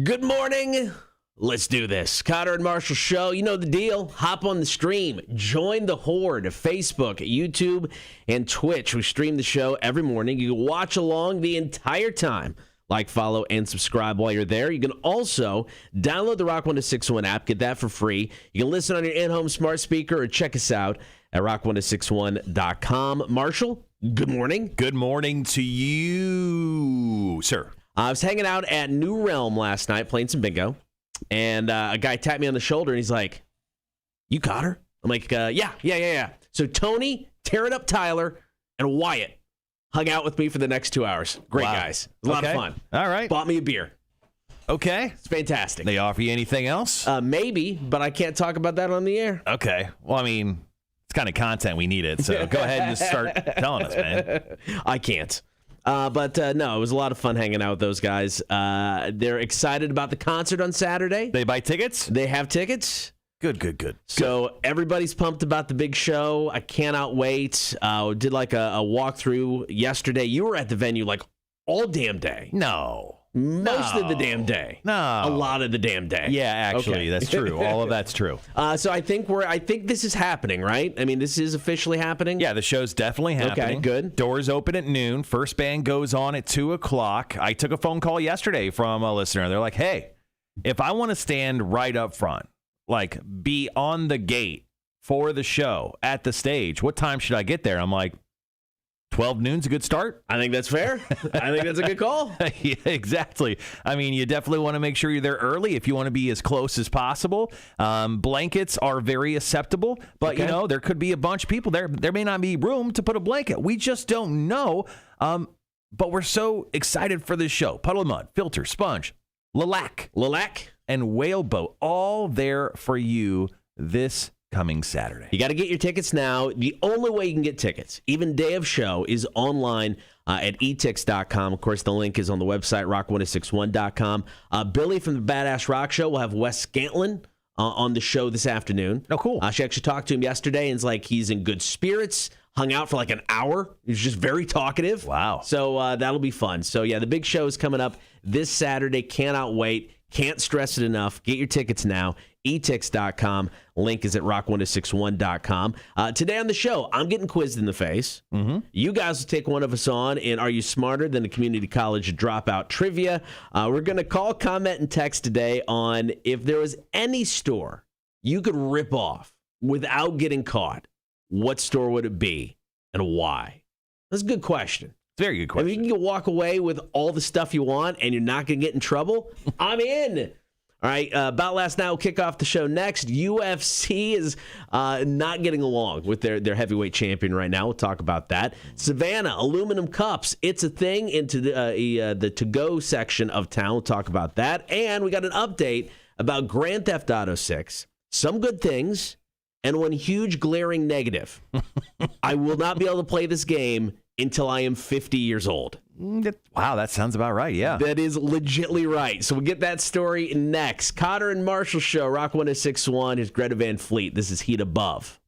Good morning. Let's do this. Kotter and Marshall Show. You know the deal. Hop on the stream. Join the Horde. Facebook, YouTube, and Twitch. We stream the show every morning. You can watch along the entire time. Like, follow, and subscribe while you're there. You can also download the Rock 1061 app. Get that for free. You can listen on your in-home smart speaker or check us out at rock1061.com. Marshall, good morning. Good morning to you, sir. I was hanging out at New Realm last night playing some bingo, and a guy tapped me on the shoulder, and he's like, "You Kotter?" I'm like, yeah. So Tony, Tearing Up Tyler, and Wyatt hung out with me for the next 2 hours. Great guys. It was a lot of fun. All right. Bought me a beer. Okay. It's fantastic. They offer you anything else? Maybe, but I can't talk about that on the air. Okay. Well, I mean, it's kind of content we needed, so go ahead and just start telling us, man. I can't. But no, it was a lot of fun hanging out with those guys. They're excited about the concert on Saturday. They buy tickets? They have tickets. Good. So everybody's pumped about the big show. I cannot wait. Did like a walkthrough yesterday. You were at the venue like all damn day. No. Most of the damn day. No. A lot of the damn day. Yeah, actually, That's true. All of that's true. So I think this is happening, right? I mean, this is officially happening. Yeah, the show's definitely happening. Okay, good. Doors open at noon. First band goes on at 2:00. I took a phone call yesterday from a listener. They're like, "Hey, if I want to stand right up front, like be on the gate for the show at the stage, what time should I get there?" I'm like, 12 noon's a good start. I think that's fair. I think that's a good call. Yeah, exactly. I mean, you definitely want to make sure you're there early if you want to be as close as possible. Blankets are very acceptable, but you know, there could be a bunch of people there. There may not be room to put a blanket. We just don't know. But we're so excited for this show. Puddle of Mud, Filter, Sponge, Lilac, and Whaleboat, all there for you this coming Saturday. You got to get your tickets now. The only way you can get tickets, even day of show, is online at etix.com. Of course, the link is on the website, rock1061.com. Billy from the Badass Rock Show will have Wes Scantlin on the show this afternoon. Oh, cool. She actually talked to him yesterday, and it's like he's in good spirits, hung out for like an hour. He's just very talkative. Wow. So that'll be fun. So, yeah, the big show is coming up this Saturday. Cannot wait. Can't stress it enough. Get your tickets now. etix.com. Link is at rock1061.com. Today on the show, I'm getting quizzed in the face. Mm-hmm. You guys will take one of us on in Are You Smarter Than a Community College Dropout Trivia? We're going to call, comment, and text today on if there was any store you could rip off without getting caught, what store would it be and why? That's a good question. It's a very good question. If you can walk away with all the stuff you want and you're not going to get in trouble, I'm in. All right, about last night, we'll kick off the show next. UFC is not getting along with their heavyweight champion right now. We'll talk about that. Savannah, aluminum cups. It's a thing into the to-go section of town. We'll talk about that. And we got an update about Grand Theft Auto 6. Some good things and one huge glaring negative. I will not be able to play this game until I am 50 years old. Wow, that sounds about right, yeah. That is legitly right. So we'll get that story next. Kotter and Marshall Show, Rock 1061. Here's Greta Van Fleet. This is Heat Above.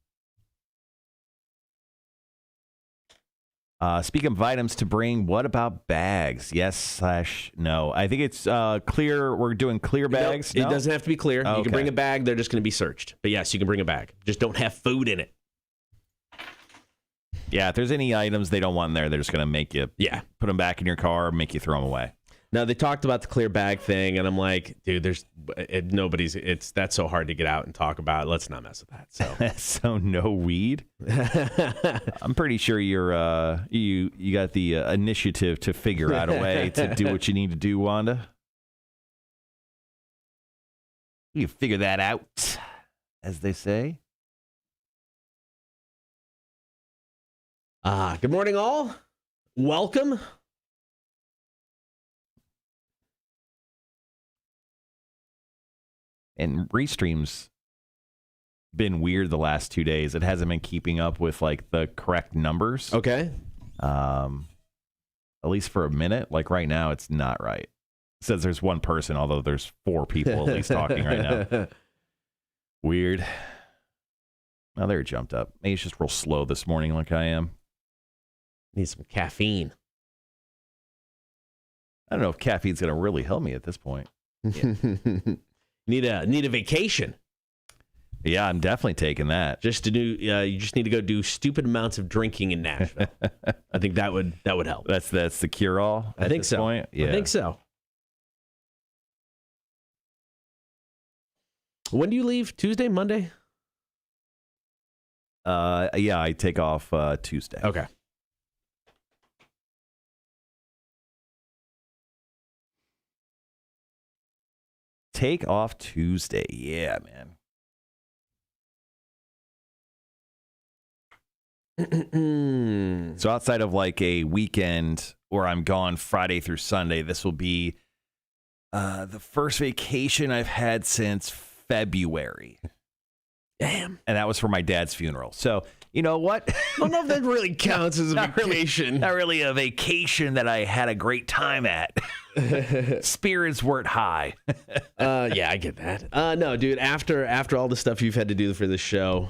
Speaking of items to bring, what about bags? Yes/no. I think it's clear. We're doing clear bags. Nope, it doesn't have to be clear. Okay. You can bring a bag. They're just going to be searched. But yes, you can bring a bag. Just don't have food in it. Yeah, if there's any items they don't want in there, they're just going to make you put them back in your car, make you throw them away. Now, they talked about the clear bag thing, and I'm like, dude, that's so hard to get out and talk about. Let's not mess with that. So, so no weed? I'm pretty sure you got the initiative to figure out a way to do what you need to do, Wanda. You figure that out, as they say. Good morning, all. Welcome. And Restream's been weird the last 2 days. It hasn't been keeping up with like the correct numbers. Okay. At least for a minute. Like right now, it's not right. It says there's one person, although there's 4 people at least talking right now. Weird. Now they're jumped up. Maybe it's just real slow this morning like I am. Need some caffeine. I don't know if caffeine's going to really help me at this point. Yeah. need a vacation. Yeah, I'm definitely taking that. Just to do, you just need to go do stupid amounts of drinking in Nashville. I think that would help. That's the cure all. I think so. Point? Yeah. I think so. When do you leave? Tuesday, Monday? Yeah, I take off Tuesday. Okay. Take off Tuesday. Yeah, man. So outside of like a weekend where I'm gone Friday through Sunday, this will be the first vacation I've had since February. Damn. And that was for my dad's funeral. So, you know what? I don't know if that really counts as a vacation. Not really a vacation that I had a great time at. Spirits weren't high. Yeah, I get that. No, dude, after all the stuff you've had to do for this show,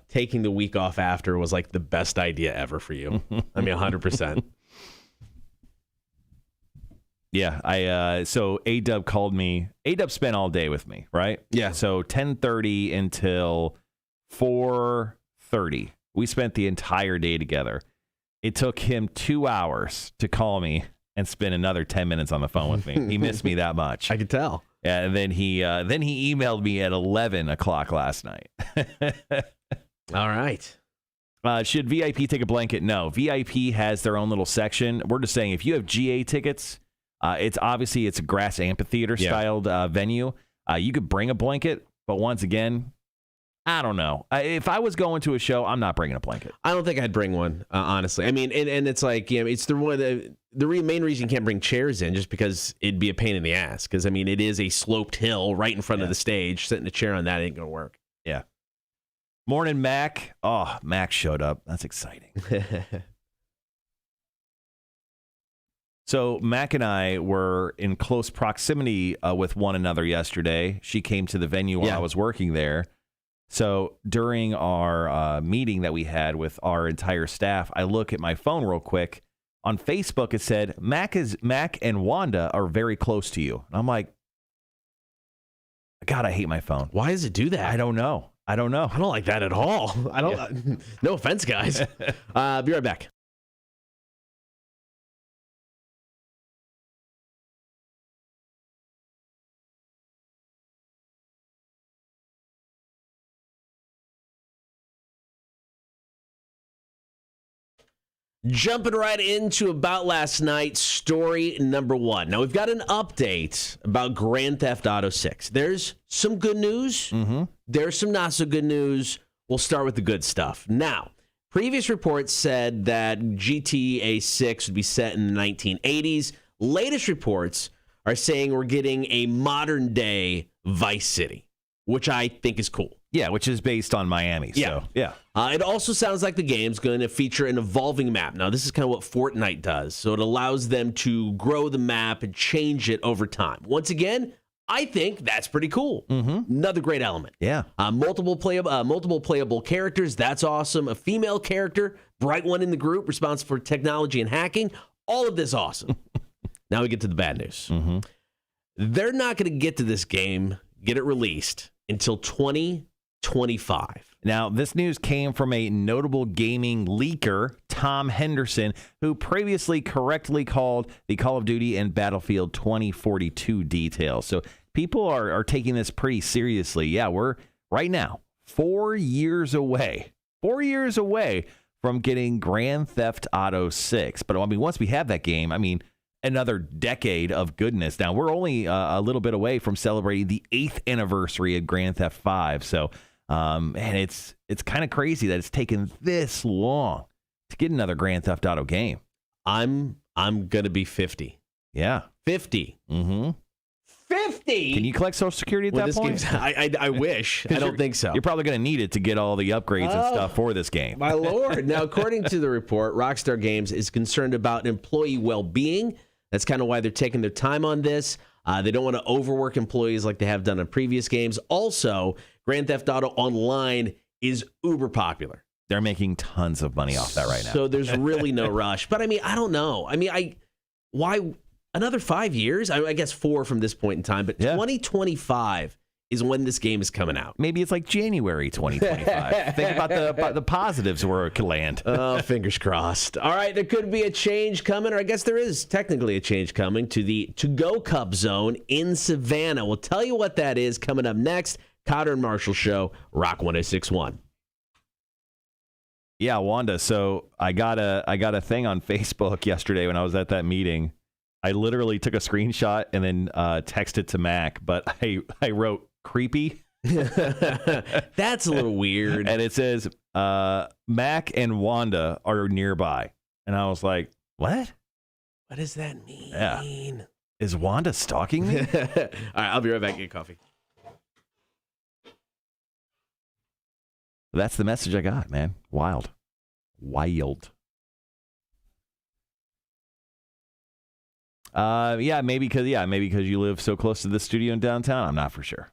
taking the week off after was like the best idea ever for you. I mean, 100%. Yeah, so A-Dub called me. A-Dub spent all day with me, right? Yeah. So 10:30 until 4:30. We spent the entire day together. It took him 2 hours to call me and spend another 10 minutes on the phone with me. He missed me that much. I could tell. Yeah, and then he emailed me at 11 o'clock last night. All right. Should VIP take a blanket? No. VIP has their own little section. We're just saying if you have GA tickets, it's a grass amphitheater styled venue. You could bring a blanket, but once again, I don't know. If I was going to a show, I'm not bringing a blanket. I don't think I'd bring one, honestly. I mean, and it's like, it's the main reason you can't bring chairs in, just because it'd be a pain in the ass. Because, I mean, it is a sloped hill right in front of the stage. Sitting a chair on that ain't going to work. Yeah. Morning, Mac. Oh, Mac showed up. That's exciting. So Mac and I were in close proximity with one another yesterday. She came to the venue while I was working there. So during our meeting that we had with our entire staff, I look at my phone real quick. On Facebook, it said, Mac and Wanda are very close to you. And I'm like, God, I hate my phone. Why does it do that? I don't know. I don't like that at all. I don't. Yeah. No offense, guys. Be right back. Jumping right into About Last Night, story number one. Now, we've got an update about Grand Theft Auto 6. There's some good news. Mm-hmm. There's some not so good news. We'll start with the good stuff. Now, previous reports said that GTA 6 would be set in the 1980s. Latest reports are saying we're getting a modern-day Vice City, which I think is cool. Yeah, which is based on Miami. Yeah. So, yeah. It also sounds like the game's going to feature an evolving map. Now, this is kind of what Fortnite does. So it allows them to grow the map and change it over time. Once again, I think that's pretty cool. Mm-hmm. Another great element. Yeah. Multiple playable characters. That's awesome. A female character, bright one in the group, responsible for technology and hacking. All of this awesome. Now we get to the bad news. Mm-hmm. They're not going to get to this game, get it released, until 2025. Now, this news came from a notable gaming leaker, Tom Henderson, who previously correctly called the Call of Duty and Battlefield 2042 details. So people are taking this pretty seriously. Yeah, we're right now 4 years away. 4 years away from getting Grand Theft Auto 6. But I mean, once we have that game, I mean, another decade of goodness. Now, we're only a little bit away from celebrating the 8th anniversary of Grand Theft 5. So, and it's kind of crazy that it's taken this long to get another Grand Theft Auto game. I'm gonna be 50. Yeah, 50. Mm-hmm. 50. Can you collect Social Security at that point? I wish. I don't think so. You're probably going to need it to get all the upgrades and stuff for this game. My lord. Now, according to the report, Rockstar Games is concerned about employee well-being. That's kind of why they're taking their time on this. They don't want to overwork employees like they have done in previous games. Also, Grand Theft Auto Online is uber popular. They're making tons of money off that right now. So there's really no rush. But I mean, I don't know. I mean, why another 5 years. I guess 4 from this point in time, but 2025 is when this game is coming out. Maybe it's like January 2025. Think about the positives where it could land. Oh, fingers crossed. All right, there could be a change coming, or I guess there is technically a change coming to the To-Go Cup zone in Savannah. We'll tell you what that is coming up next. Kotter and Marshall Show, Rock 106.1. Yeah, Wanda. So I got a thing on Facebook yesterday when I was at that meeting. I literally took a screenshot and then texted to Mac, but I wrote creepy. That's a little weird. And it says Mac and Wanda are nearby, and I was like, what? What does that mean? Yeah. Is Wanda stalking me? All right, I'll be right back. Get coffee. That's the message I got, man. Wild. Maybe because you live so close to the studio in downtown. I'm not for sure.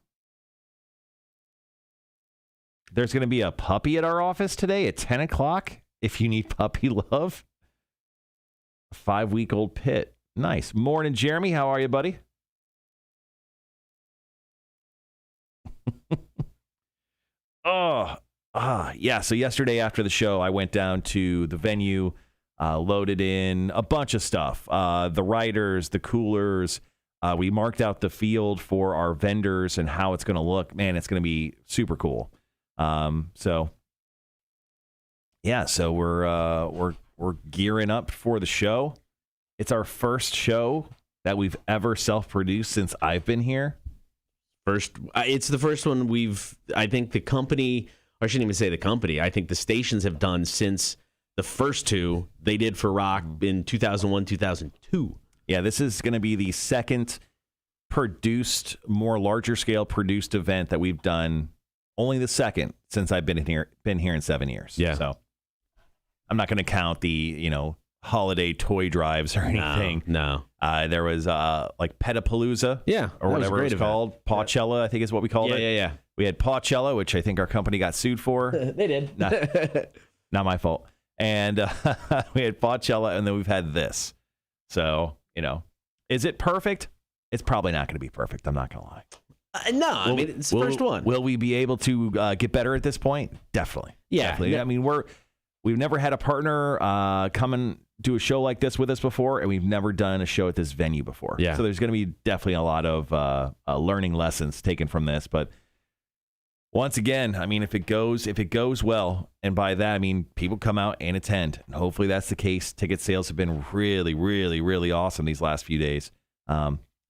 There's going to be a puppy at our office today at 10 o'clock. If you need puppy love, a 5-week-old pit. Nice. Morning, Jeremy. How are you, buddy? So yesterday after the show, I went down to the venue, loaded in a bunch of stuff. The riders, the coolers. We marked out the field for our vendors and how it's going to look. Man, it's going to be super cool. So we're gearing up for the show. It's our first show that we've ever self-produced since I've been here. It's the first one I think the company, or I shouldn't even say the company, I think the stations have done since the first two they did for rock in 2001, 2002. Yeah, this is going to be the second produced, more larger scale produced event that we've done. Only the second since I've been here in 7 years. Yeah. So I'm not going to count the, holiday toy drives or anything. No. There was like Petapalooza. Yeah. Or whatever it's called. Pawcella, I think is what we called it. Yeah. We had Pawcella, which I think our company got sued for. They did. Not my fault. And we had Pawcella, and then we've had this. So, is it perfect? It's probably not going to be perfect. I'm not going to lie. No, it's the first one. Will we be able to get better at this point? Definitely. Yeah. Definitely. I mean, we've never had a partner come and do a show like this with us before, and we've never done a show at this venue before. Yeah. So there's going to be definitely a lot of learning lessons taken from this. But once again, I mean, if it goes well, and by that I mean people come out and attend, and hopefully that's the case. Ticket sales have been really, really, really awesome these last few days.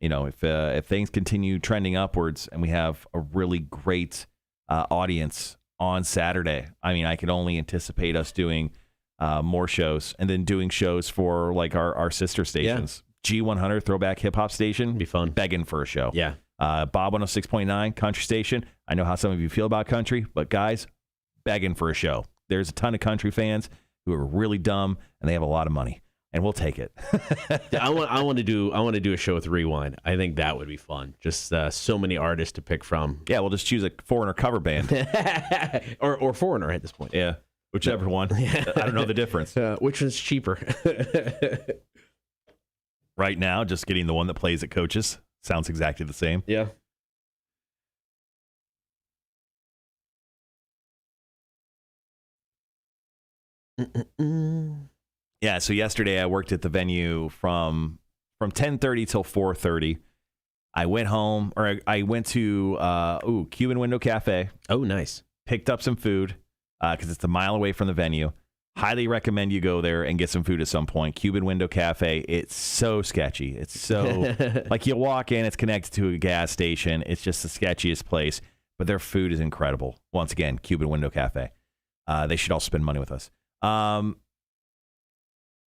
If things continue trending upwards and we have a really great audience on Saturday, I mean, I can only anticipate us doing more shows and then doing shows for like our sister stations. Yeah. G100 Throwback Hip Hop Station. Be fun. Begging for a show. Yeah. Bob 106.9 Country Station. I know how some of you feel about country, but guys, begging for a show. There's a ton of country fans who are really dumb and they have a lot of money. And we'll take it. I want to do a show with Rewind. I think that would be fun. Just so many artists to pick from. Yeah, we'll just choose a Foreigner cover band or Foreigner at this point. Yeah, whichever one. I don't know the difference. Which one's cheaper? Right now, just getting the one that plays at Coaches sounds exactly the same. Yeah. Yeah, so yesterday I worked at the venue from 10:30 till 4:30. I went home, or I went to Cuban Window Cafe. Oh, nice. Picked up some food because it's a mile away from the venue. Highly recommend you go there and get some food at some point. Cuban Window Cafe. It's so sketchy. It's so like you walk in, it's connected to a gas station. It's just the sketchiest place, but their food is incredible. Once again, Cuban Window Cafe. They should all spend money with us.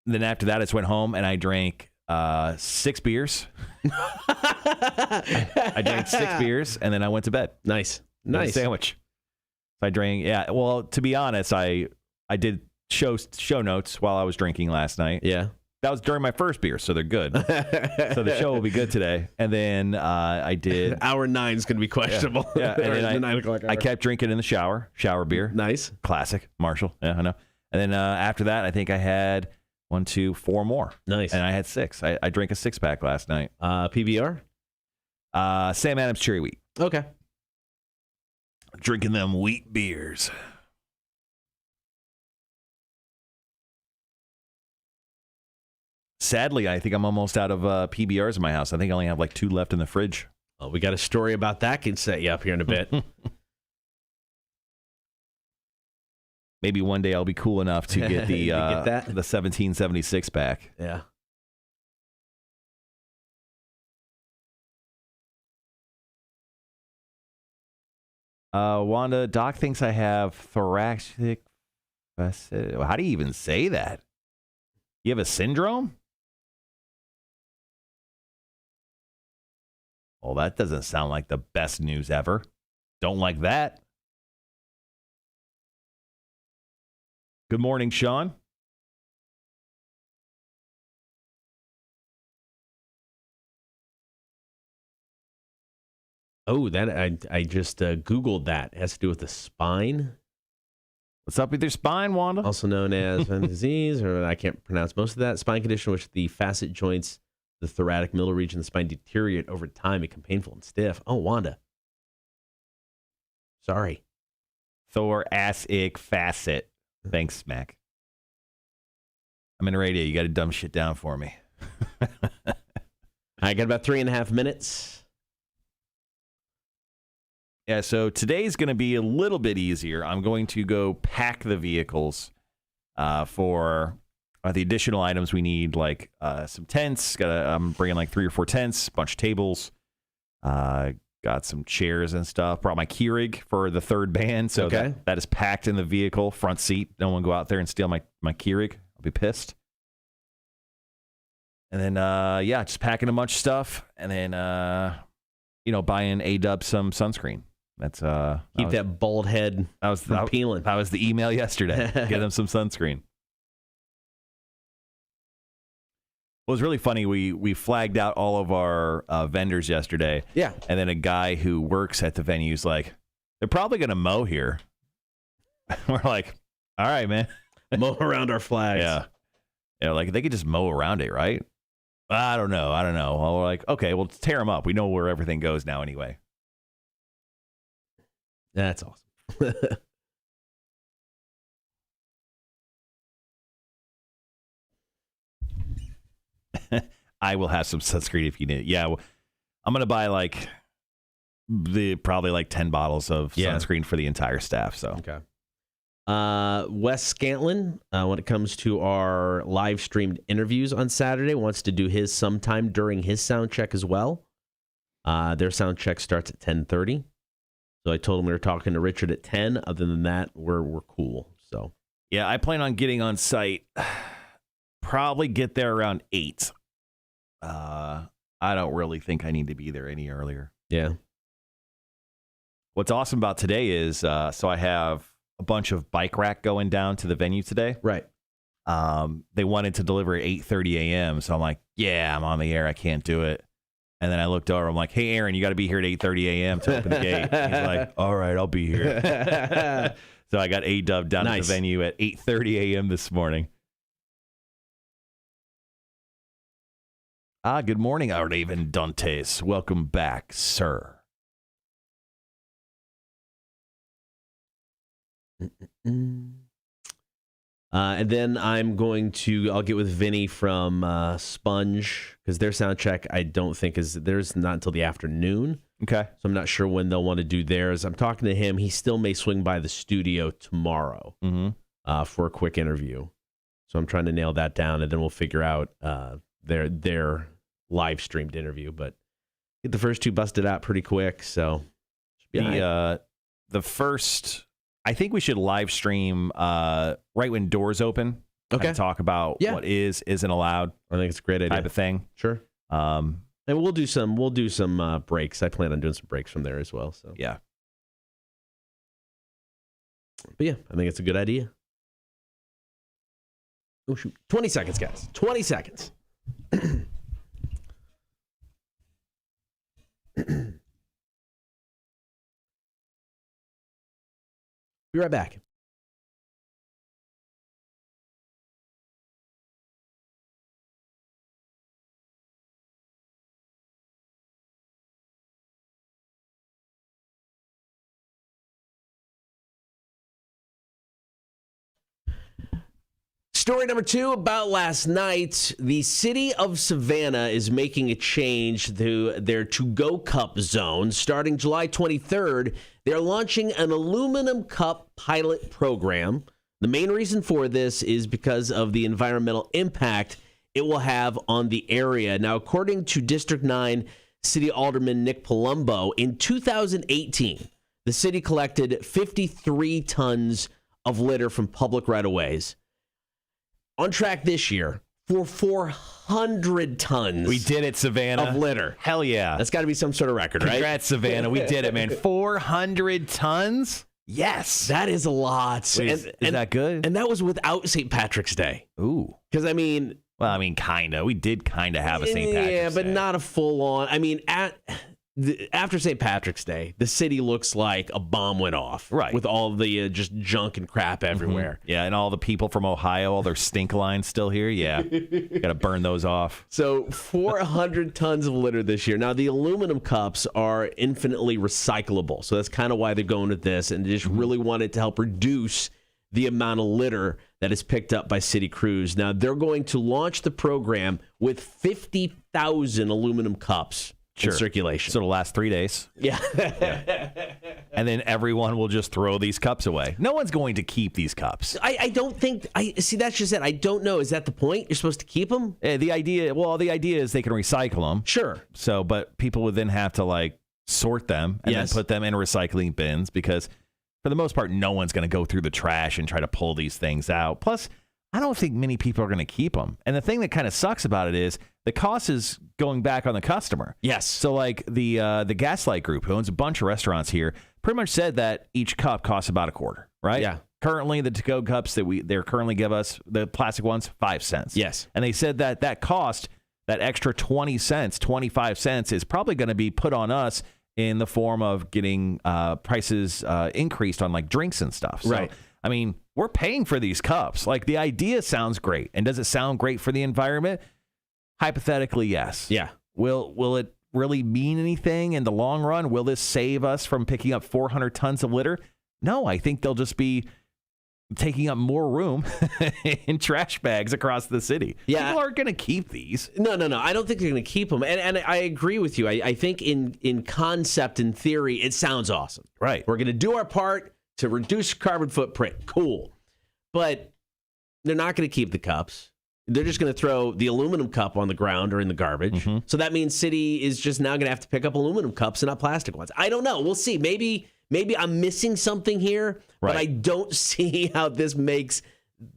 Then after that, I just went home and I drank 6 beers. I drank 6 beers and then I went to bed. Nice. Sandwich. So I drank. Yeah. Well, to be honest, I did show notes while I was drinking last night. Yeah. That was during my first beer, so they're good. So the show will be good today. And then I did. Hour 9 is going to be questionable. Yeah. And then the 9 o'clock hour. I kept drinking in the shower beer. Nice. Classic. Marshall. Yeah, I know. And then after that, I think I had 1, 2, 4 more. Nice. And I had 6. I drank a 6-pack last night. PBR? Sam Adams Cherry Wheat. Okay. Drinking them wheat beers. Sadly, I think I'm almost out of PBRs in my house. I think I only have like 2 left in the fridge. Well, we got a story about that. Can set you up here in a bit. Maybe one day I'll be cool enough to get the get that? the 1776 pack. Yeah. Wanda, Doc thinks I have thoracic. How do you even say that? You have a syndrome? Well, that doesn't sound like the best news ever. Don't like that. Good morning, Sean. Oh, that I just Googled that. It has to do with the spine. What's up with your spine, Wanda? Also known as disease, or I can't pronounce most of that. Spine condition in which the facet joints, the thoracic middle region of the spine deteriorate over time, become painful and stiff. Oh, Wanda. Sorry. Thoracic facet. Thanks, Mac. I'm in radio. You got to dumb shit down for me. I got about 3.5 minutes. Yeah, so today's going to be a little bit easier. I'm going to go pack the vehicles for the additional items we need, like some tents. I'm bringing like 3 or 4 tents, a bunch of tables. Got some chairs and stuff. Brought my Keurig for the 3rd band, so okay. that is packed in the vehicle, front seat. No one go out there and steal my Keurig. I'll be pissed. And then, just packing a bunch of stuff, and then, buying A-Dub some sunscreen. That's keep that bald head from peeling. That was the email yesterday. Get them some sunscreen. It was really funny. We flagged out all of our vendors yesterday. Yeah. And then a guy who works at the venue's like, they're probably going to mow here. We're like, all right, man. Mow around our flags. Yeah. Like they could just mow around it, right? I don't know. Well, we're like, okay, well, tear them up. We know where everything goes now anyway. That's awesome. I will have some sunscreen if you need it. Yeah, well, I'm going to buy probably like 10 bottles of sunscreen for the entire staff. So okay. Wes Scantlin, when it comes to our live streamed interviews on Saturday, wants to do his sometime during his sound check as well. Their sound check starts at 10:30. So I told him we were talking to Richard at 10. Other than that, we're cool. So yeah, I plan on getting on site. Probably get there around 8. I don't really think I need to be there any earlier. Yeah. What's awesome about today is so I have a bunch of bike rack going down to the venue today. Right. They wanted to deliver at 8:30 a.m. So I'm like, yeah, I'm on the air. I can't do it. And then I looked over. I'm like, hey, Aaron, you got to be here at 8:30 a.m. to open the gate. He's like, all right, I'll be here. So I got A-Dub down at the venue at 8:30 a.m. this morning. Good morning, Raven Dantes. Welcome back, sir. And then I'll get with Vinny from Sponge, because their sound check I don't think there's not until the afternoon. Okay. So I'm not sure when they'll want to do theirs. I'm talking to him. He still may swing by the studio tomorrow for a quick interview. So I'm trying to nail that down, and then we'll figure out their live streamed interview. But get the first 2 busted out pretty quick. So the first. I think we should live stream right when doors open. Okay. And talk about what isn't allowed. I think it's a great idea. Type of thing. Sure. And we'll do some breaks. I plan on doing some breaks from there as well. So yeah. But yeah, I think it's a good idea. Oh shoot. 20 seconds, guys. 20 seconds. Be right back. Story number 2 about last night. The city of Savannah is making a change to their to-go cup zone. Starting July 23rd, they're launching an aluminum cup pilot program. The main reason for this is because of the environmental impact it will have on the area. Now, according to District 9 City Alderman Nick Palumbo, in 2018, the city collected 53 tons of litter from public right-of-ways. On track this year for 400 tons. We did it, Savannah. Of litter. Hell yeah. That's got to be some sort of record, right? Congrats, Savannah. We did it, man. 400 tons? Yes. That is a lot. Wait, is that good? And that was without St. Patrick's Day. Ooh. Because, I mean... Well, I mean, kind of. We did kind of have a St. Patrick's Day. Yeah, but not a full-on... I mean, after St. Patrick's Day, the city looks like a bomb went off. Right. With all the just junk and crap everywhere. Mm-hmm. Yeah, and all the people from Ohio, all their stink lines still here. Yeah. Got to burn those off. So 400 tons of litter this year. Now, the aluminum cups are infinitely recyclable. So that's kind of why they're going with this. And they just really wanted to help reduce the amount of litter that is picked up by city crews. Now, they're going to launch the program with 50,000 aluminum cups. In circulation. So it'll last 3 days. Yeah. And then everyone will just throw these cups away. No one's going to keep these cups. I don't think, see, that's just it. I don't know. Is that the point? You're supposed to keep them? The idea is they can recycle them. Sure. So, but people would then have to like sort them and then put them in recycling bins because for the most part, no one's going to go through the trash and try to pull these things out. Plus, I don't think many people are going to keep them. And the thing that kind of sucks about it is the cost is going back on the customer. Yes. So like the Gaslight Group, who owns a bunch of restaurants here, pretty much said that each cup costs about $0.25, right? Yeah. Currently, the to-go cups that they're currently give us, the plastic ones, 5 cents. Yes. And they said that cost, that extra 20 cents, 25 cents, is probably going to be put on us in the form of getting prices increased on like drinks and stuff. So, right. I mean, we're paying for these cups. Like, the idea sounds great. And does it sound great for the environment? Hypothetically, yes. Yeah. Will it really mean anything in the long run? Will this save us from picking up 400 tons of litter? No, I think they'll just be taking up more room in trash bags across the city. Yeah. People aren't going to keep these. No. I don't think they're going to keep them. And I agree with you. I think in concept, in theory, it sounds awesome. Right. We're going to do our part to reduce carbon footprint. Cool. But they're not going to keep the cups. They're just going to throw the aluminum cup on the ground or in the garbage. Mm-hmm. So that means city is just now going to have to pick up aluminum cups and not plastic ones. I don't know. We'll see. Maybe I'm missing something here, but I don't see how this makes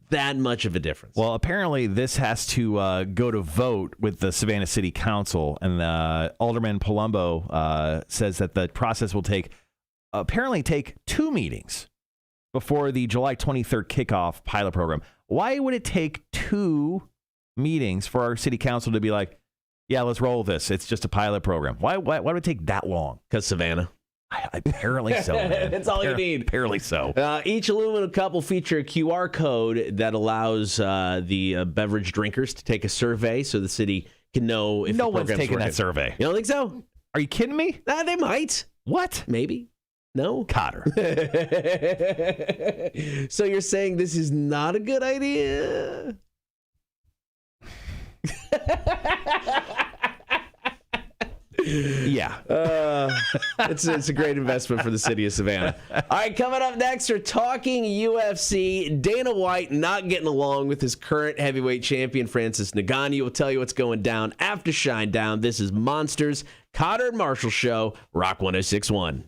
that much of a difference. Well, apparently this has to go to vote with the Savannah City Council, and Alderman Palumbo says that the process will take 2 meetings before the July 23rd kickoff pilot program. Why would it take 2 meetings for our city council to be like, yeah, let's roll with this? It's just a pilot program. Why would it take that long? Because Savannah. Apparently so, man. That's all you need. Apparently so. Each aluminum cup will feature a QR code that allows the beverage drinkers to take a survey so the city can know if no the one's taking working. that survey. You don't think so? Are you kidding me? They might. What? Maybe. No? Kotter. So you're saying this is not a good idea? Yeah. It's a great investment for the city of Savannah. All right, coming up next, we're talking UFC. Dana White not getting along with his current heavyweight champion, Francis Ngannou. We'll tell you what's going down after Shinedown. This is Monsters, Kotter and Marshall Show, Rock 106.1.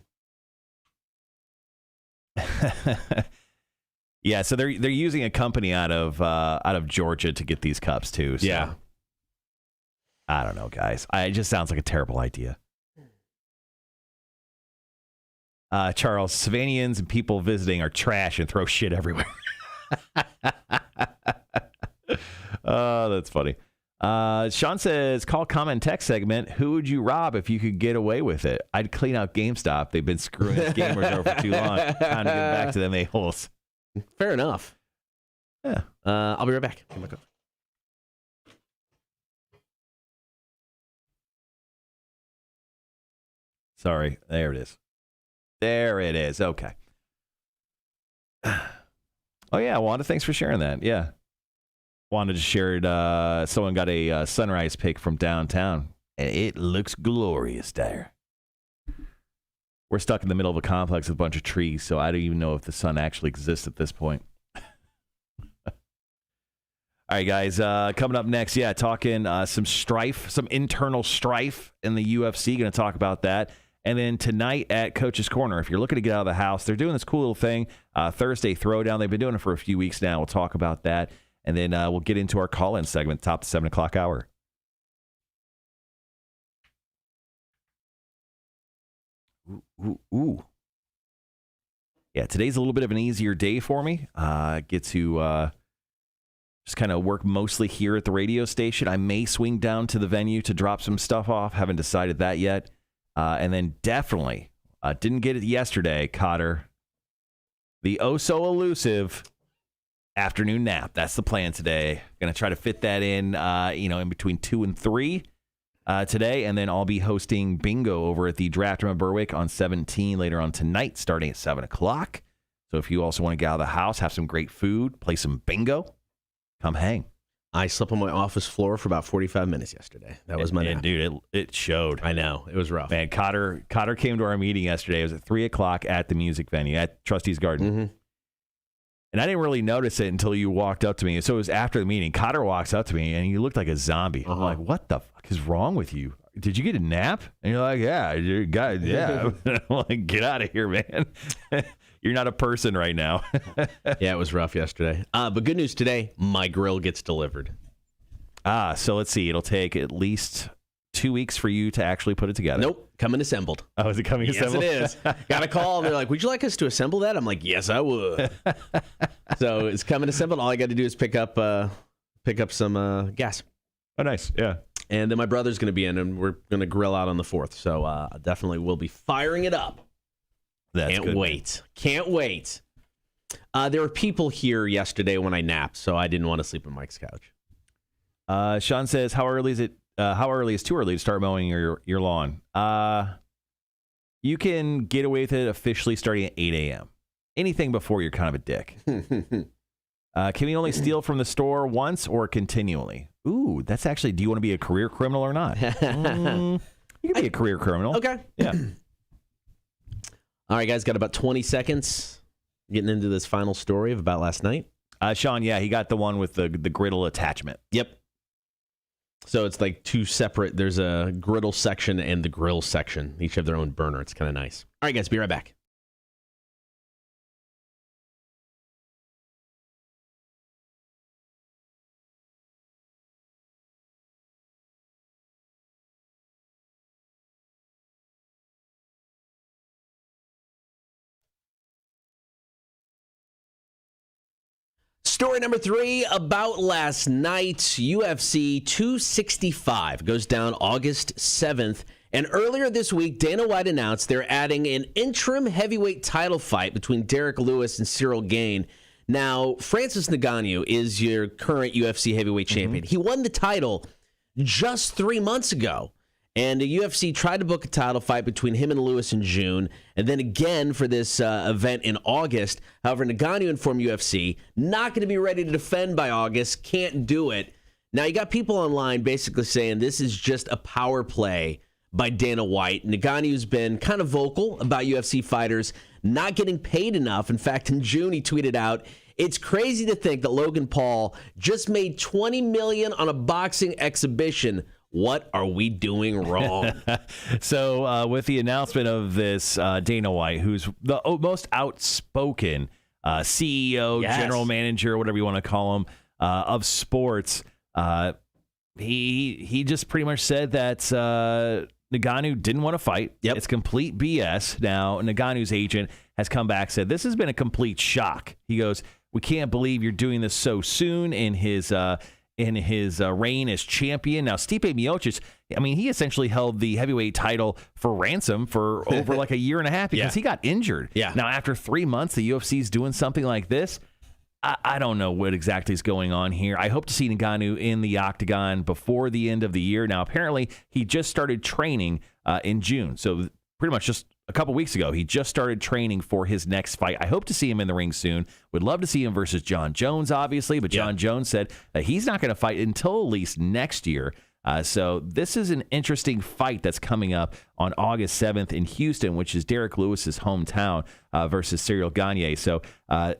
Yeah, so they're using a company out of Georgia to get these cups too. So. Yeah. I don't know, guys. It just sounds like a terrible idea. Charles, Savannians and people visiting are trash and throw shit everywhere. Oh, that's funny. Sean says, call, comment, text segment. Who would you rob if you could get away with it? I'd clean out GameStop. They've been screwing us gamers over for too long. Time to get back to them a-holes. Fair enough. Yeah. I'll be right back. Sorry. There it is. There it is. Okay. Oh, yeah, Wanda, thanks for sharing that. Yeah. wanted to share it. Someone got a sunrise pic from downtown, and it looks glorious there. We're stuck in the middle of a complex with a bunch of trees, so I don't even know if the sun actually exists at this point. All right, guys, coming up next, talking some internal strife in the UFC. Going to talk about that. And then tonight at Coach's Corner, if you're looking to get out of the house, they're doing this cool little thing, Thursday Throwdown. They've been doing it for a few weeks now. We'll talk about that. And then we'll get into our call-in segment, top of the 7 o'clock hour. Ooh. Yeah, today's a little bit of an easier day for me. Get to just kind of work mostly here at the radio station. I may swing down to the venue to drop some stuff off. Haven't decided that yet. And then definitely didn't get it yesterday, Kotter. The oh-so-elusive afternoon nap. That's the plan today. Going to try to fit that in, in between 2 and 3 today. And then I'll be hosting bingo over at the Draft Room of Berwick on 17 later on tonight, starting at 7 o'clock. So if you also want to get out of the house, have some great food, play some bingo, come hang. I slept on my office floor for about 45 minutes yesterday. That was my nap. Dude, it showed. I know. It was rough. Man, Kotter came to our meeting yesterday. It was at 3 o'clock at the music venue at Trustee's Garden. Mm-hmm. And I didn't really notice it until you walked up to me. So it was after the meeting. Kotter walks up to me, and you looked like a zombie. I'm like, what the fuck is wrong with you? Did you get a nap? And you're like, yeah. I'm like, get out of here, man. You're not a person right now. Yeah, it was rough yesterday. But good news today, my grill gets delivered. So let's see. It'll take at least 2 weeks for you to actually put it together. Nope, coming assembled. Oh, is it coming assembled? Yes, it is. Got a call, and they're like, would you like us to assemble that? I'm like, yes, I would. So it's coming assembled. All I got to do is pick up some gas. Oh, nice. Yeah. And then my brother's going to be in, and we're going to grill out on the 4th. So definitely we'll be firing it up. Can't wait. Can't wait. There were people here yesterday when I napped, so I didn't want to sleep on Mike's couch. Sean says, how early is it? How early is too early to start mowing your lawn? You can get away with it officially starting at 8 a.m. Anything before, you're kind of a dick. Can we only steal from the store once or continually? Ooh, that's actually, do you want to be a career criminal or not? You can be a career criminal. Okay. Yeah. All right, guys, got about 20 seconds getting into this final story of about last night. Sean, yeah, he got the one with the griddle attachment. Yep. So it's like two separate, there's a griddle section and the grill section. Each have their own burner. It's kind of nice. All right, guys, be right back. Story number 3 about last night. UFC 265 goes down August 7th. And earlier this week, Dana White announced they're adding an interim heavyweight title fight between Derek Lewis and Cyril Gane. Now, Francis Ngannou is your current UFC heavyweight champion. He won the title just 3 months ago. And the UFC tried to book a title fight between him and Lewis in June, and then again for this event in August. However, Ngannou informed UFC, not going to be ready to defend by August, can't do it. Now, you got people online basically saying this is just a power play by Dana White. Ngannou's been kind of vocal about UFC fighters not getting paid enough. In fact, in June, he tweeted out, "It's crazy to think that Logan Paul just made $20 million on a boxing exhibition. What are we doing wrong?" So with the announcement of this, Dana White, who's the most outspoken CEO, general manager, whatever you want to call him, of sports, he just pretty much said that Ngannou didn't want to fight. Yep. It's complete BS. Now, Ngannou's agent has come back, said, this has been a complete shock. He goes, we can't believe you're doing this so soon in his reign as champion. Now, Stipe Miocic, I mean, he essentially held the heavyweight title for ransom for over like a year and a half because he got injured. Yeah. Now, after 3 months, the UFC's doing something like this. I don't know what exactly is going on here. I hope to see Ngannou in the octagon before the end of the year. Now, apparently, he just started training in June, so pretty much just a couple weeks ago. He just started training for his next fight. I hope to see him in the ring soon. Would love to see him versus John Jones, obviously, but John Jones said that he's not going to fight until at least next year. So this is an interesting fight that's coming up on August 7th in Houston, which is Derek Lewis's hometown, versus Cyril Gagné. So,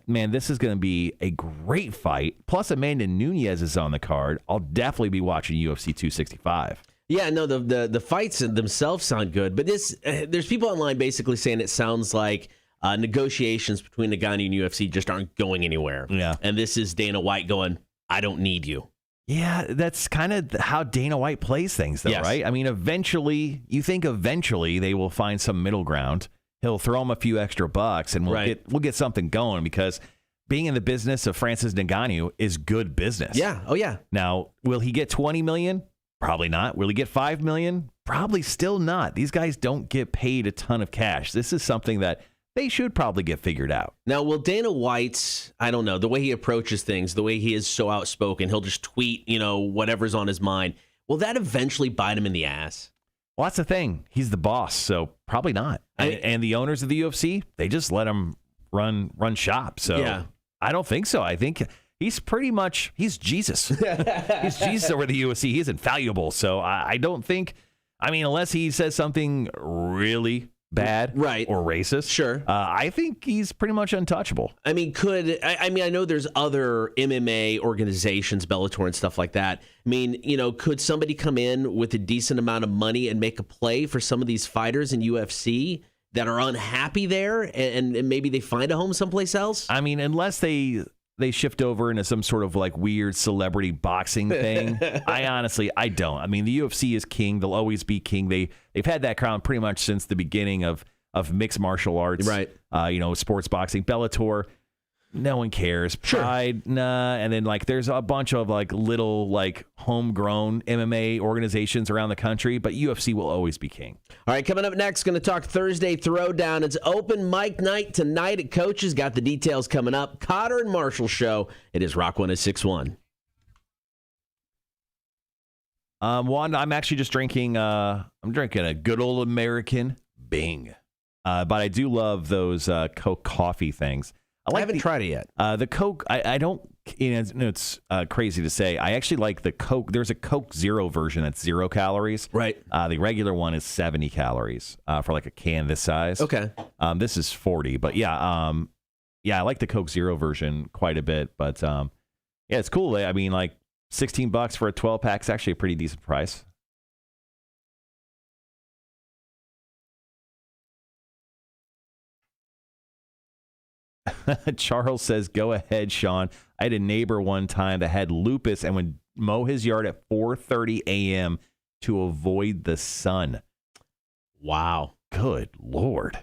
man, this is going to be a great fight. Plus, Amanda Nunes is on the card. I'll definitely be watching UFC 265. Yeah, no, the fights themselves sound good, but there's people online basically saying it sounds like negotiations between Ngannou and UFC just aren't going anywhere. Yeah. And this is Dana White going, I don't need you. Yeah, that's kind of how Dana White plays things, though, right? I mean, eventually they will find some middle ground. He'll throw him a few extra bucks, and we'll get something going, because being in the business of Francis Ngannou is good business. Yeah. Oh, yeah. Now, will he get $20 million? Probably not. Will he get $5 million? Probably still not. These guys don't get paid a ton of cash. This is something that they should probably get figured out. Now, will Dana White, I don't know, the way he approaches things, the way he is so outspoken, he'll just tweet, whatever's on his mind. Will that eventually bite him in the ass? Well, that's the thing. He's the boss, so probably not. And the owners of the UFC, they just let him run shop. So I don't think so. I think he's Jesus. He's Jesus over the UFC. He's infallible. So I don't think, unless he says something really bad or racist. Sure. I think he's pretty much untouchable. I know there's other MMA organizations, Bellator and stuff like that. Could somebody come in with a decent amount of money and make a play for some of these fighters in UFC that are unhappy there, and maybe they find a home someplace else? Unless they shift over into some sort of like weird celebrity boxing thing. I don't. The UFC is king. They'll always be king. They've had that crown pretty much since the beginning of mixed martial arts. Right. Sports boxing. Bellator, no one cares. Pride, nah. And then there's a bunch of little homegrown MMA organizations around the country, but UFC will always be king. All right, coming up next, going to talk Thursday Throwdown. It's open mic night tonight at Coach's. Got the details coming up. Kotter and Marshall show. It is Rock 106.1. Wanda, I'm actually just drinking. I'm drinking a good old American Bing, but I do love those Coke coffee things. I haven't tried it yet. The Coke, I don't. It's crazy to say. I actually like the Coke. There's a Coke Zero version that's 0 calories. Right. The regular one is 70 calories for a can this size. Okay. This is 40, but I like the Coke Zero version quite a bit. But it's cool. $16 for a 12-pack is actually a pretty decent price. Charles says, go ahead, Sean. I had a neighbor one time that had lupus and would mow his yard at 4:30 a.m. to avoid the sun. Wow. Good Lord.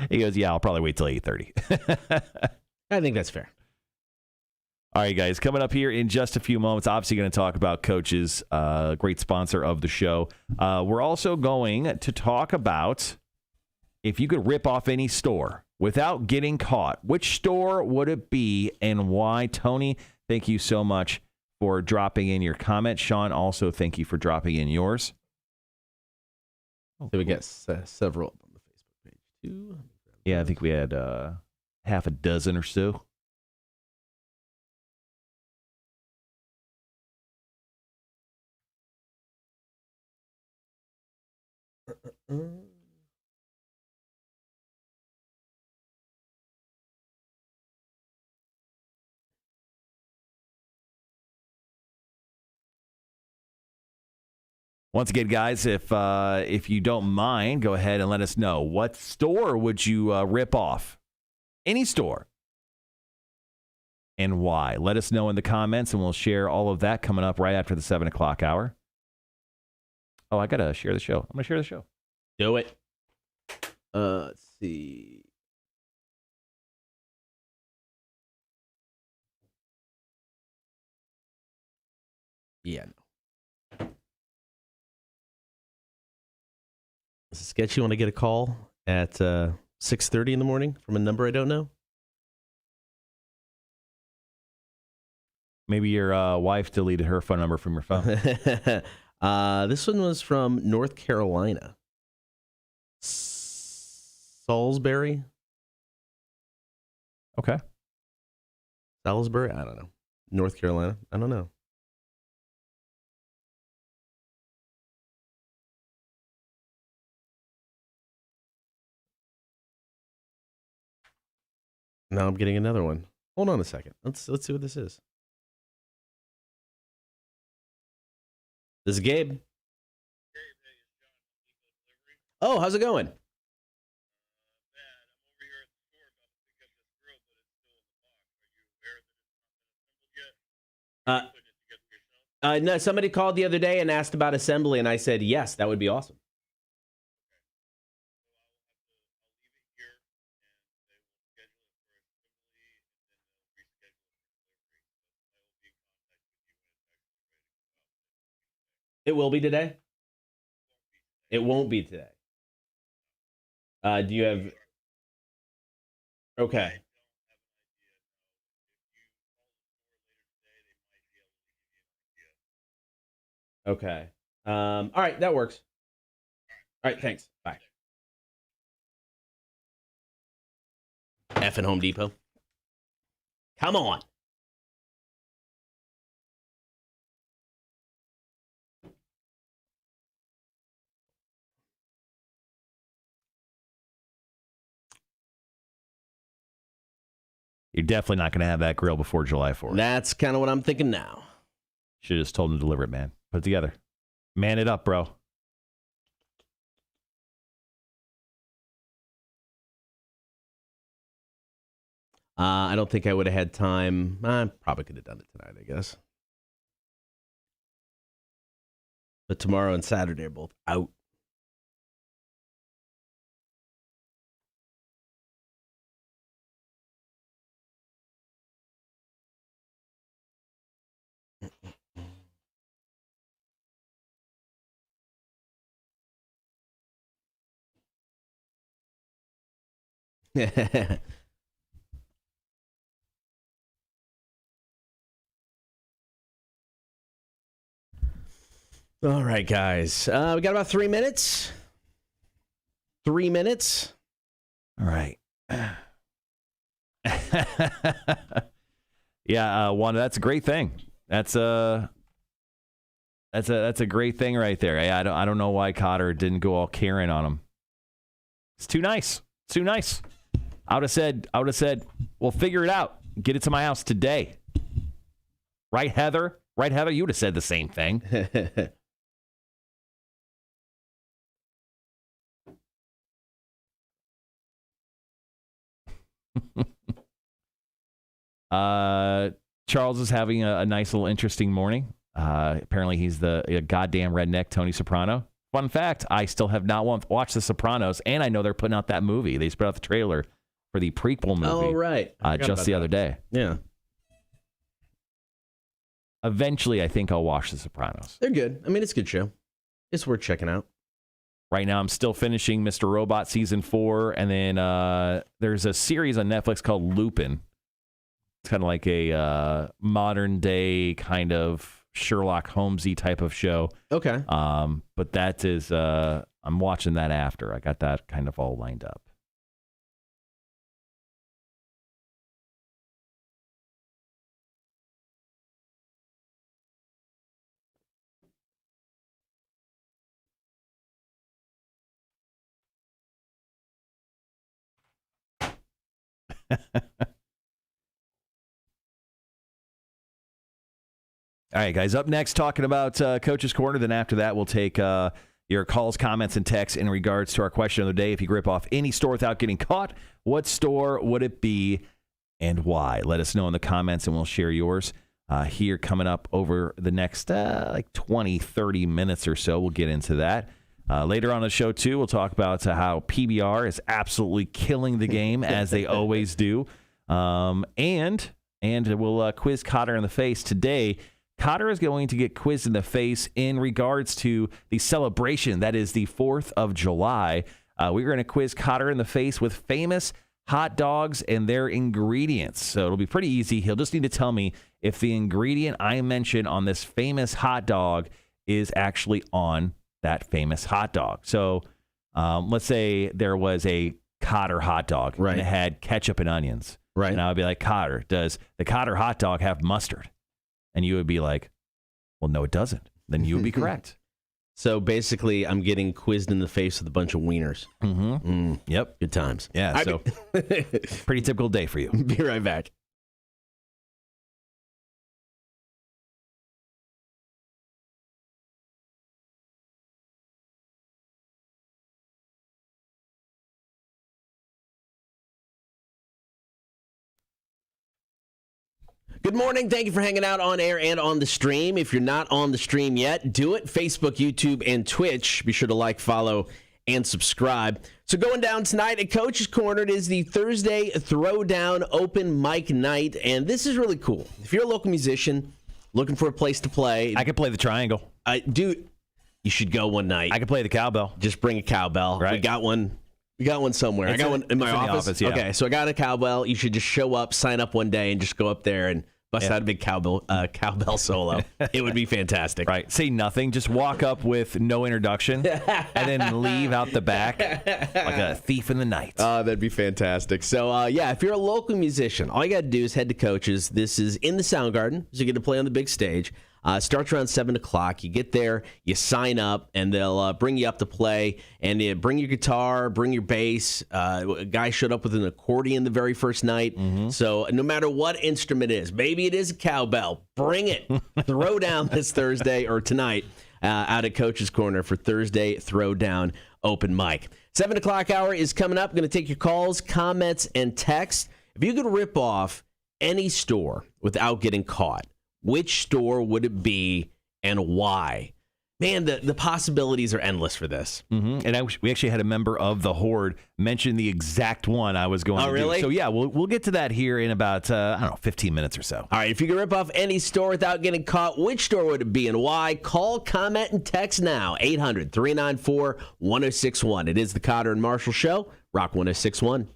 He goes, yeah, I'll probably wait till 8:30. I think that's fair. All right, guys, coming up here in just a few moments, obviously going to talk about Coaches, great sponsor of the show. We're also going to talk about if you could rip off any store without getting caught, which store would it be and why? Tony, thank you so much for dropping in your comment. Sean, also thank you for dropping in yours. So we got several on the Facebook page too. Yeah, I think we had half a dozen or so. Once again, guys, if you don't mind, go ahead and let us know. What store would you rip off? Any store. And why? Let us know in the comments, and we'll share all of that coming up right after the 7 o'clock hour. Oh, I got to share the show. I'm going to share the show. Do it. Let's see. Yeah, no. Is it sketchy when I get a call at 6:30 in the morning from a number I don't know? Maybe your wife deleted her phone number from your phone. This one was from North Carolina. Salisbury? Okay. Salisbury? I don't know. North Carolina? I don't know. Now I'm getting another one. Hold on a second. Let's see what this is. This is Gabe. Oh, how's it going? No, somebody called the other day and asked about assembly, and I said yes, that would be awesome. It will be today. It won't be today. Do you have? Okay. Okay. All right, that works. All right, thanks. Bye. Effing Home Depot. Come on. You're definitely not going to have that grill before July 4th. That's kind of what I'm thinking now. Should have just told him to deliver it, man. Put it together. Man it up, bro. I don't think I would have had time. I probably could have done it tonight, I guess. But tomorrow and Saturday are both out. All right, guys. We got about 3 minutes. 3 minutes. All right. Yeah, Wanda, that's a great thing. That's a great thing right there. I don't know why Kotter didn't go all Karen on him. It's too nice. It's too nice. I would have said, well, figure it out. Get it to my house today. Right, Heather? Right, Heather? You would have said the same thing. Charles is having a nice little interesting morning. Apparently he's the goddamn redneck Tony Soprano. Fun fact, I still have not watched The Sopranos, and I know they're putting out that movie. They just put out the trailer for the prequel movie. Oh, right. Just the other day. Yeah. Eventually, I think I'll watch The Sopranos. They're good. I mean, it's a good show. It's worth checking out. Right now, I'm still finishing Mr. Robot Season 4, and then there's a series on Netflix called Lupin. It's kind of like a modern-day kind of Sherlock Holmes-y type of show. Okay. But that is, I'm watching that after. I got that kind of all lined up. All right, guys, up next, talking about Coach's Corner. Then after that, we'll take your calls, comments, and texts in regards to our question of the day. If you grip off any store without getting caught, what store would it be and why? Let us know in the comments, and we'll share yours here coming up over the next like 20, 30 minutes or so. We'll get into that. Later on the show, too, we'll talk about how PBR is absolutely killing the game, as they always do. And we'll quiz Kotter in the face today. Kotter is going to get quizzed in the face in regards to the celebration that is the 4th of July. We're going to quiz Kotter in the face with famous hot dogs and their ingredients. So it'll be pretty easy. He'll just need to tell me if the ingredient I mentioned on this famous hot dog is actually on that famous hot dog. So let's say there was a Kotter hot dog Right. and it had ketchup and onions. Right. And I would be like, Kotter, does the Kotter hot dog have mustard? And you would be like, well, no, it doesn't. Then you would be correct. So basically, I'm getting quizzed in the face with a bunch of wieners. Mm-hmm. Yep. Good times. Yeah, so pretty typical day for you. Be right back. Good morning. Thank you for hanging out on air and on the stream. If you're not on the stream yet, do it. Facebook, YouTube, and Twitch. Be sure to like, follow, and subscribe. So going down tonight at Coach's Corner, it is the Thursday Throwdown Open Mic Night, and this is really cool. If you're a local musician looking for a place to play, I could play the triangle. Dude, you should go one night. I could play the cowbell. Just bring a cowbell. Right. We got one somewhere. I got one in my office. Yeah. Okay, so I got a cowbell. You should just show up, sign up one day, and just go up there and bust out a big cowbell solo. It would be fantastic. Right. Say nothing. Just walk up with no introduction and then leave out the back like a thief in the night. That'd be fantastic. So, if you're a local musician, all you got to do is head to Coach's. This is in the Soundgarden, so you get to play on the big stage. Starts around 7 o'clock. You get there, you sign up, and they'll bring you up to play. And you bring your guitar, bring your bass. A guy showed up with an accordion the very first night. Mm-hmm. So no matter what instrument it is, maybe it is a cowbell, bring it. Throw down this Thursday or tonight out at Coach's Corner for Thursday Throwdown Open Mic. 7 o'clock hour is coming up. Going to take your calls, comments, and texts. If you could rip off any store without getting caught, which store would it be and why? Man, the possibilities are endless for this. Mm-hmm. And we actually had a member of the Horde mention the exact one I was going to really? do. So, yeah, we'll get to that here in about, 15 minutes or so. All right, if you could rip off any store without getting caught, which store would it be and why? Call, comment, and text now. 800-394-1061. It is the Kotter and Marshall Show. Rock 1061.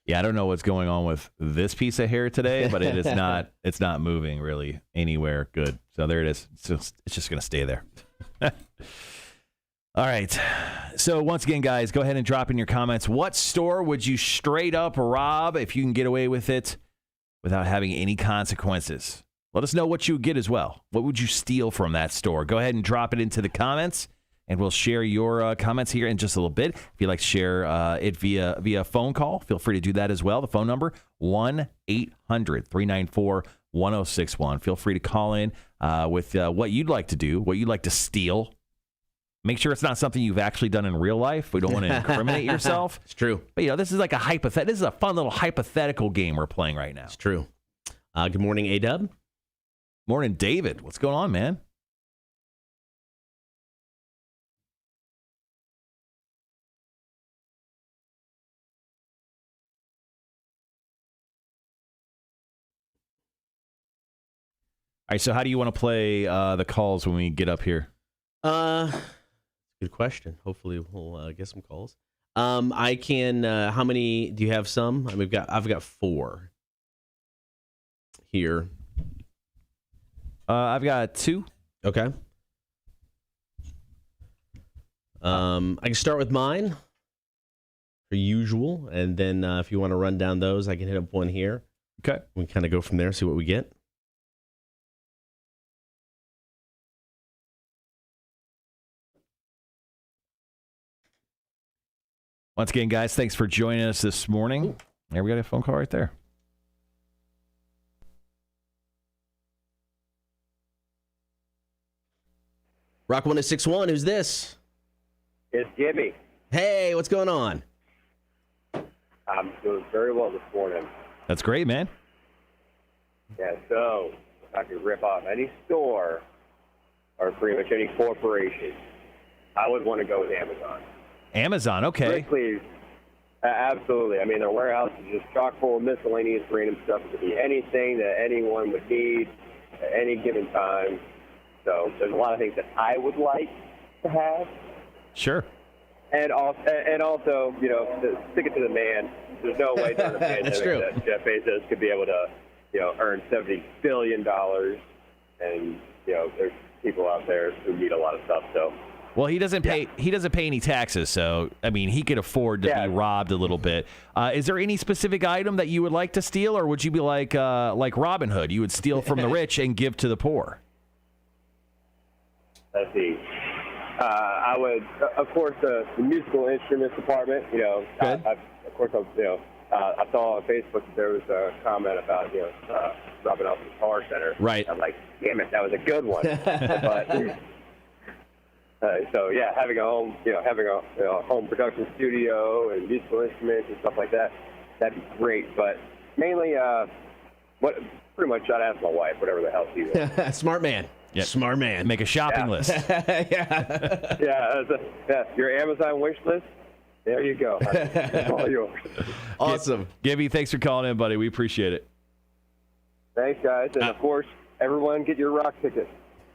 Yeah, I don't know what's going on with this piece of hair today, but it's not moving really anywhere good. So there it is. It's just going to stay there. All right. So once again, guys, go ahead and drop in your comments. What store would you straight up rob if you can get away with it without having any consequences? Let us know what you would get as well. What would you steal from that store? Go ahead and drop it into the comments. And we'll share your comments here in just a little bit. If you'd like to share it via phone call, feel free to do that as well. The phone number, 1-800-394-1061. Feel free to call in with what you'd like to do, what you'd like to steal. Make sure it's not something you've actually done in real life. We don't want to incriminate yourself. It's true. But, this is like this is a fun little hypothetical game we're playing right now. It's true. Good morning, A-Dub. Morning, David. What's going on, man? All right, so how do you want to play the calls when we get up here? Good question. Hopefully we'll get some calls. I can. How many do you have? Some. I've got 4 here. I've got 2. Okay. I can start with mine, per usual, and then if you want to run down those, I can hit up one here. Okay. We can kind of go from there, see what we get. Once again, guys, thanks for joining us this morning. Ooh. There we got a phone call right there. Rock 1061, who's this? It's Jimmy. Hey, what's going on? I'm doing very well this morning. That's great, man. Yeah, so if I could rip off any store or pretty much any corporation, I would want to go with Amazon. Amazon, okay. Strictly, absolutely. I mean, their warehouse is just chock full of miscellaneous random stuff. It could be anything that anyone would need at any given time. So there's a lot of things that I would like to have. Sure. And also, to stick it to the man, there's no way during the pandemic that Jeff Bezos could be able to, earn $70 billion. And, there's people out there who need a lot of stuff. So Well, he doesn't pay. He doesn't pay any taxes, so I mean, he could afford to be robbed a little bit. Is there any specific item that you would like to steal, or would you be like Robin Hood? You would steal from the rich and give to the poor. Let's see. I would, of course, the musical instruments department. You know, I saw on Facebook that there was a comment about robbing off the guitar center. Right. I'm like, damn it, that was a good one. But so yeah, having a home production studio and musical instruments and stuff like that, that'd be great. But mainly, pretty much I'd ask my wife whatever the hell she wants. Smart man. Yep. Smart man. Make a shopping list. Yeah. Your Amazon wish list. There you go. It's all yours. Awesome. Gibby, thanks for calling in, buddy. We appreciate it. Thanks, guys. And, of course, everyone get your rock tickets.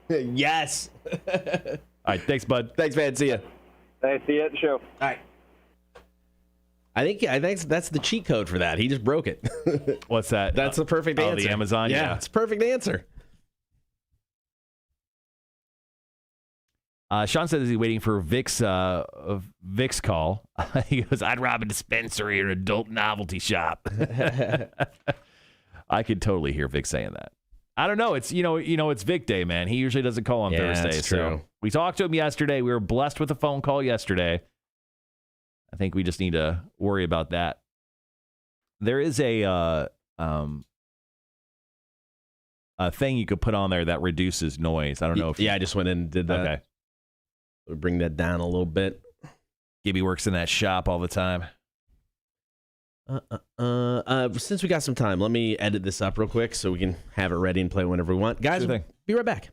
Yes. All right. Thanks, bud. Thanks, man. See ya. Thanks. See you at the show. All right. I think that's the cheat code for that. He just broke it. What's that? That's the perfect answer. The Amazon? Yeah. It's a perfect answer. Sean says he's waiting for Vic's call. He goes, I'd rob a dispensary or an adult novelty shop. I could totally hear Vic saying that. I don't know. It's it's Vic Day, man. He usually doesn't call on Thursdays. That's true. So we talked to him yesterday. We were blessed with a phone call yesterday. I think we just need to worry about that. There is a thing you could put on there that reduces noise. I don't know if I just went in and did that. Okay. We'll bring that down a little bit. Gibby works in that shop all the time. Since we got some time, let me edit this up real quick so we can have it ready and play whenever we want. Guys, be right back.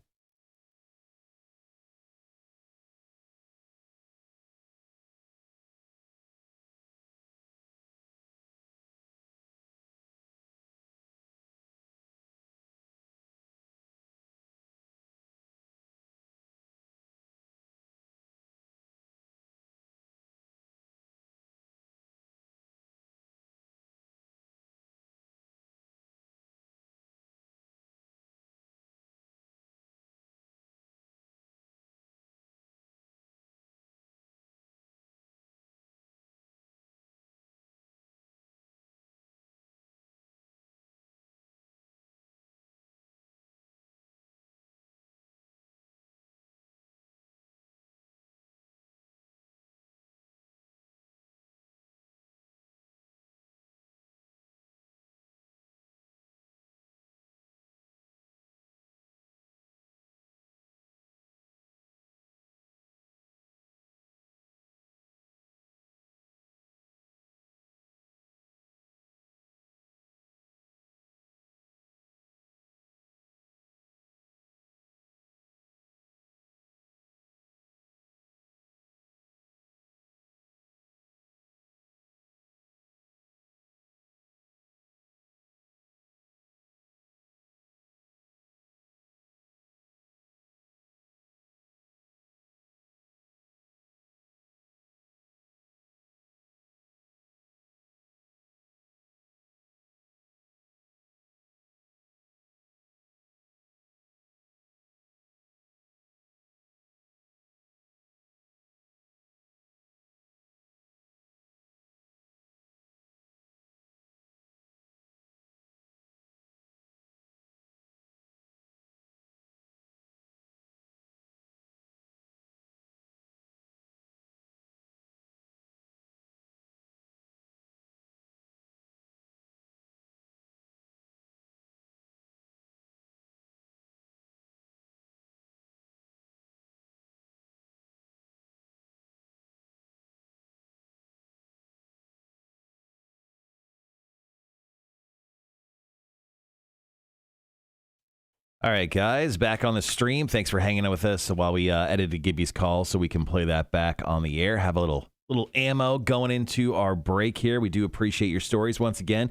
All right, guys, back on the stream. Thanks for hanging out with us while we edited Gibby's call so we can play that back on the air. Have a little ammo going into our break here. We do appreciate your stories once again.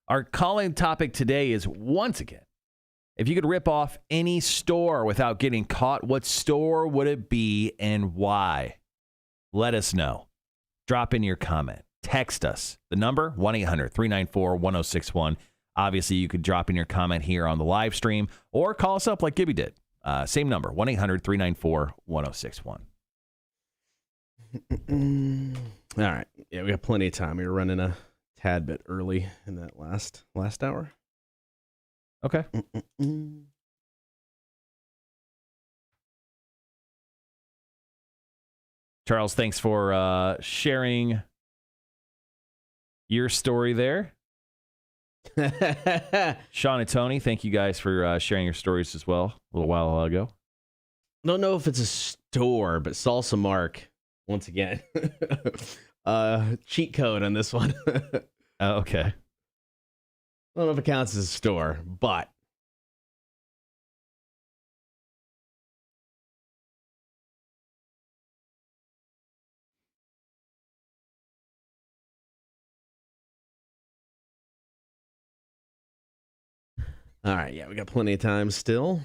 Our calling topic today is, once again, if you could rip off any store without getting caught, what store would it be and why? Let us know. Drop in your comment. Text us. The number, 1-800-394-1061. Obviously, you could drop in your comment here on the live stream or call us up like Gibby did. Same number, 1-800-394-1061. All right. Yeah, we got plenty of time. We were running a tad bit early in that last hour. Okay. Charles, thanks for sharing your story there. Sean and Tony, thank you guys for sharing your stories as well a little while ago. Don't know if it's a store, but Salsa Mark, once again, cheat code on this one. Okay. I don't know if it counts as a store, but all right. Yeah, we got plenty of time still.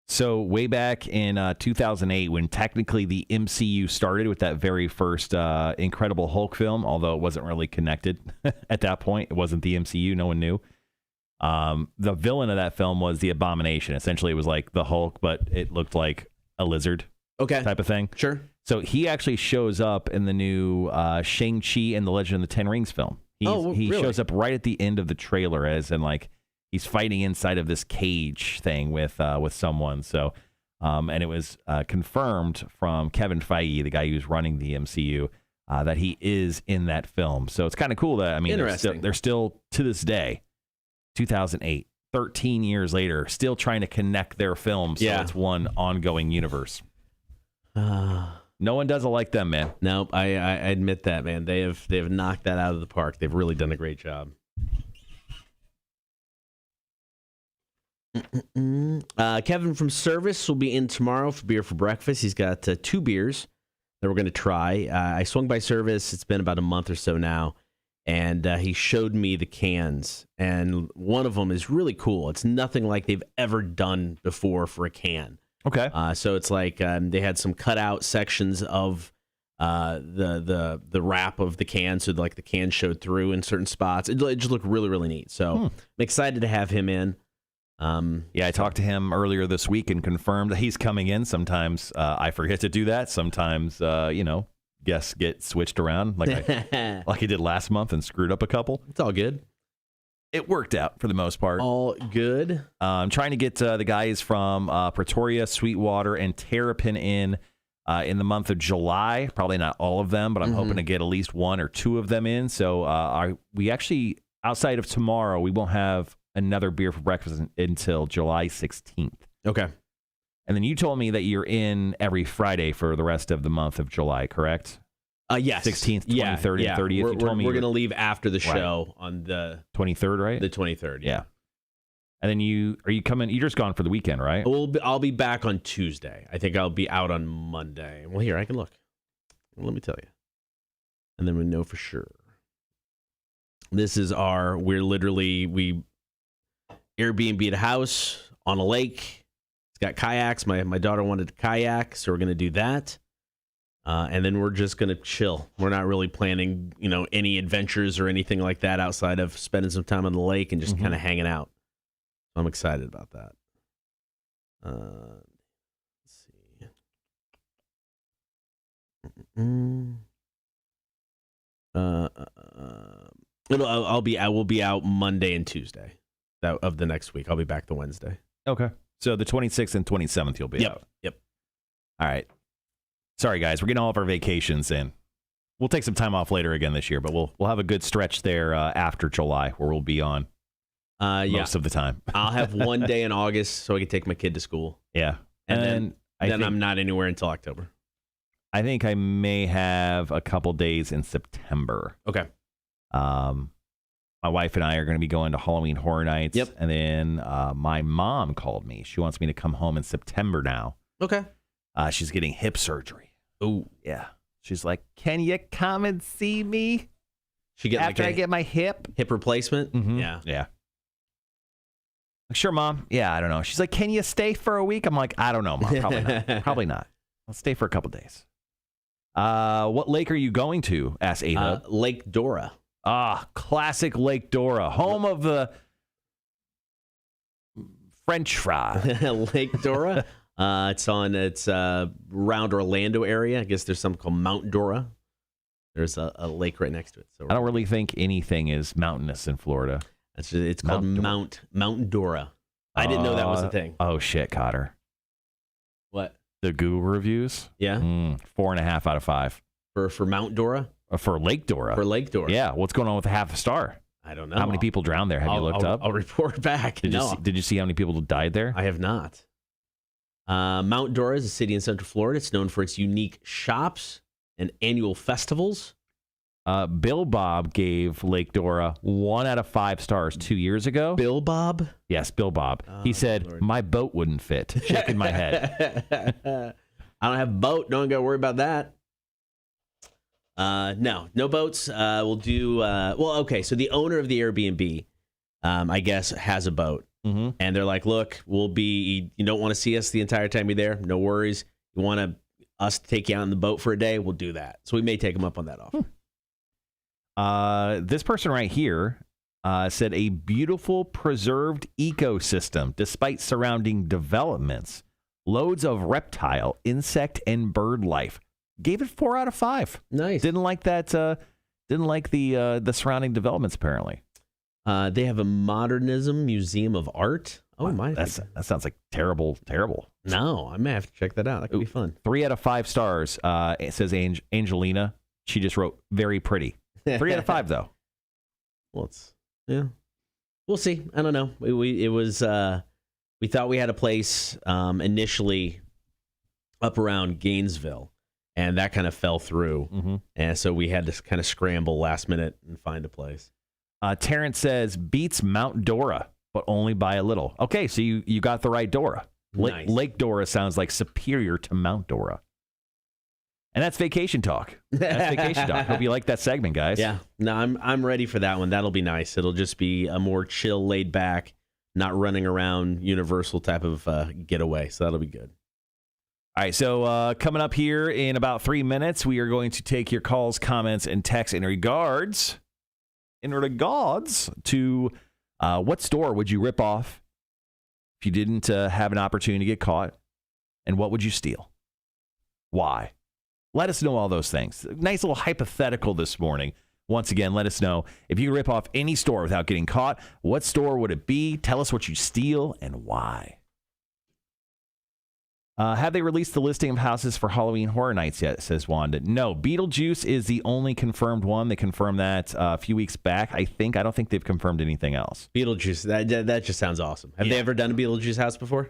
So way back in 2008, when technically the MCU started with that very first Incredible Hulk film, although it wasn't really connected at that point, it wasn't the MCU, no one knew. The villain of that film was the Abomination. Essentially, it was like the Hulk, but it looked like a lizard type of thing. Sure. So he actually shows up in the new Shang-Chi and the Legend of the Ten Rings film. He really? shows up right at the end of the trailer as in like he's fighting inside of this cage thing with someone. So, and it was confirmed from Kevin Feige, the guy who's running the MCU, that he is in that film. So it's kind of cool that, I mean, they're still to this day, 2008, 13 years later, still trying to connect their films so it's one ongoing universe. No one does it like them, man. Nope, I admit that, man. They have knocked that out of the park. They've really done a great job. Kevin from Service will be in tomorrow for Beer for Breakfast. He's got 2 beers that we're going to try. I swung by Service. It's been about a month or so now, and he showed me the cans, and one of them is really cool. It's nothing like they've ever done before for a can. Okay. So it's like they had some cutout sections of the wrap of the can, so like the can showed through in certain spots. It just looked really, really neat. So I'm excited to have him in. I talked to him earlier this week and confirmed that he's coming in. Sometimes I forget to do that. Sometimes, guests get switched around like I did last month and screwed up a couple. It's all good. It worked out for the most part. All good. I'm trying to get the guys from Pretoria, Sweetwater, and Terrapin in the month of July. Probably not all of them, but I'm hoping to get at least 1 or 2 of them in. So we actually, outside of tomorrow, we won't have another Beer for Breakfast until July 16th. Okay. And then you told me that you're in every Friday for the rest of the month of July, correct? Yes. 16th, 23rd, and 30th. You told me we're going to leave after the show on the 23rd, right? The 23rd, yeah. And then are you coming? You're just gone for the weekend, right? I'll be back on Tuesday. I think I'll be out on Monday. Well, here, I can look. Let me tell you. And then we know for sure. This is we Airbnb a house on a lake. It's got kayaks. My daughter wanted to kayak, so we're going to do that. And then we're just going to chill. We're not really planning, any adventures or anything like that outside of spending some time on the lake and just kind of hanging out. I'm excited about that. Let's see. I will be out Monday and Tuesday of the next week. I'll be back the Wednesday. Okay. So the 26th and 27th you'll be out. Yep. All right. Sorry, guys. We're getting all of our vacations in. We'll take some time off later again this year, but we'll have a good stretch there after July where we'll be on most of the time. I'll have 1 day in August so I can take my kid to school. Yeah. And then I'm not anywhere until October. I think I may have a couple days in September. Okay. My wife and I are going to be going to Halloween Horror Nights. Yep. And then my mom called me. She wants me to come home in September now. Okay. She's getting hip surgery. Oh, yeah. She's like, can you come and see me? She get after I get my hip replacement? Mm-hmm. Yeah. Like, sure, Mom. Yeah, I don't know. She's like, can you stay for a week? I'm like, I don't know, Mom. Probably not. Probably not. I'll stay for a couple days. What lake are you going to? Asked Ava. Lake Dora. Classic Lake Dora, home of the French fry. Lake Dora. It's around Orlando area. I guess there's something called Mount Dora. There's a lake right next to it. So I don't really think anything is mountainous in Florida. It's called Mount Dora. I didn't know that was a thing. Oh shit, Kotter. What? The Google reviews? Yeah. 4.5 out of 5. For Mount Dora? For Lake Dora. For Lake Dora. Yeah. What's going on with the half a star? I don't know. How many people drowned there? Have you looked up? I'll report back. Did you see how many people died there? I have not. Mount Dora is a city in Central Florida. It's known for its unique shops and annual festivals. Bill Bob gave Lake Dora 1 out of 5 stars 2 years ago. Bill Bob? Yes, Bill Bob. He said, Lord. My boat wouldn't fit. Shaking my head. I don't have a boat. Don't got to worry about that. No boats. We'll do, okay. So the owner of the Airbnb, I guess, has a boat. Mm-hmm. And they're like, look, you don't want to see us the entire time you're there. No worries. You want us to take you out on the boat for a day? We'll do that. So we may take them up on that offer. This person right here said a beautiful preserved ecosystem despite surrounding developments. Loads of reptile, insect, and bird life. Gave it 4 out of 5. Nice. Didn't like that. Didn't like the surrounding developments. Apparently, they have a modernism museum of art. Oh my! That sounds like terrible. No, I may have to check that out. That could be fun. 3 out of 5 stars. It says Angelina. She just wrote very pretty. 3 out of 5 though. Well, we'll see. I don't know. We thought we had a place initially up around Gainesville. And that kind of fell through. Mm-hmm. And so we had to kind of scramble last minute and find a place. Terrence says, beats Mount Dora, but only by a little. Okay, so you got the right Dora. Nice. Lake Dora sounds like superior to Mount Dora. And that's Vacation Talk. Hope you like that segment, guys. Yeah. No, I'm ready for that one. That'll be nice. It'll just be a more chill, laid back, not running around Universal type of getaway. So that'll be good. All right, so coming up here in about 3 minutes, we are going to take your calls, comments, and texts in regards to what store would you rip off if you didn't have an opportunity to get caught, and what would you steal? Why? Let us know all those things. Nice little hypothetical this morning. Once again, let us know if you rip off any store without getting caught, what store would it be? Tell us what you steal and why. Have they released the listing of houses for Halloween Horror Nights yet, says Wanda. No, Beetlejuice is the only confirmed one. They confirmed that a few weeks back, I think. I don't think they've confirmed anything else. Beetlejuice, that just sounds awesome. Have they ever done a Beetlejuice house before?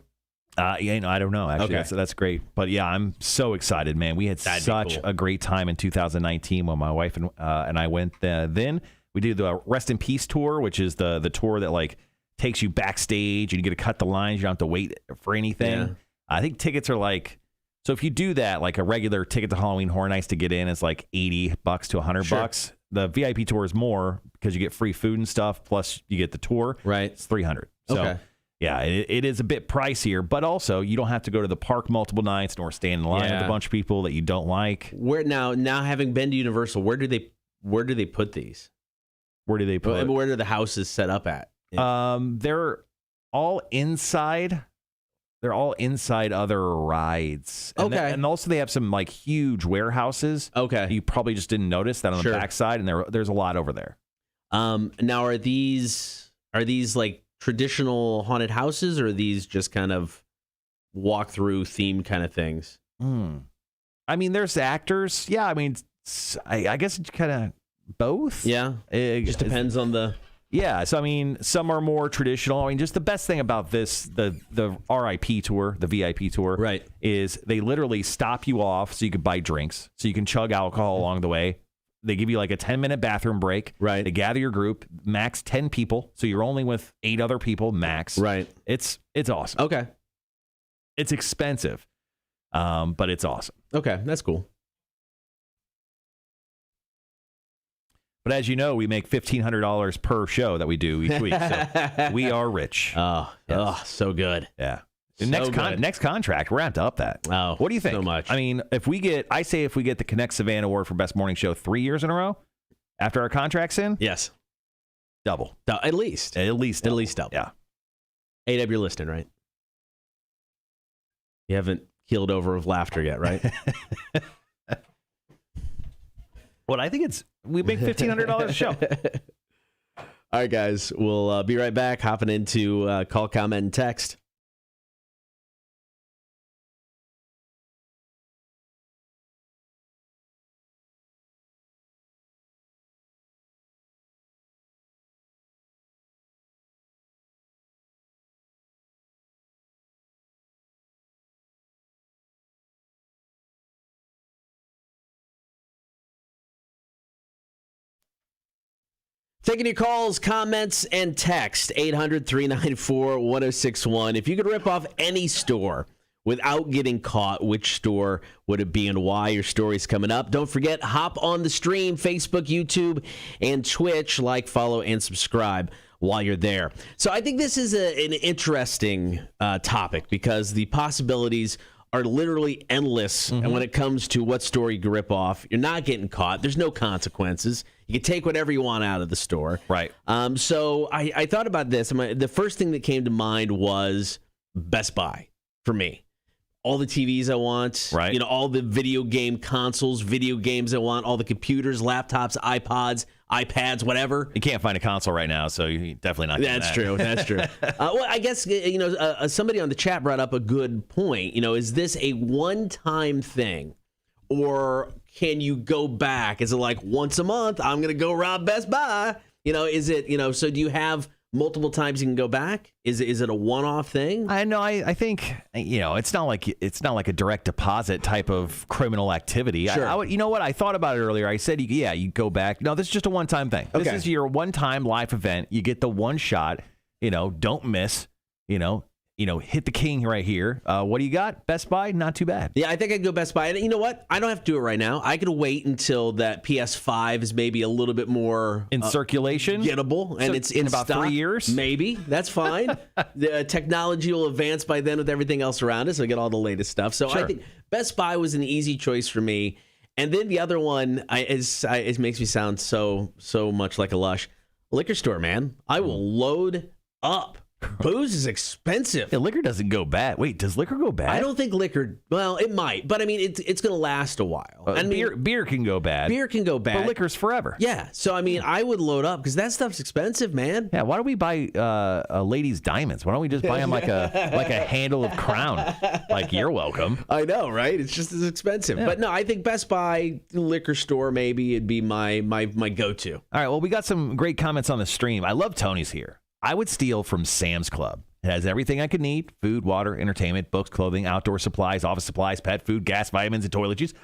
I don't know, actually. Okay. That's great. But yeah, I'm so excited, man. We had such a great time in 2019 when my wife and I went then. We did the Rest in Peace tour, which is the tour that like takes you backstage and you get to cut the lines. You don't have to wait for anything. Yeah. I think tickets are like, so if you do that, like a regular ticket to Halloween Horror Nights to get in is like $80 to $100. The VIP tour is more because you get free food and stuff. Plus you get the tour. Right. It's $300. So okay. Yeah, it is a bit pricier, but also you don't have to go to the park multiple nights nor stand in line with a bunch of people that you don't like. Where now having been to Universal, where do they put these? Where do they put? Where are the houses set up at? They're all inside. They're all inside other rides. And and also they have some like huge warehouses. Okay. You probably just didn't notice that on the backside, and there's a lot over there. Now are these like traditional haunted houses, or are these just kind of walk through themed kind of things? I mean, there's actors. Yeah, I mean, I guess it's kind of both. Yeah. It just depends on the... Yeah, so I mean, some are more traditional. I mean, just the best thing about this, the RIP tour, the VIP tour, right, is they literally stop you off so you can buy drinks, so you can chug alcohol along the way. They give you like a 10-minute bathroom break. Right. They gather your group, max 10 people, so you're only with 8 other people, max. Right. It's awesome. Okay. It's expensive, but it's awesome. Okay, that's cool. But as you know, we make $1,500 per show that we do each week. So we are rich. Oh, so good. Yeah. So next contract, we're going to up that. Oh, what do you think? So much. I mean, if we get the Connect Savannah Award for Best Morning Show 3 years in a row after our contract's in, yes, double. At least double. Yeah. AW, you're listening, right? You haven't keeled over with laughter yet, right? What I think we make $1,500 a show. All right, guys. We'll be right back, hopping into call, comment, and text. Taking your calls, comments, and text, 800-394-1061. If you could rip off any store without getting caught, which store would it be and why? Your story's coming up. Don't forget, hop on the stream, Facebook, YouTube, and Twitch. Like, follow, and subscribe while you're there. So I think this is an interesting topic because the possibilities are literally endless. And when it comes to what store you can rip off, you're not getting caught. There's no consequences. You can take whatever you want out of the store. Right. So I thought about this. The first thing that came to mind was Best Buy for me. All the TVs I want, right? You know, all the video game consoles, video games I want, all the computers, laptops, iPods, iPads, whatever. You can't find a console right now, so you're definitely not getting That's that. true. That's true. Well, I guess, you know, somebody on the chat brought up a good point. You know, is this a one-time thing, or can you go back? Is it like once a month, I'm going to go rob Best Buy? You know, is it, you know, so do you have multiple times you can go back? Is it a one-off thing? I know. I think, you know, it's not like a direct deposit type of criminal activity. Sure. You know what? I thought about it earlier. I said, you go back. No, this is just a one-time thing. Okay. This is your one-time life event. You get the one shot. You know, don't miss. You know, hit the king right here. What do you got? Best Buy? Not too bad. Yeah, I think I'd go Best Buy. And you know what? I don't have to do it right now. I could wait until that PS5 is maybe a little bit more in circulation, gettable, and so it's in about stock. 3 years. Maybe that's fine. The technology will advance by then with everything else around us. I get all the latest stuff. So Sure. I think Best Buy was an easy choice for me. And then the other one it makes me sound so much like a lush. Liquor store, man. I will load up. Booze is expensive. Yeah, liquor doesn't go bad. Wait, does liquor go bad? I don't think liquor. Well, it might, but I mean, it's going to last a while. And beer can go bad. Beer can go bad. But liquor's forever. Yeah. So I mean, I would load up because that stuff's expensive, man. Yeah. Why don't we buy a lady's diamonds? Why don't we just buy them like a handle of Crown? Like, you're welcome. I know, right? It's just as expensive. Yeah. But no, I think Best Buy, liquor store, maybe it'd be my go-to. All right. Well, we got some great comments on the stream. I love Tony's here. I would steal from Sam's Club. It has everything I could need: food, water, entertainment, books, clothing, outdoor supplies, office supplies, pet food, gas, vitamins, and toilet juice.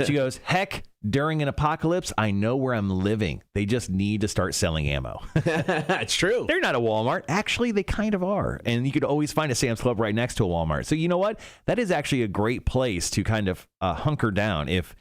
She goes, heck, during an apocalypse, I know where I'm living. They just need to start selling ammo. It's true. They're not a Walmart. Actually, they kind of are. And you could always find a Sam's Club right next to a Walmart. So you know what? That is actually a great place to kind of hunker down if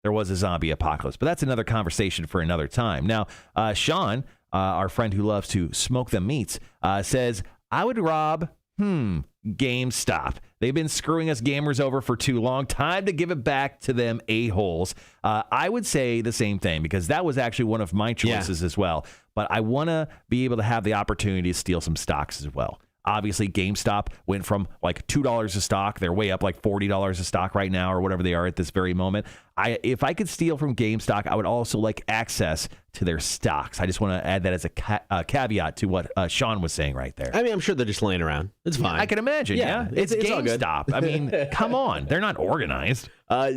there was a zombie apocalypse. But that's another conversation for another time. Now, Sean, our friend who loves to smoke them meats, says, I would rob, GameStop. They've been screwing us gamers over for too long. Time to give it back to them a-holes. I would say the same thing because that was actually one of my choices as well. But I want to be able to have the opportunity to steal some stocks as well. Obviously, GameStop went from like $2 a stock. They're way up like $40 a stock right now or whatever they are at this very moment. If I could steal from GameStop, I would also like access to their stocks. I just want to add that as a caveat to what Sean was saying right there. I mean, I'm sure they're just laying around. It's fine. I can imagine, yeah. It's GameStop. I mean, come on. They're not organized.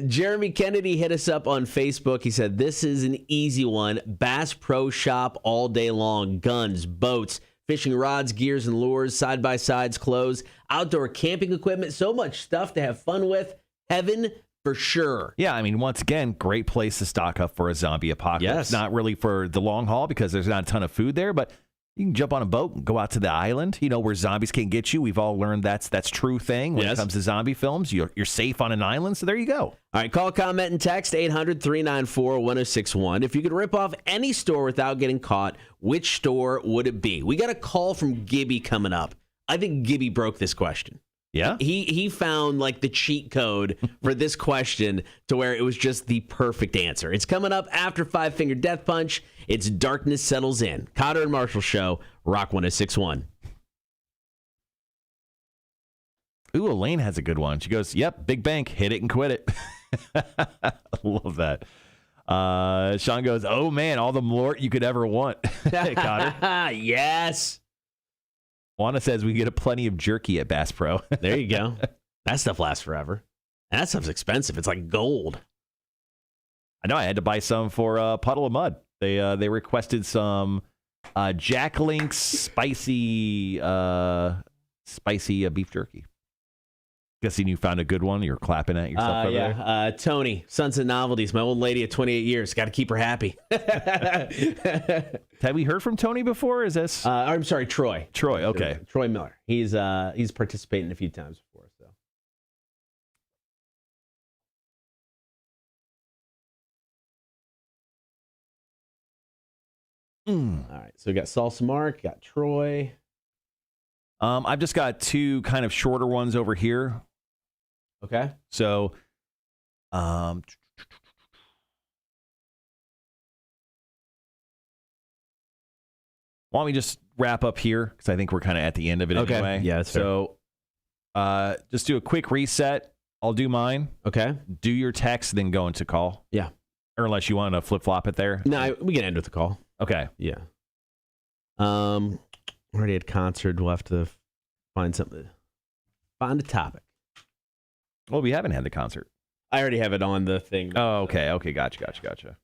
Jeremy Kennedy hit us up on Facebook. He said, this is an easy one. Bass Pro Shop all day long. Guns, boats, fishing rods, gears and lures, side-by-sides, clothes, outdoor camping equipment, so much stuff to have fun with. Heaven for sure. Yeah, I mean, once again, great place to stock up for a zombie apocalypse. Yes. Not really for the long haul because there's not a ton of food there, but you can jump on a boat and go out to the island, where zombies can't get you. We've all learned that's true thing when it comes to zombie films. You're safe on an island, so there you go. All right, call, comment, and text 800-394-1061. If you could rip off any store without getting caught, which store would it be? We got a call from Gibby coming up. I think Gibby broke this question. Yeah? He found like the cheat code for this question to where it was just the perfect answer. It's coming up after Five Finger Death Punch. It's Darkness Settles In. Kotter and Marshall Show, Rock 106.1. Ooh, Elaine has a good one. She goes, yep, big bank, hit it and quit it. I love that. Sean goes, oh, man, all the Mlort you could ever want. Kotter. Yes. Juana says we get plenty of jerky at Bass Pro. There you go. That stuff lasts forever. And that stuff's expensive. It's like gold. I know I had to buy some for Puddle of Mud. They requested some Jack Link's spicy beef jerky. Guessing you found a good one. You're clapping at yourself over there. Tony, Sons and Novelties. My old lady at 28 years. Got to keep her happy. Have we heard from Tony before? Is this? I'm sorry, Troy. Troy. Okay. Troy Miller. He's participated a few times before. So. All right. So we got Salsa Mark. Got Troy. I've just got two kind of shorter ones over here. Okay. So, why don't we just wrap up here? Because I think we're kind of at the end of it anyway. Yeah, that's fair. So, just do a quick reset. I'll do mine. Okay. Do your text, then go into call. Yeah. Or unless you want to flip-flop it there. No, we can end with the call. Okay. Yeah. Already had concert. We'll have to find something. Find a topic. Well, we haven't had the concert. I already have it on the thing. Oh, okay. Okay. Gotcha.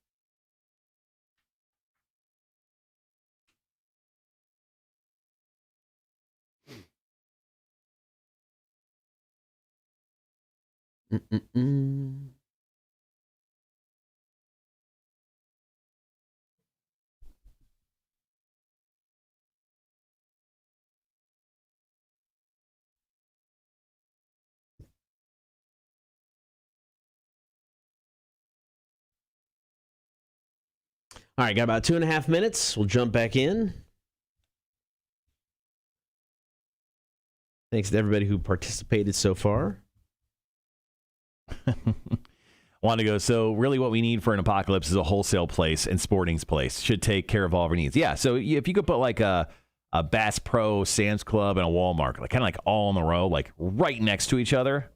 All right, got about 2.5 minutes. We'll jump back in. Thanks to everybody who participated so far. Want to go, so really what we need for an apocalypse is a wholesale place and sporting's place. Should take care of all of our needs. Yeah, so if you could put like a Bass Pro, Sam's Club, and a Walmart, like kind of like all in a row, like right next to each other,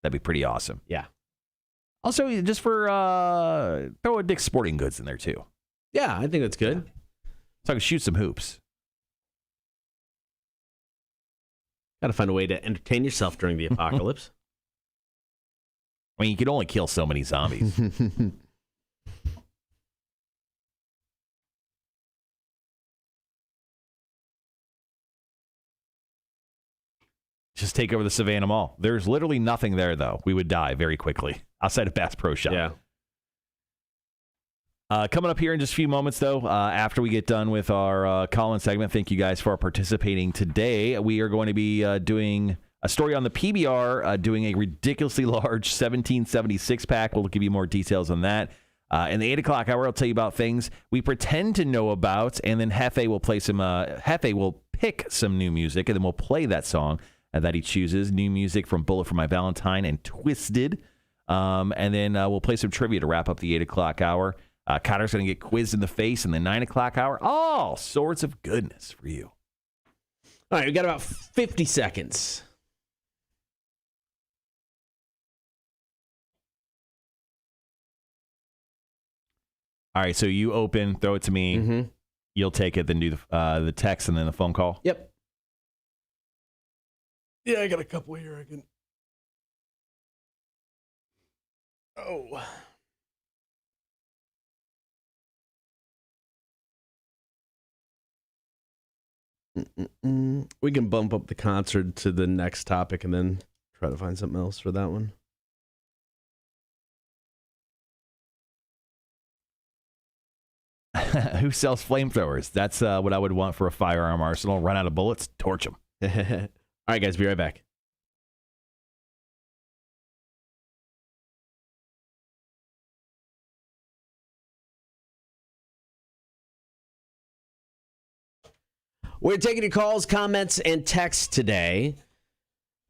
that'd be pretty awesome. Yeah. Also, just for throw a Dick's Sporting Goods in there too. Yeah, I think that's good. So I can shoot some hoops. Got to find a way to entertain yourself during the apocalypse. I mean, you can only kill so many zombies. Just take over the Savannah Mall. There's literally nothing there, though. We would die very quickly outside of Bass Pro Shop. Yeah. Coming up here in just a few moments, though, after we get done with our call-in segment, thank you guys for participating today. We are going to be doing a story on the PBR, doing a ridiculously large 1776 pack. We'll give you more details on that. In the 8 o'clock hour, I'll tell you about things we pretend to know about, and then Hefe will play some. Hefe will pick some new music, and then we'll play that song that he chooses. New music from Bullet for My Valentine and Twisted, and then we'll play some trivia to wrap up the 8 o'clock hour. Kotter's going to get quizzed in the face in the 9 o'clock hour. All sorts of goodness for you. All right, we got about 50 seconds. All right, so you open, throw it to me. Mm-hmm. You'll take it, then do the text and then the phone call. Yep. Yeah, I got a couple here. I can. Oh. We can bump up the concert to the next topic and then try to find something else for that one. Who sells flamethrowers? That's what I would want for a firearm arsenal. Run out of bullets, torch them. All right, guys, be right back. We're taking your calls, comments, and texts today.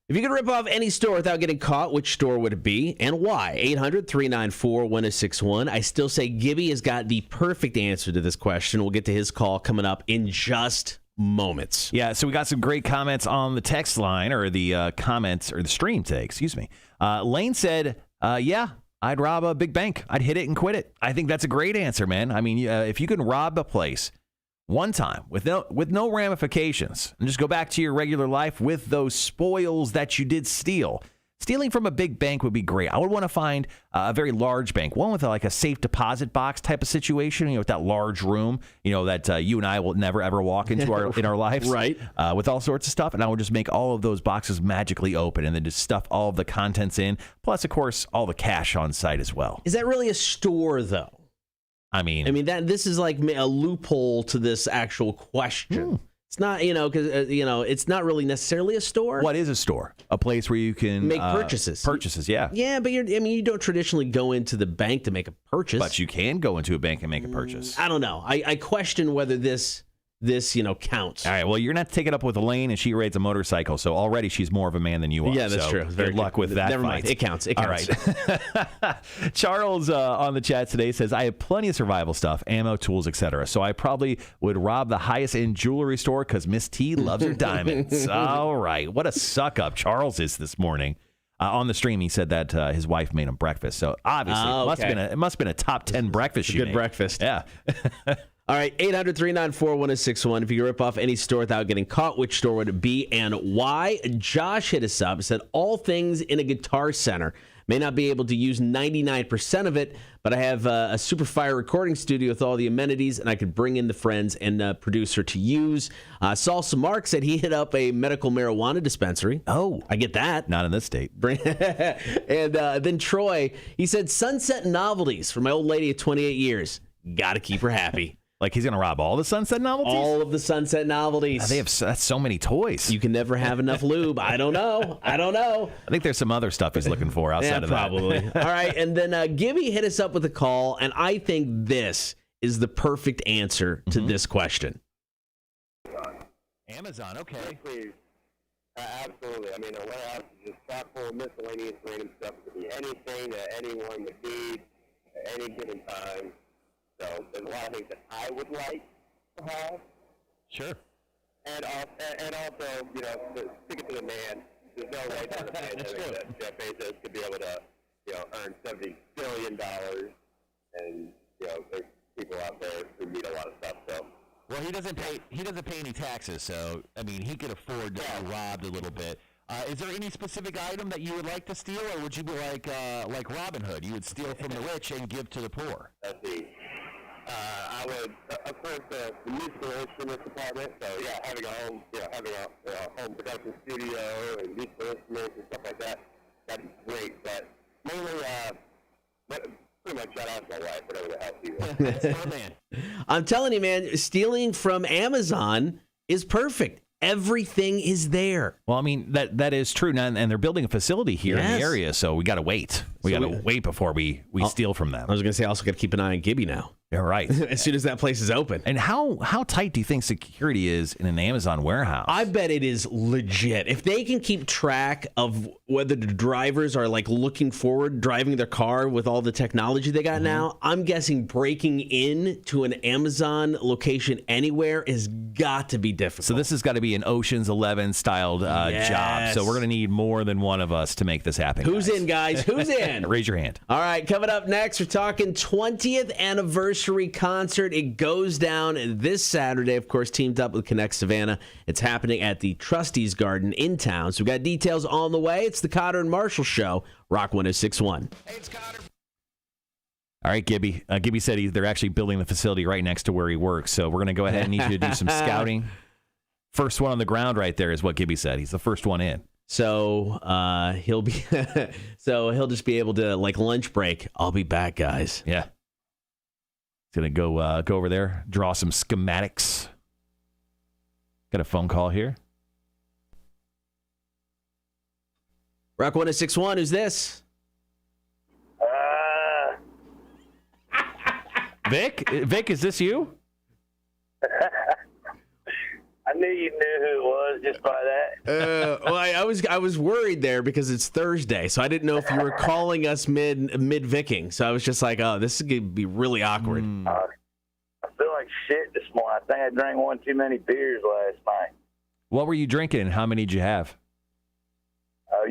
If you could rip off any store without getting caught, which store would it be and why? 800-394-1061. I still say Gibby has got the perfect answer to this question. We'll get to his call coming up in just moments. Yeah, so we got some great comments on the text line, or the comments, or the stream today, excuse me. Lane said, yeah, I'd rob a big bank. I'd hit it and quit it. I think that's a great answer, man. I mean, if you can rob a place one time with no ramifications and just go back to your regular life with those spoils that you did steal, stealing from a big bank would be great. I would want to find a very large bank, one with like a safe deposit box type of situation, with that large room, that you and I will never, ever walk into in our lives. Right. With all sorts of stuff. And I would just make all of those boxes magically open and then just stuff all of the contents in. Plus, of course, all the cash on site as well. Is that really a store, though? I mean, this is like a loophole to this actual question. It's not, because it's not really necessarily a store. What is a store? A place where you can make purchases. Purchases, yeah. Yeah, but you don't traditionally go into the bank to make a purchase. But you can go into a bank and make a purchase. I don't know. I question whether this counts. All right. Well, you're going to have to take it up with Elaine, and she rides a motorcycle, so already she's more of a man than you are. Yeah, that's true. Good luck with that. Never mind. It counts. All right. Charles on the chat today says, I have plenty of survival stuff, ammo, tools, etc. So I probably would rob the highest end jewelry store because Miss T loves her diamonds. All right. What a suck up Charles is this morning. On the stream, he said that his wife made him breakfast. So obviously, it must have been a top 10 breakfast. Good breakfast. Yeah. All right, 800-394-1061. If you could rip off any store without getting caught, which store would it be and why? Josh hit us up and said, all things in a Guitar Center. May not be able to use 99% of it, but I have a super fire recording studio with all the amenities, and I could bring in the friends and producer to use. Salsa Mark said he hit up a medical marijuana dispensary. Oh. I get that. Not in this state. And then Troy, he said, Sunset Novelties for my old lady of 28 years. Got to keep her happy. Like he's going to rob all the Sunset Novelties? All of the Sunset Novelties. That's so many toys. You can never have enough lube. I don't know. I think there's some other stuff he's looking for outside of that. Probably. All right, and then Gibby hit us up with a call, and I think this is the perfect answer to this question. Amazon, okay. Please. Absolutely. I mean, a warehouse is just chock full of miscellaneous random stuff. It could be anything that anyone would need at any given time. So there's a lot of things that I would like to have. Sure. And also, to stick it to the man, there's no way to the pandemic that Jeff Bezos could be able to, earn $70 billion. And, there's people out there who need a lot of stuff. So. Well, he doesn't pay any taxes, so I mean he could afford to be robbed a little bit. Is there any specific item that you would like to steal, or would you be like Robin Hood? You would steal from the rich and give to the poor. Let's see. I would, of course, the musical instruments department. So yeah, having a home production studio and musical instruments and stuff like that, that'd be great. But mainly, pretty much shout out to my wife, whatever the hell she wants. That's my man. I'm telling you, man, stealing from Amazon is perfect. Everything is there. Well, I mean, that is true. And they're building a facility here in the area, so we got to wait. We got to wait before we steal from them. I was going to say, I also got to keep an eye on Gibby now. Yeah, right. As soon as that place is open. And how tight do you think security is in an Amazon warehouse? I bet it is legit. If they can keep track of whether the drivers are like looking forward, driving their car with all the technology they got now, I'm guessing breaking in to an Amazon location anywhere has got to be difficult. So this has got to be an Ocean's 11 styled job. So we're going to need more than one of us to make this happen. Who's in, guys? Who's in? Raise your hand. All right, coming up next, we're talking 20th anniversary concert. It goes down this Saturday, of course, teamed up with Connect Savannah. It's happening at the Trustees Garden in town. So we've got details on the way. It's the Kotter and Marshall Show, Rock 106.1. Hey, it's Kotter. All right, Gibby. Gibby said they're actually building the facility right next to where he works. So we're going to go ahead and need you to do some scouting. First one on the ground right there is what Gibby said. He's the first one in. So he'll be he'll just be able to, like, lunch break. I'll be back, guys. Yeah. He's going to go over there, draw some schematics. Got a phone call here. Rock 106.1, who's this? Vic? Vic, is this you? I knew you knew who it was just by that. Well, I was worried there because it's Thursday, so I didn't know if you were calling us mid Vicking. So I was just like, oh, this is gonna be really awkward. I feel like shit this morning. I think I drank one too many beers last night. What were you drinking and how many did you have? Oh, I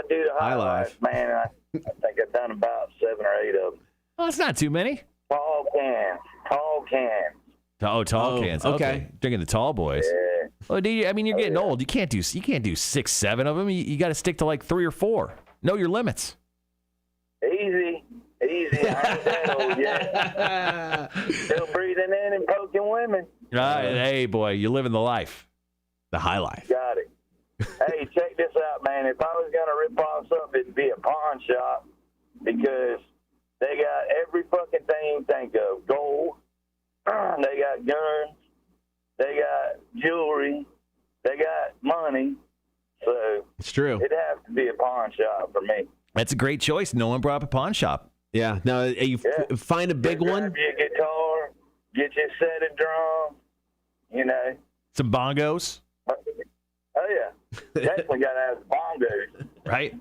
do the High Life, man. I think I've done about 7 or 8 of them. Oh, that's not too many. Tall cans. Oh, tall cans. Okay. Drinking the tall boys. Yeah. Well, you're getting old. You can't do 6, 7 of them. You got to stick to like 3 or 4. Know your limits. Easy. I ain't that old yet. Still breathing in and poking women. Hey, boy, you're living the life. The high life. Got it. Hey, check this out, man. If I was going to rip off something, it'd be a pawn shop because they got every fucking thing you think of. Gold. They got guns. They got jewelry. They got money. So it's true. It'd have to be a pawn shop for me. That's a great choice. No one brought up a pawn shop. Yeah. Now, you find a big one. Grab your guitar. Get your set of drums. Some bongos. Oh, yeah. Definitely got to have bongos. Right?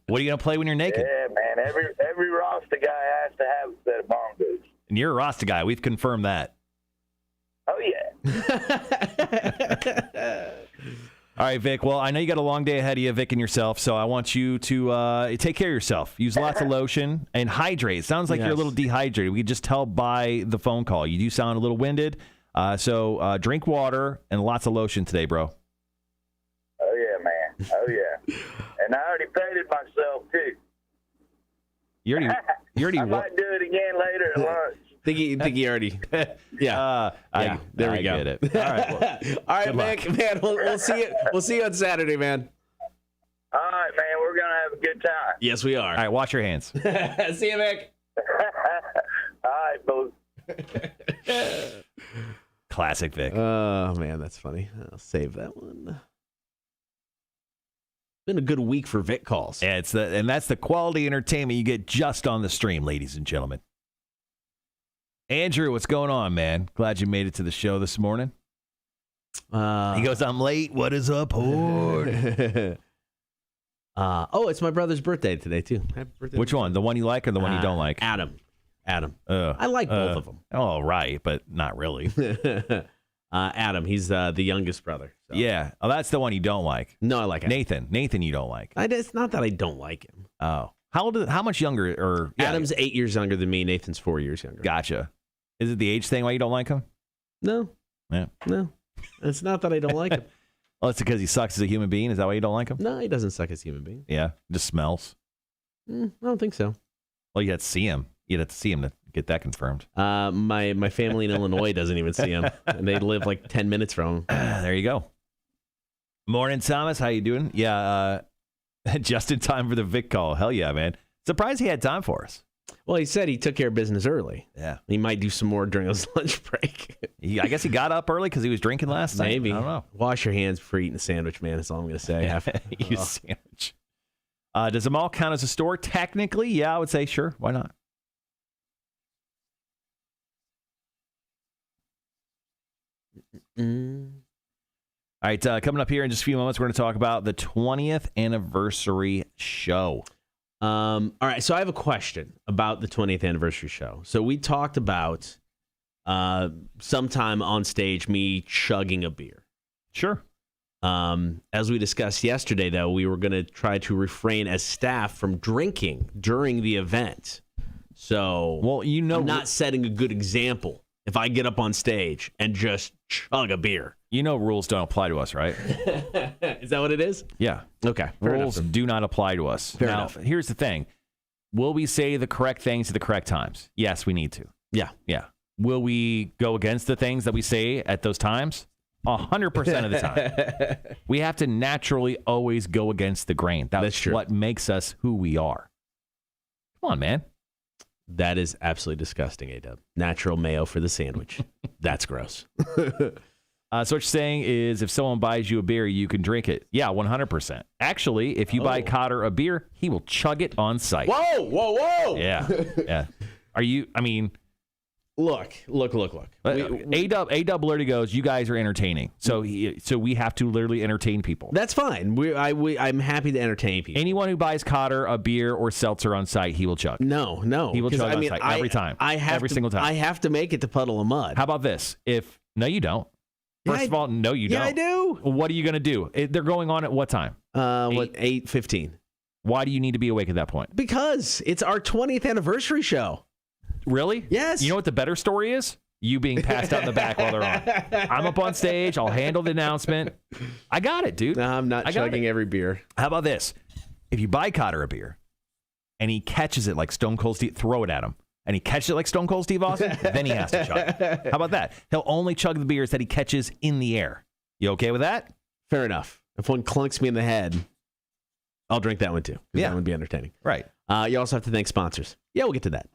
What are you going to play when you're naked? Yeah, man. Every Rasta guy has to have a set of bongos. And you're a Rasta guy. We've confirmed that. Oh, yeah. All right, Vic. Well, I know you got a long day ahead of you, Vic and yourself, so I want you to take care of yourself. Use lots of lotion and hydrate. It sounds like you're a little dehydrated. We could just tell by the phone call. You do sound a little winded. So drink water and lots of lotion today, bro. Oh, yeah, man. Oh, yeah. And I already painted myself, too. You already I might do it again later at lunch. Think he already? Yeah. There we go. Get it. All right. Well, all right, man. We'll see you. We'll see you on Saturday, man. All right, man. We're gonna have a good time. Yes, we are. All right. Wash your hands. See you, Vic. All right, folks. Classic Vic. Oh man, that's funny. I'll save that one. Been a good week for Vic calls. Yeah, and that's the quality entertainment you get just on the stream, ladies and gentlemen. Andrew, what's going on, man? Glad you made it to the show this morning. He goes, I'm late. What is up, horde? It's my brother's birthday today, too. Happy birthday. Which one? The one you like or the one you don't like? Adam. I like both of them. Oh, right, but not really. Adam, he's the youngest brother. So. Yeah. Oh, that's the one you don't like. No, I like Nathan. Nathan, you don't like. It's not that I don't like him. Oh. How much younger? Adam's 8 years younger than me. Nathan's 4 years younger. Gotcha. Is it the age thing why you don't like him? No. Yeah. No. It's not that I don't like him. Well, it's because he sucks as a human being. Is that why you don't like him? No, he doesn't suck as a human being. Yeah. Just smells. I don't think so. Well, you had to see him. You'd have to see him to get that confirmed. My family in Illinois doesn't even see him. And they live like 10 minutes from him. There you go. Morning, Thomas. How you doing? Yeah. Just in time for the Vic call. Hell yeah, man. Surprised he had time for us. Well, he said he took care of business early. Yeah. He might do some more during his lunch break. I guess he got up early because he was drinking last night. Maybe. I don't know. Wash your hands before eating a sandwich, man. That's all I'm going to say. Eat a sandwich. Does the mall count as a store? Technically, yeah, I would say sure. Why not? All right, coming up here in just a few moments, we're going to talk about the 20th anniversary show. All right, so I have a question about the 20th anniversary show. So we talked about sometime on stage me chugging a beer. Sure. As we discussed yesterday, though, we were going to try to refrain as staff from drinking during the event. So, well, I'm not setting a good example if I get up on stage and just chug a beer. You know rules don't apply to us, right? Is that what it is? Yeah. Okay. Rules do not apply to us. Fair now, enough. Here's the thing. Will we say the correct things at the correct times? Yes, we need to. Yeah. Yeah. Will we go against the things that we say at those times? 100% of the time. We have to naturally always go against the grain. That's true. What makes us who we are. Come on, man. That is absolutely disgusting, A-Dub. Natural mayo for the sandwich. That's gross. So what you're saying is if someone buys you a beer, you can drink it. Yeah, 100%. Actually, if you buy Kotter a beer, he will chug it on site. Whoa. Yeah. Yeah. Look. A-Dub literally goes, you guys are entertaining. So we have to literally entertain people. That's fine. I'm happy to entertain people. Anyone who buys Kotter a beer or seltzer on site, he will chug. No. He will chug on site every time. Every single time. I have to make it to Puddle of Mud. How about this? If No, you don't. First of all, no, you don't. Yeah, I do. What are you going to do? They're going on at what time? 8:15. Why do you need to be awake at that point? Because it's our 20th anniversary show. Really? Yes. You know what the better story is? You being passed out in the back while they're on. I'm up on stage. I'll handle the announcement. I got it, dude. No, I'm not chugging every beer. How about this? If you buy Kotter a beer and he catches it like Stone Cold Steve, throw it at him. And he catches it like Stone Cold Steve Austin, then he has to chug it. How about that? He'll only chug the beers that he catches in the air. You okay with that? Fair enough. If one clunks me in the head, I'll drink that one too. Yeah. That would be entertaining. Right. You also have to thank sponsors. Yeah, we'll get to that.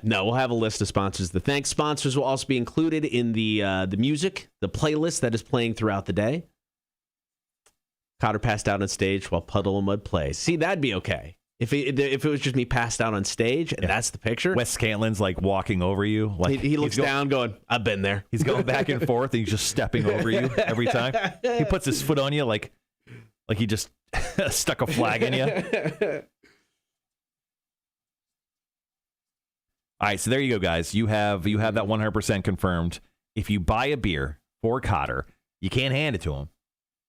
No, we'll have a list of sponsors. The thanks sponsors will also be included in the music, the playlist that is playing throughout the day. Kotter passed out on stage while Puddle of Mud plays. See, that'd be okay. If it was just me passed out on stage and that's the picture. Wes Scantlin's like walking over you. Like he looks down going, I've been there. He's going back and forth and he's just stepping over you every time. He puts his foot on you like he just stuck a flag in you. All right, so there you go, guys. You have that 100% confirmed. If you buy a beer for Kotter, you can't hand it to him.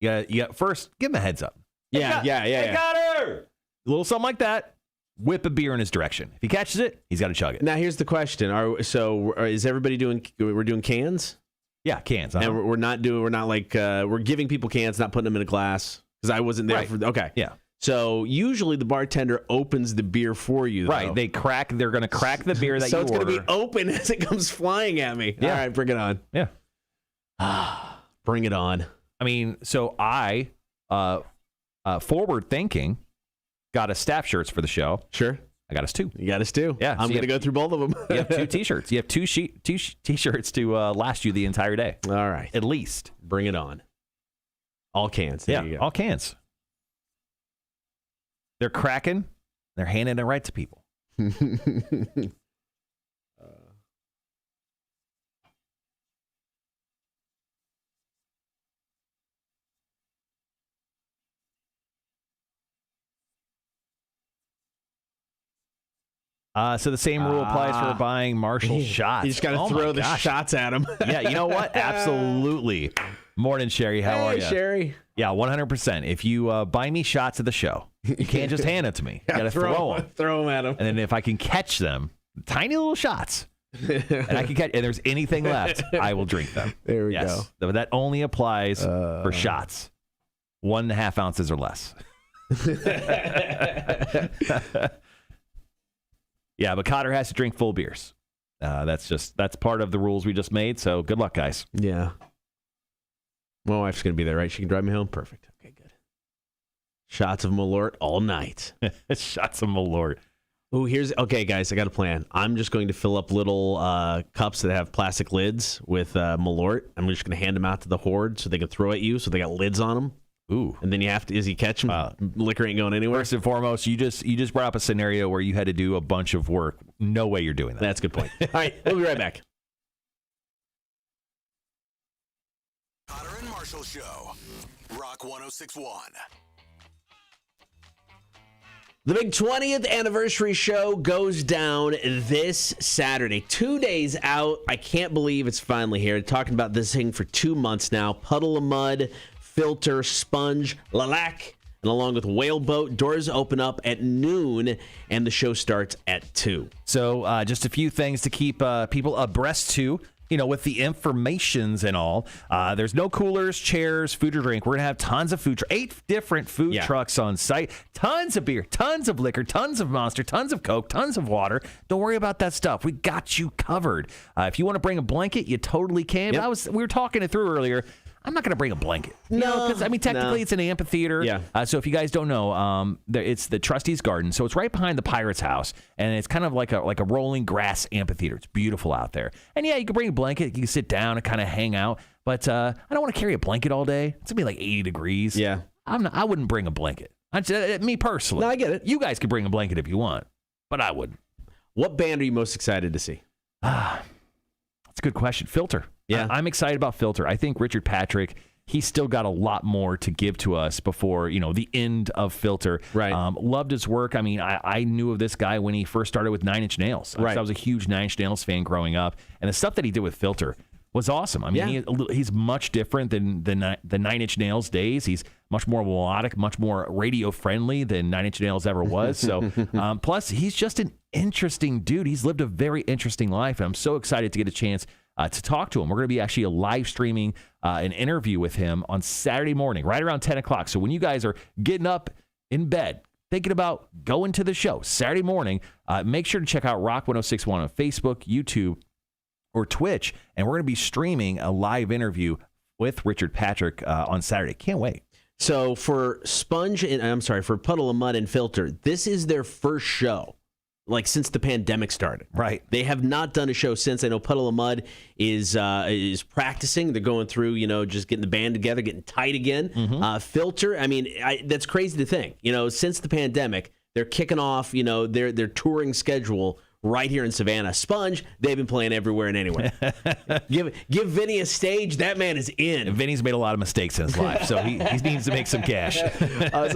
You got first give him a heads up. Yeah. Hey, Kotter! A little something like that. Whip a beer in his direction. If he catches it, he's got to chug it. Now here's the question: is everybody doing? We're doing cans? Yeah, cans. And we're giving people cans, not putting them in a glass because I wasn't there for. Okay. Yeah. So usually the bartender opens the beer for you. Though. Right. They're going to crack the beer that you order. So it's going to be open as it comes flying at me. Yeah. All right, bring it on. Yeah. Bring it on. I mean, so I, forward thinking, got us staff shirts for the show. Sure. I got us 2. You got us 2. Yeah. I'm going to go through both of them. You have 2 T-shirts. You have 2 T-shirts to last you the entire day. All right. At least. Bring it on. All cans. There you go. All cans. They're cracking. They're handing it right to people. So the same rule applies for buying Marshall shots. You just got to throw the shots at them. Yeah, you know what? Absolutely. Morning, Sherry. How are you? Hey, Sherry. Yeah, 100%. If you buy me shots at the show, you can't just hand it to me. You got to throw them. Throw them at them. And then if I can catch them, tiny little shots, and I can catch, and there's anything left, I will drink them. There we go. That only applies for shots, 1.5 ounces or less. Yeah, but Kotter has to drink full beers. That's part of the rules we just made. So good luck, guys. Yeah. My wife's going to be there, right? She can drive me home? Perfect. Okay, good. Shots of Malort all night. Shots of Malort. Okay, guys, I got a plan. I'm just going to fill up little cups that have plastic lids with Malort. I'm just going to hand them out to the horde so they can throw at you so they got lids on them. Ooh. And then you have to, as you catch them, liquor ain't going anywhere. First and foremost, you just brought up a scenario where you had to do a bunch of work. No way you're doing that. That's a good point. All right, we'll be right back. Kotter and Marshall Show, Rock 106.1. The big 20th anniversary show goes down this Saturday. 2 days out. I can't believe it's finally here. Talking about this thing for 2 months now. Puddle of Mud, Filter, Sponge, Lilac, and along with Whaleboat. Doors open up at noon, and the show starts at 2. So just a few things to keep people abreast to. With the informations and all, there's no coolers, chairs, food or drink. We're going to have tons of food, 8 different food trucks on site, tons of beer, tons of liquor, tons of Monster, tons of Coke, tons of water. Don't worry about that stuff. We got you covered. If you want to bring a blanket, you totally can. Yep. But we were talking it through earlier. I'm not going to bring a blanket. Because technically it's an amphitheater. Yeah. So if you guys don't know, it's the Trustees Garden. So it's right behind the Pirates House, and it's kind of like a rolling grass amphitheater. It's beautiful out there. And yeah, you can bring a blanket. You can sit down and kind of hang out. But I don't want to carry a blanket all day. It's gonna be like 80 degrees. Yeah. I wouldn't bring a blanket. Me personally. No, I get it. You guys can bring a blanket if you want, but I wouldn't. What band are you most excited to see? That's a good question. Filter. Yeah. I'm excited about Filter. I think Richard Patrick he's still got a lot more to give to us before, the end of Filter. Right. Loved his work. I mean, I knew of this guy when he first started with Nine Inch Nails. Right. I was a huge Nine Inch Nails fan growing up, and the stuff that he did with Filter was awesome. I mean, he's much different than the Nine Inch Nails days. He's much more melodic, much more radio friendly than Nine Inch Nails ever was. So, plus he's just an interesting dude. He's lived a very interesting life, and I'm so excited to get a chance to talk to him. We're going to be actually live streaming an interview with him on Saturday morning, right around 10 o'clock. So when you guys are getting up in bed, thinking about going to the show Saturday morning, make sure to check out Rock 1061 on Facebook, YouTube, or Twitch, and we're going to be streaming a live interview with Richard Patrick on Saturday. Can't wait. So for for Puddle of Mud and Filter, this is their first show, like since the pandemic started. Right. They have not done a show since. I know Puddle of Mud is practicing. They're going through, just getting the band together, getting tight again. Filter, I mean, that's crazy to think. Since the pandemic, they're kicking off, their touring schedule right here in Savannah. Sponge, they've been playing everywhere and anywhere. Give Vinny a stage. That man is in. Vinny's made a lot of mistakes in his life, so he needs to make some cash. So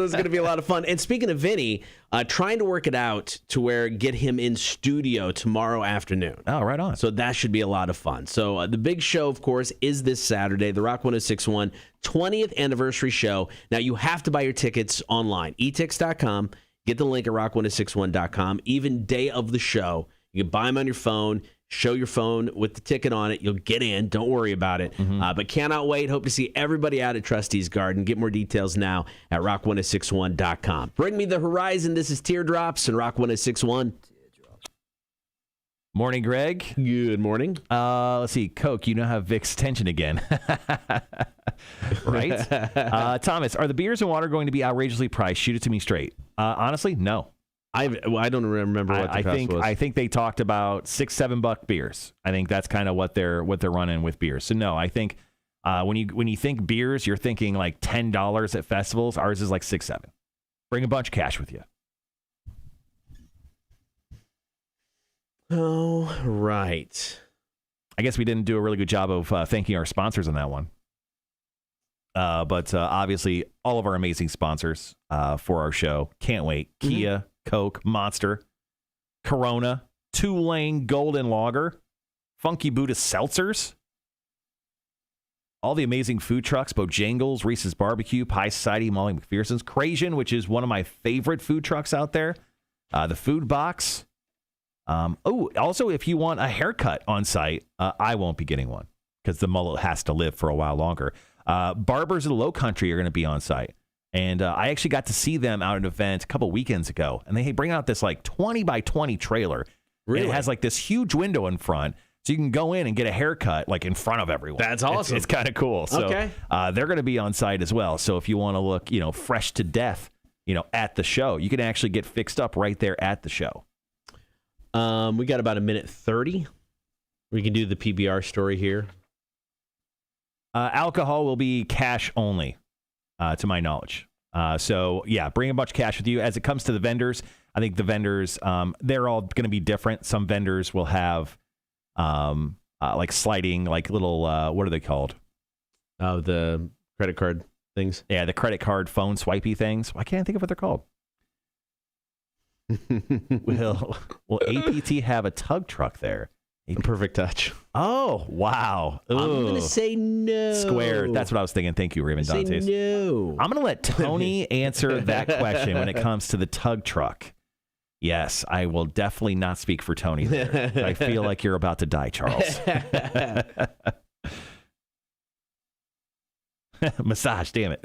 it's going to be a lot of fun. And speaking of Vinny, trying to work it out to where get him in studio tomorrow afternoon. Oh, right on. So that should be a lot of fun. So the big show, of course, is this Saturday, the Rock 1061 20th anniversary show. Now, you have to buy your tickets online, etix.com. Get the link at rock1061.com. Even day of the show, you can buy them on your phone, show your phone with the ticket on it. You'll get in. Don't worry about it. But cannot wait. Hope to see everybody out at Trustee's Garden. Get more details now at rock1061.com. Bring me the horizon. This is Teardrops and Rock 1061. Morning, Greg. Good morning. Let's see. Coke, you now have Vic's tension again. Right? Thomas, are the beers and water going to be outrageously priced? Shoot it to me straight. Honestly, no. I don't remember what the cost was. I think they talked about $6-7 beers. I think that's kind of what they're running with beers. So no, I think when you think beers, you're thinking like $10 at festivals. Ours is like $6-7. Bring a bunch of cash with you. Oh, right. I guess we didn't do a really good job of thanking our sponsors on that one. But obviously, all of our amazing sponsors for our show. Can't wait. Kia, Coke, Monster, Corona, Two-Lane Golden Lager, Funky Buddha Seltzers, all the amazing food trucks, Bojangles, Reese's Barbecue, Pie Society, Molly McPherson's, Crazian, which is one of my favorite food trucks out there, the Food Box. Also, if you want a haircut on site, I won't be getting one because the mullet has to live for a while longer. Barbers of the Low Country are going to be on site. And I actually got to see them out at an event a couple weekends ago. And they bring out this like 20 by 20 trailer. Really? And it has like this huge window in front. So you can go in and get a haircut like in front of everyone. That's awesome. It's kind of cool. So okay. They're going to be on site as well. So if you want to look, fresh to death, at the show, you can actually get fixed up right there at the show. We got about a minute 30. We can do the PBR story here. Alcohol will be cash only, to my knowledge. So, yeah, bring a bunch of cash with you. As it comes to the vendors, I think the vendors, they're all going to be different. Some vendors will have like sliding, like little, what are they called? Oh, the credit card things. Yeah, the credit card phone swipey things. I can't think of what they're called. Will APT have a tug truck there? Perfect touch. Oh, wow. I'm going to say no. Squared. That's what I was thinking. Thank you, Raven Dantes. No. I'm going to let Tony answer that question when it comes to the tug truck. Yes, I will definitely not speak for Tony there. I feel like you're about to die, Charles. Massage, damn it.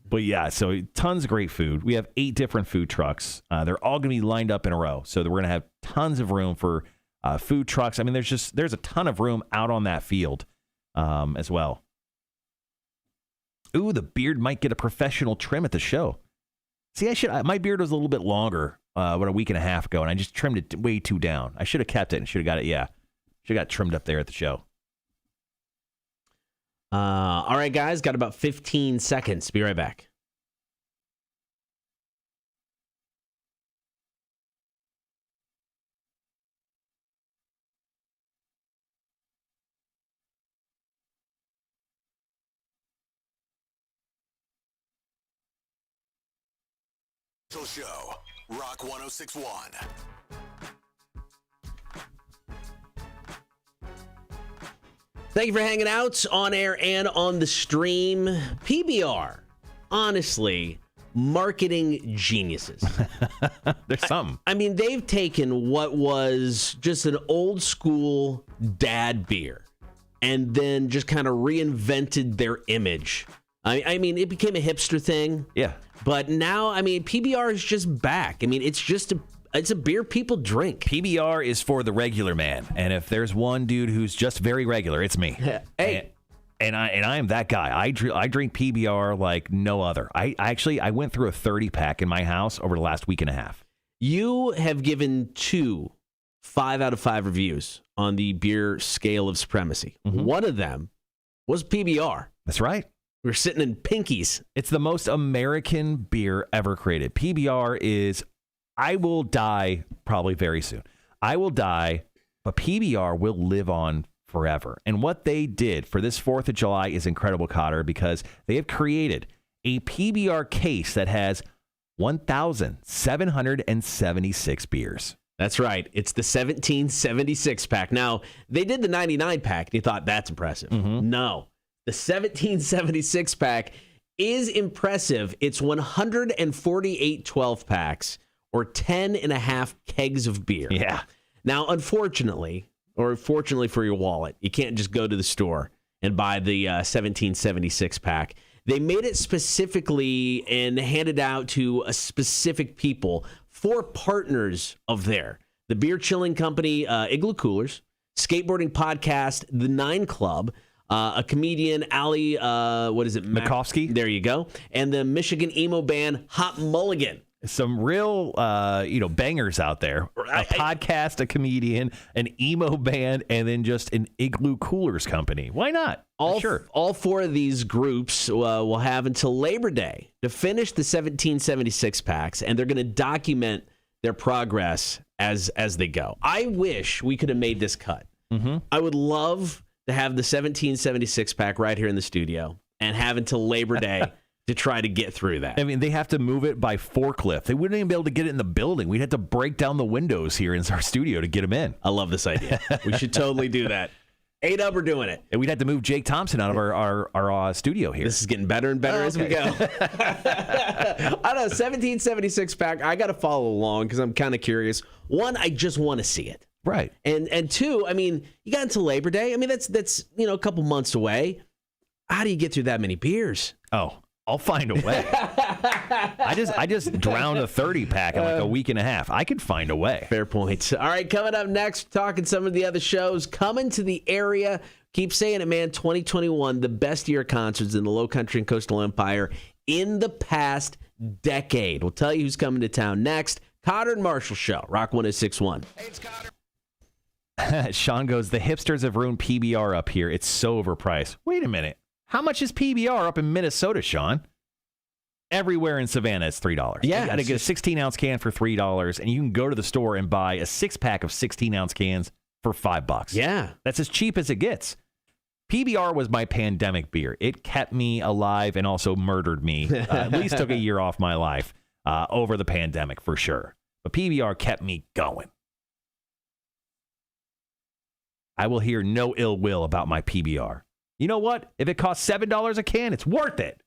But yeah, so tons of great food. We have 8 different food trucks. They're all going to be lined up in a row. So we're going to have tons of room for food trucks. I mean, there's a ton of room out on that field as well. Ooh, the beard might get a professional trim at the show. See, my beard was a little bit longer a week and a half ago, and I just trimmed it way too down. I should have kept it and should have got it. Yeah, should have got trimmed up there at the show. All right, guys, got about 15 seconds. Be right back. Marshall Show. Rock 1061. Thank you for hanging out on air and on the stream. PBR, honestly, marketing geniuses. There's some. I mean, they've taken what was just an old school dad beer and then just kind of reinvented their image. I mean, it became a hipster thing. Yeah. But now, I mean, PBR is just back. I mean, it's a beer people drink. PBR is for the regular man, and if there's one dude who's just very regular, it's me. Hey. And I am that guy. I drink PBR like no other. I went through a 30 pack in my house over the last week and a half. You have given 2 5 out of 5 reviews on the beer scale of supremacy. Mm-hmm. One of them was PBR. That's right. We're sitting in pinkies. It's the most American beer ever created. PBR is, I will die probably very soon. I will die, but PBR will live on forever. And what they did for this 4th of July is incredible, Kotter, because they have created a PBR case that has 1,776 beers. That's right. It's the 1776 pack. Now, they did the 99 pack, and you thought that's impressive. Mm-hmm. No. The 1776 pack is impressive. It's 148 12 packs or 10 and a half kegs of beer. Yeah. Now, unfortunately, or fortunately for your wallet, you can't just go to the store and buy the 1776 pack. They made it specifically and handed out to a specific people for partners of their. The beer chilling company, Igloo Coolers, skateboarding podcast, The 9 Club, a comedian, Ali, Makovsky. There you go. And the Michigan emo band, Hot Mulligan. Some real, bangers out there. A podcast, a comedian, an emo band, and then just an Igloo Coolers company. Why not? Sure. All 4 of these groups will have until Labor Day to finish the 1776 packs, and they're going to document their progress as they go. I wish we could have made this cut. Mm-hmm. I would love to have the 1776 pack right here in the studio and have until Labor Day to try to get through that. I mean, they have to move it by forklift. They wouldn't even be able to get it in the building. We'd have to break down the windows here in our studio to get them in. I love this idea. We should totally do that. A-Dub, we're doing it. And we'd have to move Jake Thompson out of our studio here. This is getting better and better as we go. I don't know, 1776 pack, I got to follow along because I'm kind of curious. One, I just want to see it. Right. And 2, I mean, you got until Labor Day. I mean, that's a couple months away. How do you get through that many beers? Oh, I'll find a way. I just drowned a 30 pack in like a week and a half. I could find a way. Fair point. All right, coming up next, talking some of the other shows coming to the area. Keep saying it, man. 2021, the best year of concerts in the Low Country and Coastal Empire in the past decade. We'll tell you who's coming to town next. Kotter and Marshall Show, Rock 1061. Hey, it's Kotter. Sean goes, the hipsters have ruined PBR up here. It's so overpriced. Wait a minute. How much is PBR up in Minnesota, Sean? Everywhere in Savannah, it's $3. Yeah, you got to get a 16-ounce can for $3, and you can go to the store and buy a 6-pack of 16-ounce cans for $5. Yeah. That's as cheap as it gets. PBR was my pandemic beer. It kept me alive and also murdered me. At least took a year off my life over the pandemic for sure. But PBR kept me going. I will hear no ill will about my PBR. You know what? If it costs $7 a can, it's worth it.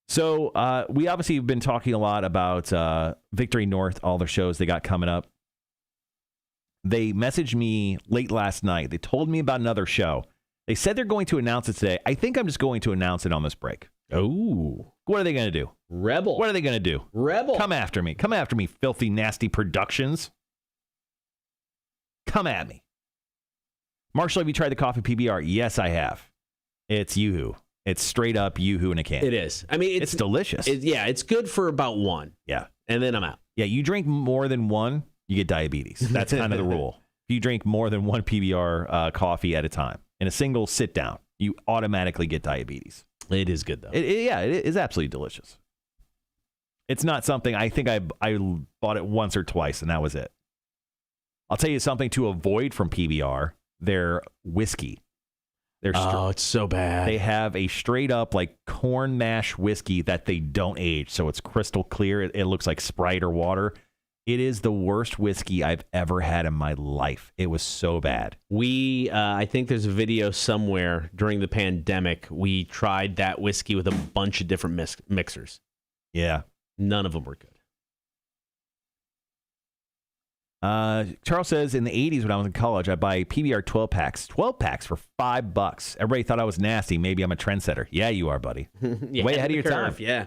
So we obviously have been talking a lot about Victory North, all the shows they got coming up. They messaged me late last night. They told me about another show. They said they're going to announce it today. I think I'm just going to announce it on this break. Oh. What are they going to do? Rebel. What are they going to do? Rebel. Come after me. Come after me, filthy, nasty productions. Come at me. Marshall, have you tried the coffee PBR? Yes, I have. It's Yoo-hoo. It's straight up Yoo-hoo in a can. It is. I mean, it's delicious. It's good for about one. Yeah. And then I'm out. Yeah, you drink more than one, you get diabetes. That's kind of the rule. If you drink more than one PBR coffee at a time in a single sit down, you automatically get diabetes. It is good, though. It is absolutely delicious. It's not something, I think I bought it once or twice, and that was it. I'll tell you something to avoid from PBR, their whiskey. It's so bad. They have a straight up like corn mash whiskey that they don't age, so it's crystal clear. It looks like Sprite or water. It is the worst whiskey I've ever had in my life. It was so bad. I think there's a video somewhere during the pandemic. We tried that whiskey with a bunch of different mixers. Yeah. None of them were good. Charles says, in the 80s when I was in college, I'd buy PBR 12 packs. 12 packs for $5. Everybody thought I was nasty. Maybe I'm a trendsetter. Yeah, you are, buddy. Way ahead of your time. Yeah.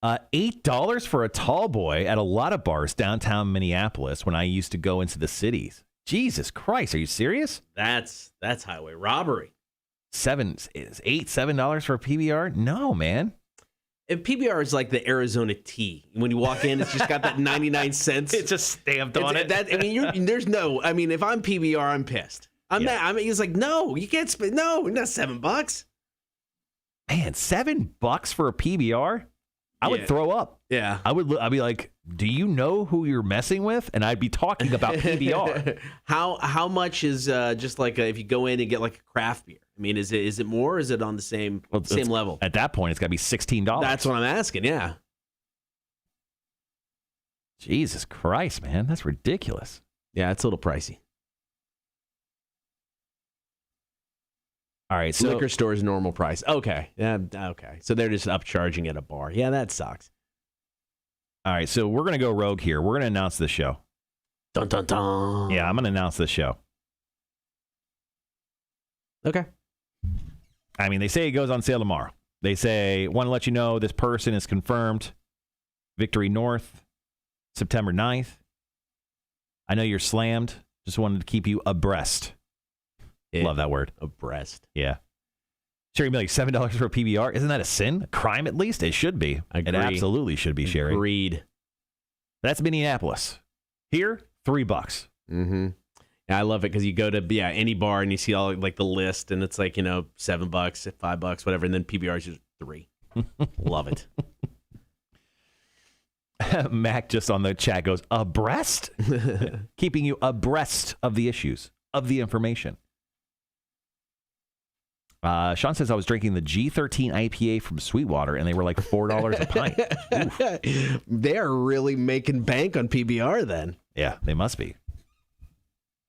$8 for a tall boy at a lot of bars downtown Minneapolis when I used to go into the cities. Jesus Christ, are you serious? That's highway robbery. $7 for a PBR? No, man. If PBR is like the Arizona tea. When you walk in, it's just got that 99 cents. It's just stamped on it. If I'm PBR, I'm pissed. I'm mad. He's like, no, you can't spend. No, not $7. Man, $7 for a PBR? I would throw up. Yeah. I'd be like, do you know who you're messing with? And I'd be talking about PBR. How much is just like if you go in and get like a craft beer? I mean, is it more or is it on the same level? At that point, it's got to be $16. That's what I'm asking, yeah. Jesus Christ, man. That's ridiculous. Yeah, it's a little pricey. All right, so liquor store's normal price. Okay. Yeah, okay. So they're just upcharging at a bar. Yeah, that sucks. All right, so we're going to go rogue here. We're going to announce this show. Dun, dun, dun. Yeah, I'm going to announce this show. Okay. I mean, they say it goes on sale tomorrow. They say, want to let you know this person is confirmed. Victory North, September 9th. I know you're slammed. Just wanted to keep you abreast. Love that word. Abreast. Yeah. Sherry Millie, $7 for a PBR. Isn't that a sin? A crime, at least? It should be. Agree. It absolutely should be, Sherry. Agreed. That's Minneapolis. Here, $3. Mm-hmm. Yeah, I love it because you go to any bar and you see all like the list and it's like, $7, $5, whatever, and then PBR is just $3. Love it. Mac just on the chat goes, abreast? Keeping you abreast of the issues, of the information. Sean says I was drinking the G13 IPA from Sweetwater, and they were like $4 a pint. They are really making bank on PBR then. Yeah, they must be.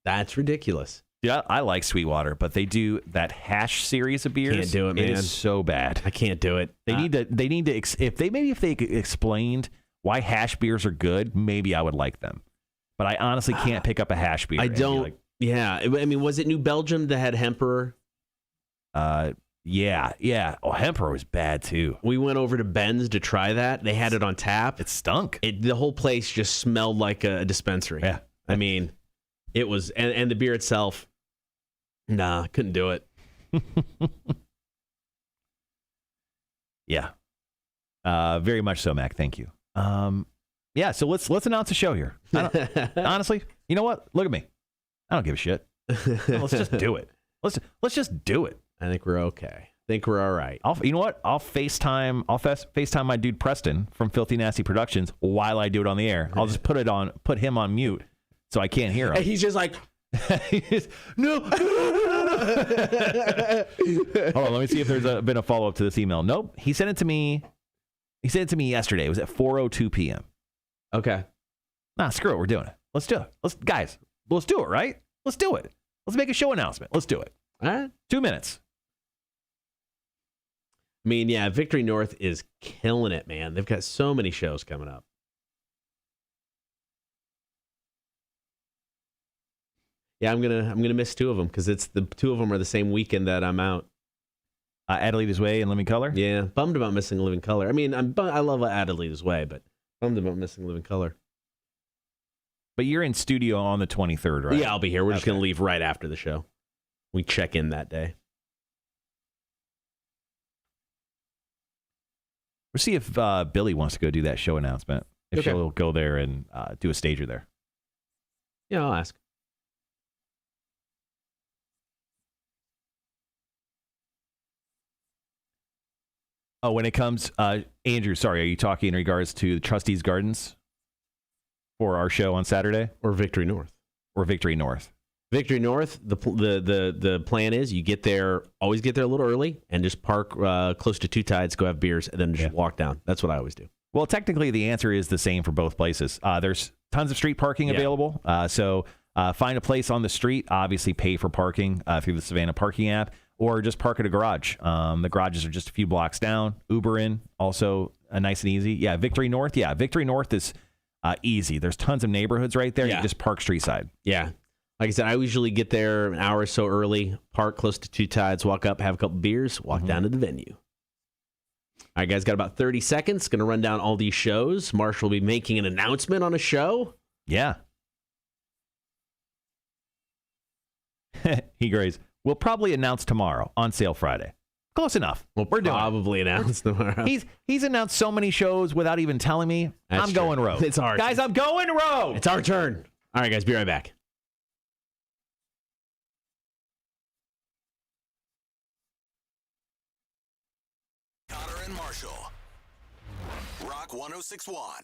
That's ridiculous. Yeah, I like Sweetwater, but they do that hash series of beers. Can't do it, man. It is so bad. I can't do it. They need to. If they explained why hash beers are good, maybe I would like them. But I honestly can't pick up a hash beer. I don't. Yeah, I mean, was it New Belgium that had Hemperor? Yeah. Oh, Hemperor was bad too. We went over to Ben's to try that. They had it on tap. It stunk. The whole place just smelled like a dispensary. Yeah. I mean, it was, and the beer itself, nah, couldn't do it. Yeah. Very much so, Mac. Thank you. Yeah, so let's announce a show here. Honestly, you know what? Look at me. I don't give a shit. Let's just do it. Let's just do it. I think we're okay. I think we're all right. You know what? I'll FaceTime my dude Preston from Filthy Nasty Productions while I do it on the air. I'll just put him on mute so I can't hear him. And he's just like, no. Hold on, let me see if there's been a follow up to this email. Nope. He sent it to me. He sent it to me yesterday. It was at 4:02 p.m. Okay. Nah, screw it. We're doing it. Let's do it. Let's do it, right? Let's do it. Let's make a show announcement. Let's do it. All right. 2 minutes. I mean, yeah, Victory North is killing it, man. They've got so many shows coming up. Yeah, I'm gonna miss two of them because it's the two of them are the same weekend that I'm out. Adelita's Way and Living Color? Yeah, bummed about missing Living Color. I mean, I love Adelita's Way, but bummed about missing Living Color. But you're in studio on the 23rd, right? Yeah, I'll be here. We're just going to leave right after the show. We check in that day. We'll see if Billy wants to go do that show announcement. If she'll go there and do a stager there. Yeah, I'll ask. Oh, when it comes, Andrew, sorry, are you talking in regards to the Trustees Gardens for our show on Saturday? Or Victory North? Or Victory North. Victory North, the plan is you always get there a little early and just park close to Two Tides, go have beers, and then just walk down. That's what I always do. Well, technically, the answer is the same for both places. There's tons of street parking available. So find a place on the street, obviously pay for parking through the Savannah parking app, or just park at a garage. The garages are just a few blocks down. Uber in, also nice and easy. Yeah, Victory North. Yeah, Victory North is easy. There's tons of neighborhoods right there. Yeah. You just park street side. Yeah. Like I said, I usually get there an hour or so early, park close to Two Tides, walk up, have a couple beers, walk down to the venue. All right, guys, got about 30 seconds. Going to run down all these shows. Marshall will be making an announcement on a show. Yeah. He agrees. We'll probably announce tomorrow, on sale Friday. Close enough. We're probably announce tomorrow. He's announced so many shows without even telling me. I'm going rogue. It's our guys, I'm going rogue. It's our turn. All right, guys, be right back. Kotter and Marshall. Rock 1061.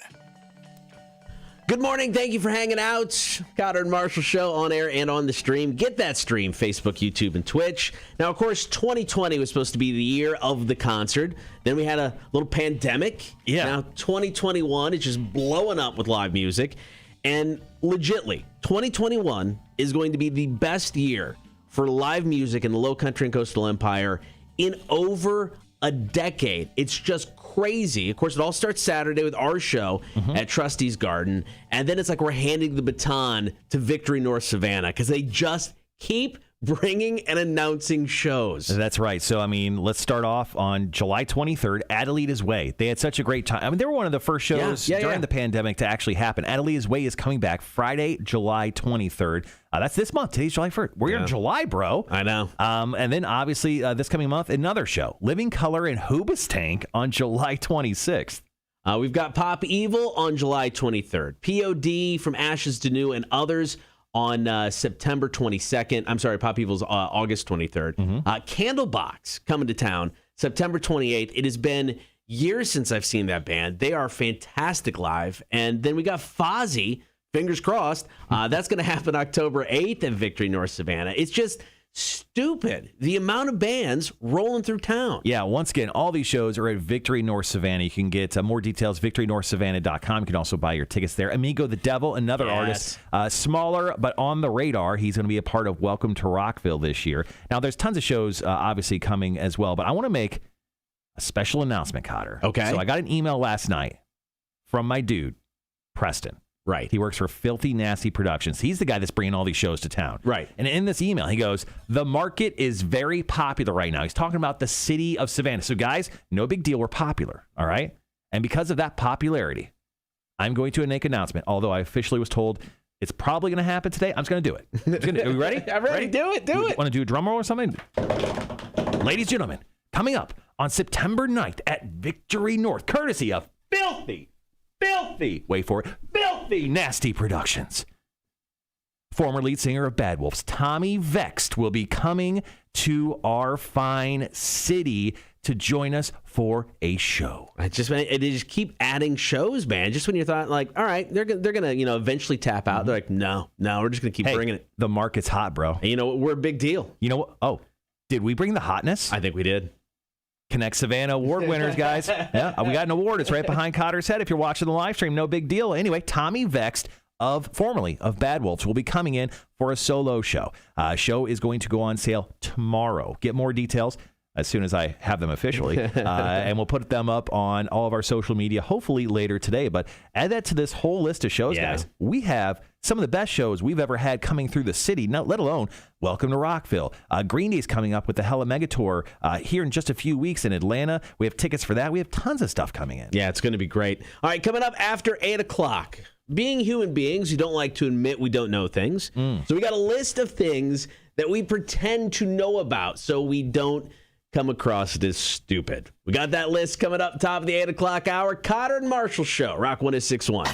Good morning. Thank you for hanging out. Kotter and Marshall Show on air and on the stream. Get that stream, Facebook, YouTube, and Twitch. Now, of course, 2020 was supposed to be the year of the concert. Then we had a little pandemic. Yeah. Now, 2021 is just blowing up with live music. And legitly, 2021 is going to be the best year for live music in the Low Country and Coastal Empire in over a decade. It's just crazy. Of course, it all starts Saturday with our show at Trustee's Garden. And then it's like we're handing the baton to Victory North Savannah because they just keep bringing and announcing shows. That's right. So, I mean, let's start off on July 23rd, Adelita's Way. They had such a great time. I mean, they were one of the first shows during the pandemic to actually happen. Adelita's Way is coming back Friday, July 23rd. That's this month. Today's July 1st. We're in July, bro. I know. And then, obviously, this coming month, another show, Living Color in Hoobastank on July 26th. We've got Pop Evil on July 23rd. POD, From Ashes to New, and others on September 22nd. I'm sorry, Pop Evil's August 23rd. Candlebox coming to town September 28th. It has been years since I've seen that band. They are fantastic live. And then we got Fozzy, fingers crossed. That's going to happen October 8th at Victory North Savannah. It's just stupid, the amount of bands rolling through town. Yeah, once again, all these shows are at Victory North Savannah. You can get more details, victorynorthsavannah.com. You can also buy your tickets there. Amigo the Devil, another artist, smaller but on the radar. He's going to be a part of Welcome to Rockville this year. Now, there's tons of shows obviously coming as well, but I want to make a special announcement, Kotter. Okay. So I got an email last night from my dude, Preston. Right. He works for Filthy Nasty Productions. He's the guy that's bringing all these shows to town. Right. And in this email, he goes, the market is very popular right now. He's talking about the city of Savannah. So, guys, no big deal. We're popular. All right. And because of that popularity, I'm going to make an announcement, although I officially was told it's probably going to happen today. I'm just going to do it. Are we ready? I'm ready. Do it. Do it. Want to do a drum roll or something? Ladies and gentlemen, coming up on September 9th at Victory North, courtesy of Filthy, wait for it, Filthy Nasty Productions. Former lead singer of Bad Wolves, Tommy Vext, will be coming to our fine city to join us for a show. They just keep adding shows, man. Just when you thought, like, all right, they're gonna eventually tap out. They're like, no, we're just gonna keep bringing it. The market's hot, bro. And you know what? We're a big deal. You know what? Oh, did we bring the hotness? I think we did. Connect Savannah award winners, guys. Yeah, we got an award. It's right behind Cotter's head. If you're watching the live stream, no big deal. Anyway, Tommy Vext, formerly of Bad Wolves, will be coming in for a solo show. Show is going to go on sale tomorrow. Get more details as soon as I have them officially. And we'll put them up on all of our social media, hopefully later today. But add that to this whole list of shows, guys. We have some of the best shows we've ever had coming through the city, let alone Welcome to Rockville. Green Day's coming up with the Hella Mega Tour here in just a few weeks in Atlanta. We have tickets for that. We have tons of stuff coming in. Yeah, it's going to be great. All right, coming up after 8 o'clock. Being human beings, we don't like to admit we don't know things. So we got a list of things that we pretend to know about so we don't come across it as stupid. We got that list coming up top of the 8 o'clock hour. Kotter and Marshall Show, Rock 1061.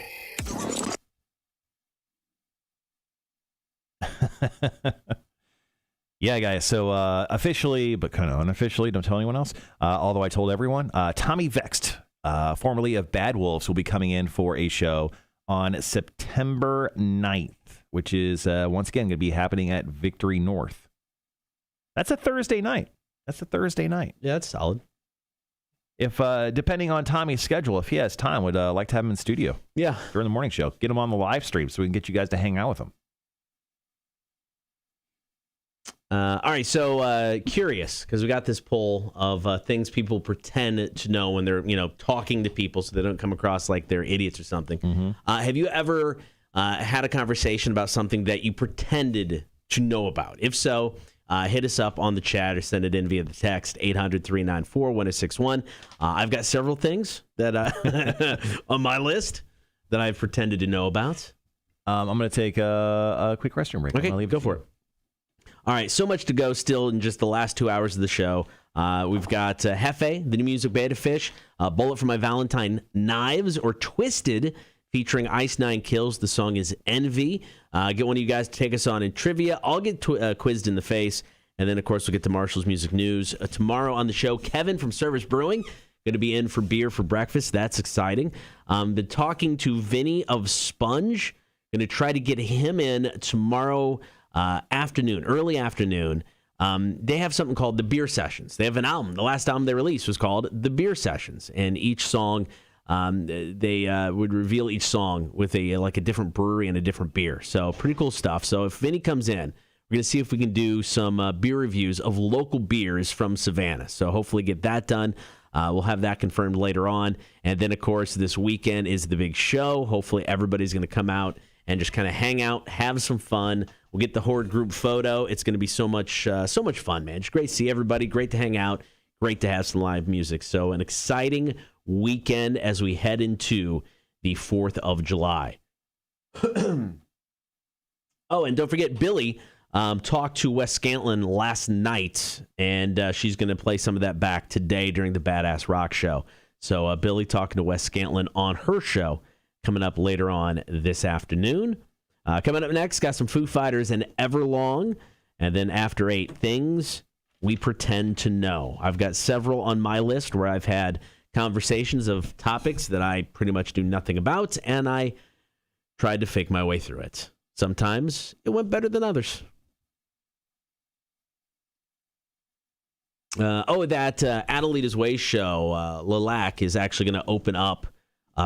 Yeah, guys. So officially, but kind of unofficially, don't tell anyone else, although I told everyone, Tommy Vext, formerly of Bad Wolves, will be coming in for a show on September 9th. which is once again going to be happening at Victory North. That's a Thursday night. Yeah, that's solid. If depending on Tommy's schedule, if he has time, would like to have him in studio. Yeah, during the morning show. Get him on the live stream so we can get you guys to hang out with him. All right, so curious, because we got this poll of things people pretend to know when they're, talking to people so they don't come across like they're idiots or something. Mm-hmm. Have you ever had a conversation about something that you pretended to know about? If so, hit us up on the chat or send it in via the text, 800-394-1061. I've got several things that on my list that I've pretended to know about. I'm going to take a quick restroom break. Okay, go for it. All right, so much to go still in just the last 2 hours of the show. We've got Hefe, the new music Beta Fish, Bullet for My Valentine, Knives, or Twisted, featuring Ice Nine Kills. The song is Envy. Get one of you guys to take us on in trivia. I'll get quizzed in the face. And then, of course, we'll get to Marshall's Music News. Tomorrow on the show, Kevin from Service Brewing, going to be in for beer for breakfast. That's exciting. Been talking to Vinny of Sponge. Going to try to get him in tomorrow afternoon, early afternoon. They have something called the Beer Sessions. They have an album. The last album they released was called The Beer Sessions. And each song, they would reveal each song with a different brewery and a different beer. So pretty cool stuff. So if Vinny comes in, we're going to see if we can do some beer reviews of local beers from Savannah. So hopefully get that done. We'll have that confirmed later on. And then, of course, this weekend is the big show. Hopefully everybody's going to come out and just kind of hang out, have some fun. We'll get the Horde group photo. It's going to be so much fun, man. Just great to see everybody. Great to hang out. Great to have some live music. So an exciting weekend as we head into the 4th of July. Oh, and don't forget, Billy talked to Wes Scantlin last night, and she's going to play some of that back today during the Badass Rock Show. So Billy talking to Wes Scantlin on her show coming up later on this afternoon. Coming up next, got some Foo Fighters and Everlong. And then after 8, things we pretend to know. I've got several on my list where I've had conversations of topics that I pretty much do nothing about, and I tried to fake my way through it. Sometimes it went better than others. That Adelita's Way show, Lilac, is actually going to open up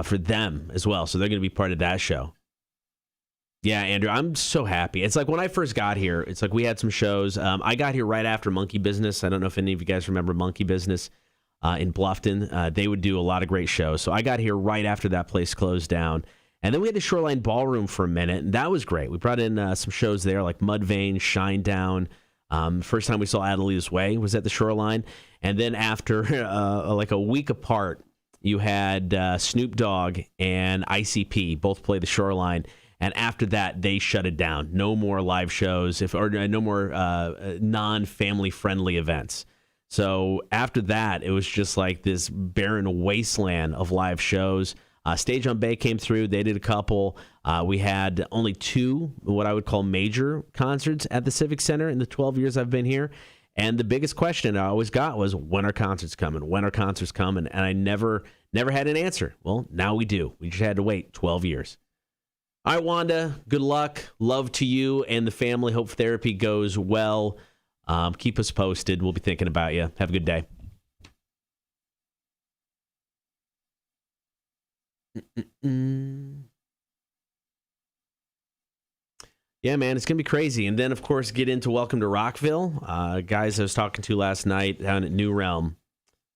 for them as well. So they're going to be part of that show. Yeah, Andrew, I'm so happy. It's like when I first got here, it's like we had some shows. I got here right after Monkey Business. I don't know if any of you guys remember Monkey Business in Bluffton. They would do a lot of great shows. So I got here right after that place closed down. And then we had the Shoreline Ballroom for a minute, and that was great. We brought in some shows there like Mudvayne, Shinedown. First time we saw Adelita's Way was at the Shoreline. And then after like a week apart, you had Snoop Dogg and ICP both play the Shoreline. And after that, they shut it down. No more live shows, no more non-family friendly events. So after that, it was just like this barren wasteland of live shows. Stage on Bay came through. They did a couple. We had only 2 what I would call major concerts at the Civic Center in the 12 years I've been here. And the biggest question I always got was, when are concerts coming? When are concerts coming? And I never had an answer. Well, now we do. We just had to wait 12 years. All right, Wanda, good luck. Love to you and the family. Hope therapy goes well. Keep us posted. We'll be thinking about you. Have a good day. Yeah, man, it's going to be crazy. And then, of course, get into Welcome to Rockville. Guys I was talking to last night down at New Realm,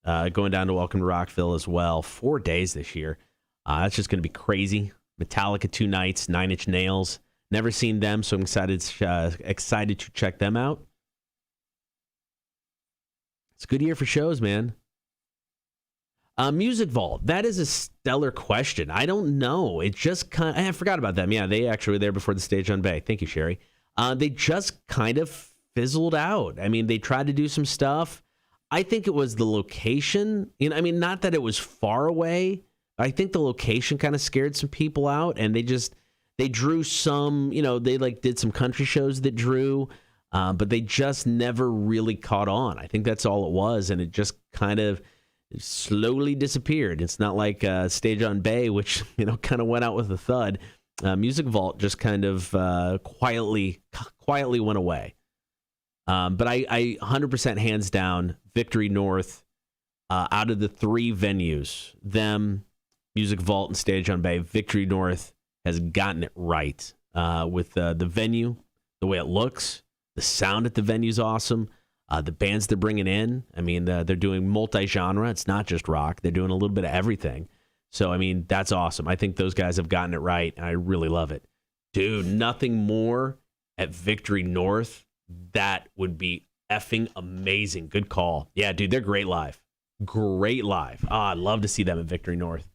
going down to Welcome to Rockville as well. 4 days this year. That's just going to be crazy. Metallica 2 nights, 9 Inch Nails. Never seen them, so I'm excited to check them out. It's a good year for shows, man. Music Vault. That is a stellar question. I don't know. It just I forgot about them. Yeah, they actually were there before the Stage on Bay. Thank you, Sherry. They just kind of fizzled out. I mean, they tried to do some stuff. I think it was the location. Not that it was far away. I think the location kind of scared some people out, and they drew some, they did some country shows that drew, but they just never really caught on. I think that's all it was, and it just kind of slowly disappeared. It's not like Stage on Bay, which, kind of went out with a thud. Music Vault just kind of quietly went away. But I 100% hands down, Victory North, out of the three venues, them, Music Vault, and Stage on Bay, Victory North has gotten it right with the venue, the way it looks, the sound at the venue's awesome. The bands they're bringing in, I mean, they're doing multi-genre. It's not just rock. They're doing a little bit of everything. So, I mean, that's awesome. I think those guys have gotten it right, and I really love it. Dude, nothing more at Victory North. That would be effing amazing. Good call. Yeah, dude, they're great live. Great live. Oh, I'd love to see them at Victory North.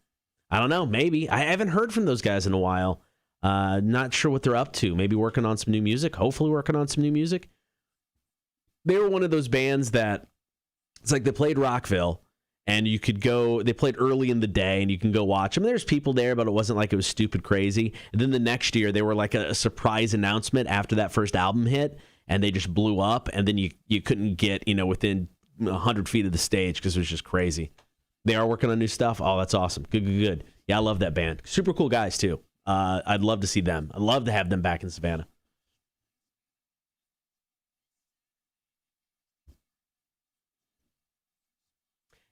I don't know, maybe. I haven't heard from those guys in a while. Not sure what they're up to. Maybe working on some new music. Hopefully working on some new music. They were one of those bands that, it's like they played Rockville, and you could go, they played early in the day, and you can go watch them. There's people there, but it wasn't like it was stupid crazy. And then the next year, they were like a surprise announcement after that first album hit, and they just blew up, and then you couldn't get, within 100 feet of the stage because it was just crazy. They are working on new stuff. Oh, that's awesome. Good. Yeah, I love that band. Super cool guys, too. I'd love to see them. I'd love to have them back in Savannah.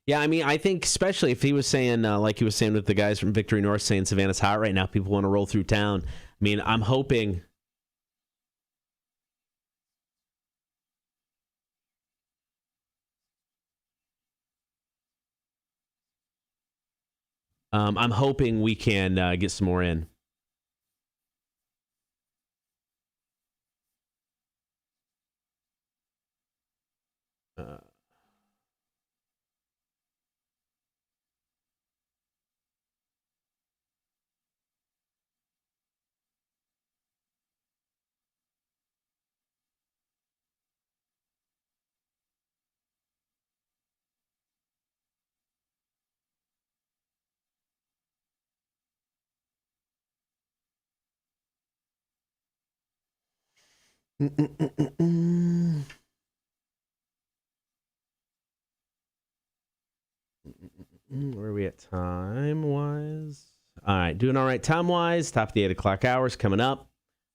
Yeah, I mean, I think especially if he was saying, like he was saying with the guys from Victory North saying Savannah's hot right now, people want to roll through town. I mean, I'm hoping... I'm hoping we can get some more in. Where are we at time-wise? All right, doing all right time-wise. Top of the 8 o'clock hours coming up.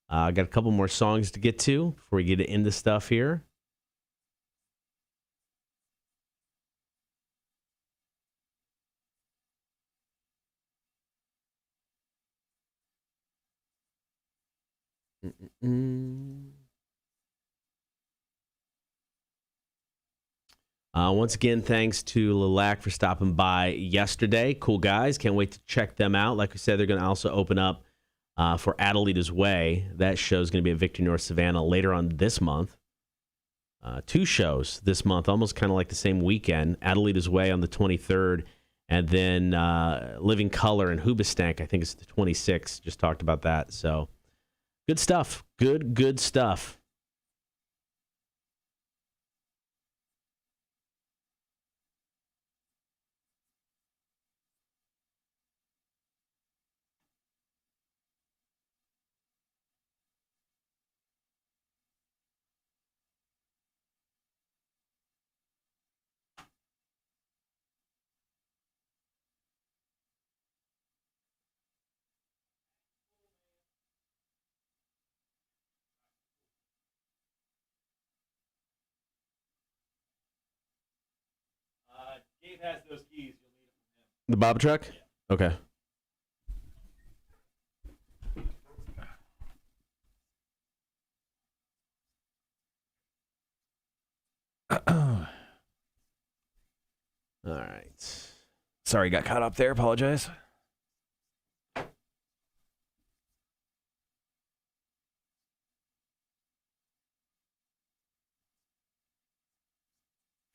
Got a couple more songs to get to before we get into stuff here. Once again, thanks to Lilac for stopping by yesterday. Cool guys. Can't wait to check them out. Like we said, they're going to also open up for Adelita's Way. That show is going to be at Victory North Savannah later on this month. 2 shows this month, almost kind of like the same weekend. Adelita's Way on the 23rd, and then Living Color in Hoobastank, I think it's the 26th. Just talked about that. So good stuff. Good stuff. Dave has those keys. You'll need them from him. The Bob truck? Yeah. Okay. All right. Sorry, got caught up there. Apologize.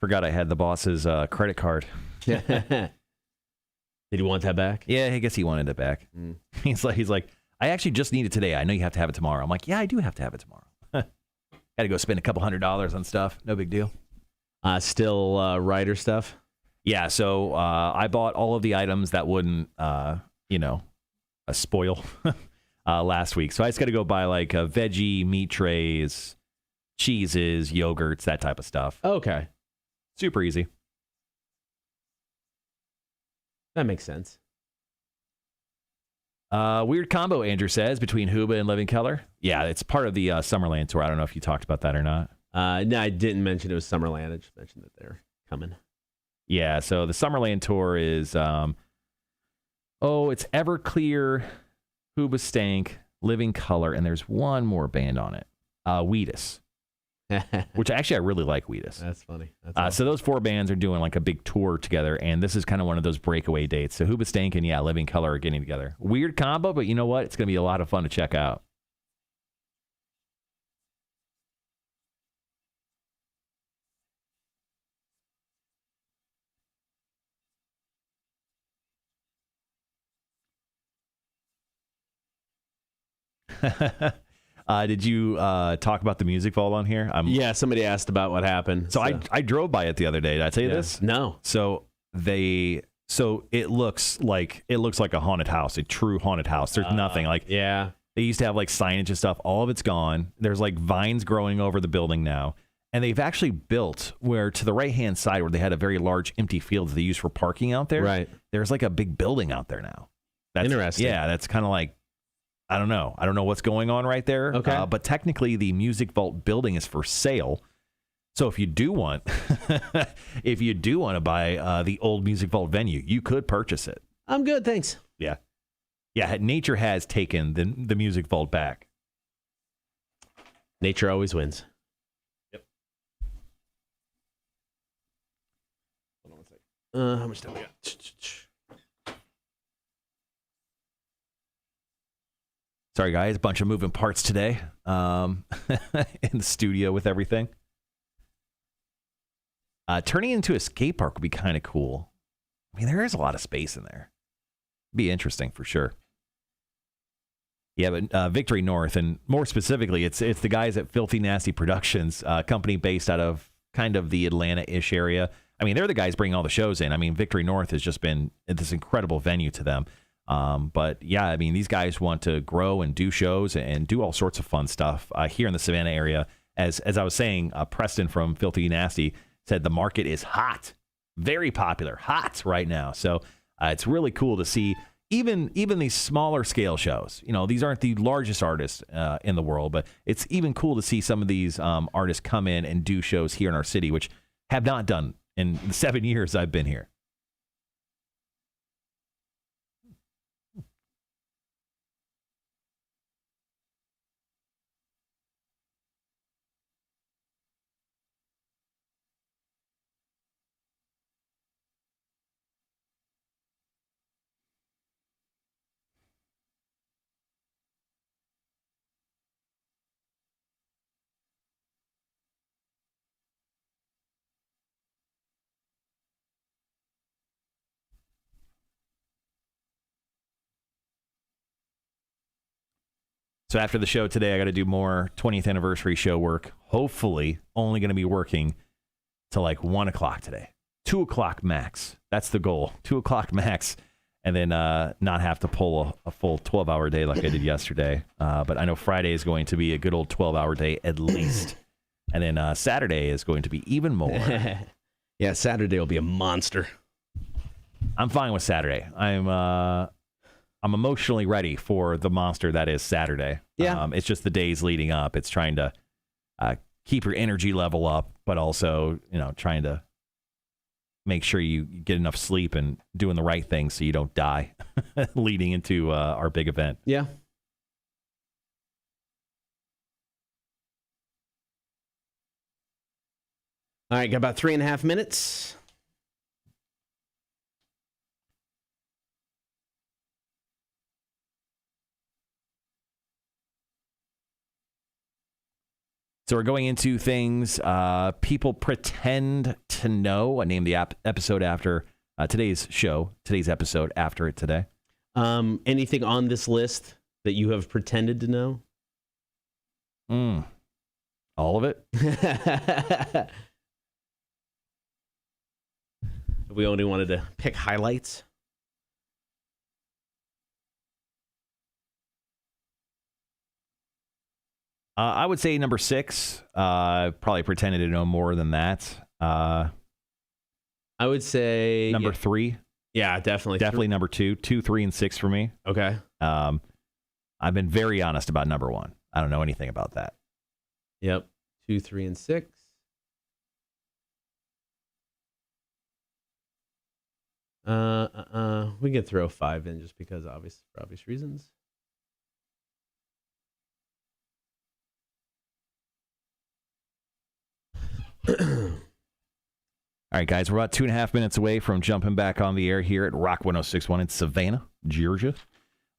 Forgot I had the boss's credit card. Did he want that back? Yeah, I guess he wanted it back. He's like, I actually just need it today. I know you have to have it tomorrow. I'm like, yeah, I do have to have it tomorrow. Got to go spend a couple $100s on stuff. No big deal. Still writer stuff? Yeah, so I bought all of the items that wouldn't, spoil last week. So I just got to go buy like veggie, meat trays, cheeses, yogurts, that type of stuff. Okay. Super easy. That makes sense. Weird combo, Andrew says, between Huba and Living Color. Yeah, it's part of the Summerland tour. I don't know if you talked about that or not. No, I didn't mention it was Summerland. I just mentioned that they're coming. Yeah, so the Summerland tour is, it's Everclear, Huba Stank, Living Color, and there's one more band on it, Wheatus, which actually I really like Wheatus. That's funny. That's So awesome. those 4 bands are doing like a big tour together, and this is kind of one of those breakaway dates. So Huba Stank and, Living Color are getting together. Weird combo, but you know what? It's going to be a lot of fun to check out. Did you talk about the Music Vault on here? Yeah, somebody asked about what happened. So I drove by it the other day. Did I tell you this? No. So it looks like a haunted house, a true haunted house. There's nothing like Yeah. they used to have like signage and stuff. All of it's gone. There's like vines growing over the building now. And they've actually built where to the right-hand side where they had a very large empty field that they used for parking out there. Right. There's like a big building out there now. That's Interesting. Yeah, that's kind of like, I don't know. I don't know what's going on right there. Okay. But technically the Music Vault building is for sale. So if you do want to buy the old Music Vault venue, you could purchase it. I'm good, thanks. Yeah. Yeah, nature has taken the Music Vault back. Nature always wins. Yep. Hold on one second. How much time we got? Sorry, guys. A bunch of moving parts today in the studio with everything. Turning it into a skate park would be kind of cool. I mean, there is a lot of space in there. Be interesting for sure. Yeah, but Victory North, and more specifically, it's the guys at Filthy Nasty Productions, company based out of kind of the Atlanta-ish area. I mean, they're the guys bringing all the shows in. I mean, Victory North has just been this incredible venue to them. But yeah, I mean, these guys want to grow and do shows and do all sorts of fun stuff here in the Savannah area. As I was saying, Preston from Filthy Nasty said the market is hot, very popular, hot right now. So it's really cool to see even these smaller scale shows. You know, these aren't the largest artists in the world, but it's even cool to see some of these artists come in and do shows here in our city, which have not done in the 7 years I've been here. So after the show today, I got to do more 20th anniversary show work. Hopefully, only going to be working till like 1 o'clock today. 2 o'clock max. That's the goal. 2 o'clock max. And then not have to pull a full 12-hour day like I did yesterday. But I know Friday is going to be a good old 12-hour day at least. And then Saturday is going to be even more. Yeah, Saturday will be a monster. I'm fine with Saturday. I'm emotionally ready for the monster that is Saturday. Yeah. It's just the days leading up. It's trying to keep your energy level up, but also, trying to make sure you get enough sleep and doing the right thing so you don't die leading into our big event. Yeah. All right, got about 3.5 minutes. So we're going into things people pretend to know. I named the episode after today's episode after it today. Anything on this list that you have pretended to know? All of it? We only wanted to pick highlights. I would say number 6. Probably pretended to know more than that. I would say number 3. Yeah, definitely. Definitely number 2, 2, 3, and 6 for me. Okay. I've been very honest about number 1. I don't know anything about that. Yep. 2, 3, and 6. We can throw 5 in just because for obvious reasons. All right, guys, we're about 2.5 minutes away from jumping back on the air here at Rock 106.1 in Savannah, Georgia.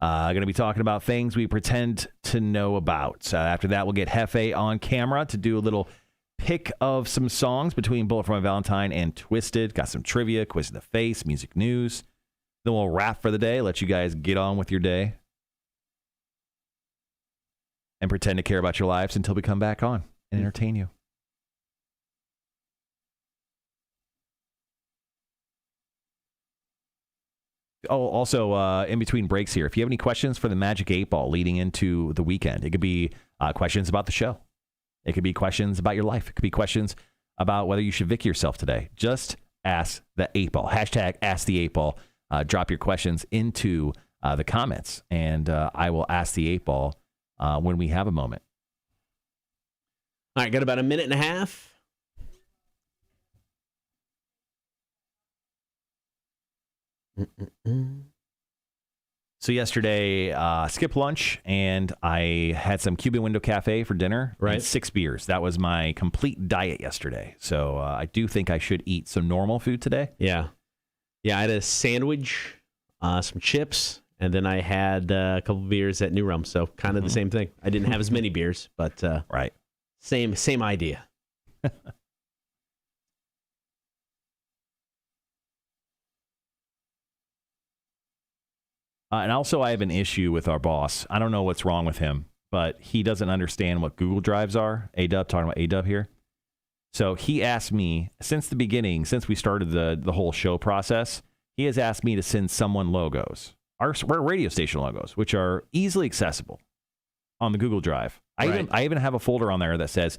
Going to be talking about things we pretend to know about. After that, we'll get Hefe on camera to do a little pick of some songs between Bullet for My Valentine and Twisted. Got some trivia, quiz in the face, music news. Then we'll wrap for the day, let you guys get on with your day, and pretend to care about your lives until we come back on and entertain you. Oh, also, in between breaks here, if you have any questions for the Magic 8 Ball leading into the weekend, it could be questions about the show. It could be questions about your life. It could be questions about whether you should Vic yourself today. Just ask the 8 Ball. Hashtag ask the 8 Ball. Drop your questions into the comments, and I will ask the 8 Ball when we have a moment. All right, got about a minute and a half. So yesterday, skipped lunch, and I had some Cuban Window Cafe for dinner. Right. And 6 beers. That was my complete diet yesterday. So I do think I should eat some normal food today. Yeah. Yeah, I had a sandwich, some chips, and then I had a couple beers at New Realm. So kind of the same thing. I didn't have as many beers, but right. Same idea. And also, I have an issue with our boss. I don't know what's wrong with him, but he doesn't understand what Google Drives are. A-Dub, talking about A-Dub here. So he asked me, since the beginning, since we started the whole show process, he has asked me to send someone logos, our radio station logos, which are easily accessible on the Google Drive. Right. I even have a folder on there that says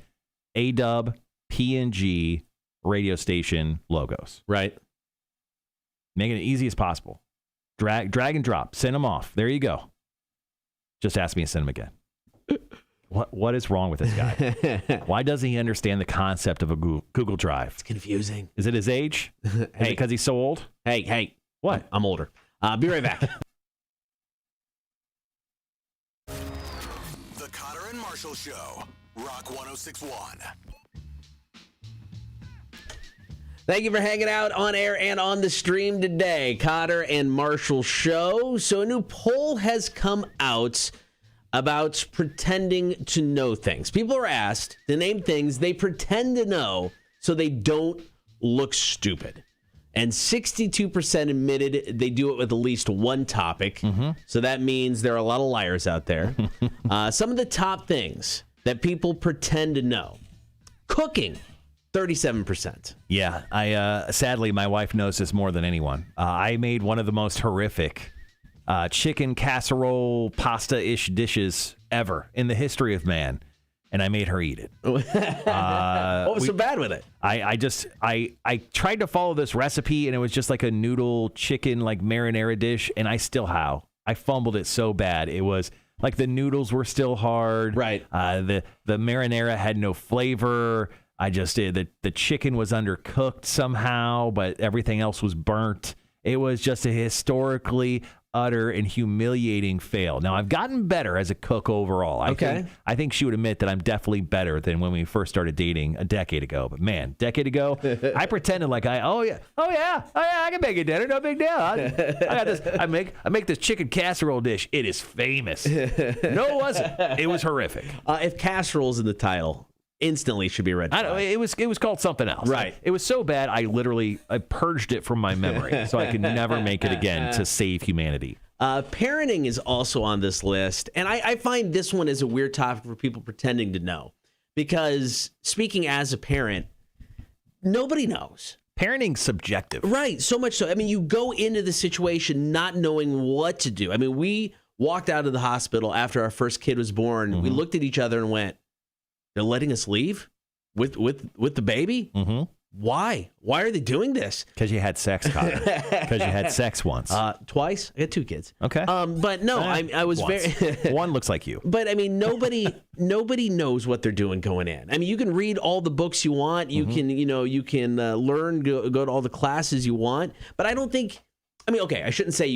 A-Dub, PNG, radio station logos. Right. Make it as easy as possible. Drag and drop. Send them off. There you go. Just ask me to send them again. What is wrong with this guy? Why doesn't he understand the concept of a Google Drive? It's confusing. Is it his age? Hey, because he's so old? Hey. What? I'm older. Be right back. The Kotter and Marshall Show. Rock 106.1. Thank you for hanging out on air and on the stream today. Kotter and Marshall Show. So a new poll has come out about pretending to know things. People are asked to name things they pretend to know so they don't look stupid. And 62% admitted they do it with at least one topic. So that means there are a lot of liars out there. Some of the top things that people pretend to know. Cooking. 37%. Yeah, I sadly, my wife knows this more than anyone. I made one of the most horrific chicken casserole pasta-ish dishes ever in the history of man, and I made her eat it. What was so bad with it? I tried to follow this recipe, and it was just like a noodle chicken like marinara dish, and I still I fumbled it so bad. It was like the noodles were still hard. Right. The marinara had no flavor. The chicken was undercooked somehow, but everything else was burnt. It was just a historically utter and humiliating fail. Now, I've gotten better as a cook overall. I think she would admit that I'm definitely better than when we first started dating a decade ago. But man, decade ago, I pretended like I can make a dinner, no big deal. I got this. I make this chicken casserole dish. It is famous. No, it wasn't. It was horrific. If casserole's in the title, instantly should be red flag. I don't. It was called something else. Right. It was so bad. I purged it from my memory, so I could never make it again to save humanity. Parenting is also on this list, and I find this one is a weird topic for people pretending to know, because speaking as a parent, nobody knows. Parenting's subjective, right? So much so. I mean, you go into the situation not knowing what to do. I mean, we walked out of the hospital after our first kid was born. Mm-hmm. We looked at each other and went, "They're letting us leave with the baby? Mm-hmm. Why? Why are they doing this? Because you had sex, Kotter. Because you had sex once. Twice. I got 2 kids. Okay. But no, I was once. very. One looks like you. But I mean, nobody knows what they're doing going in. I mean, you can read all the books you want. You can, you can learn, go to all the classes you want. But I don't think. I mean, okay, I shouldn't say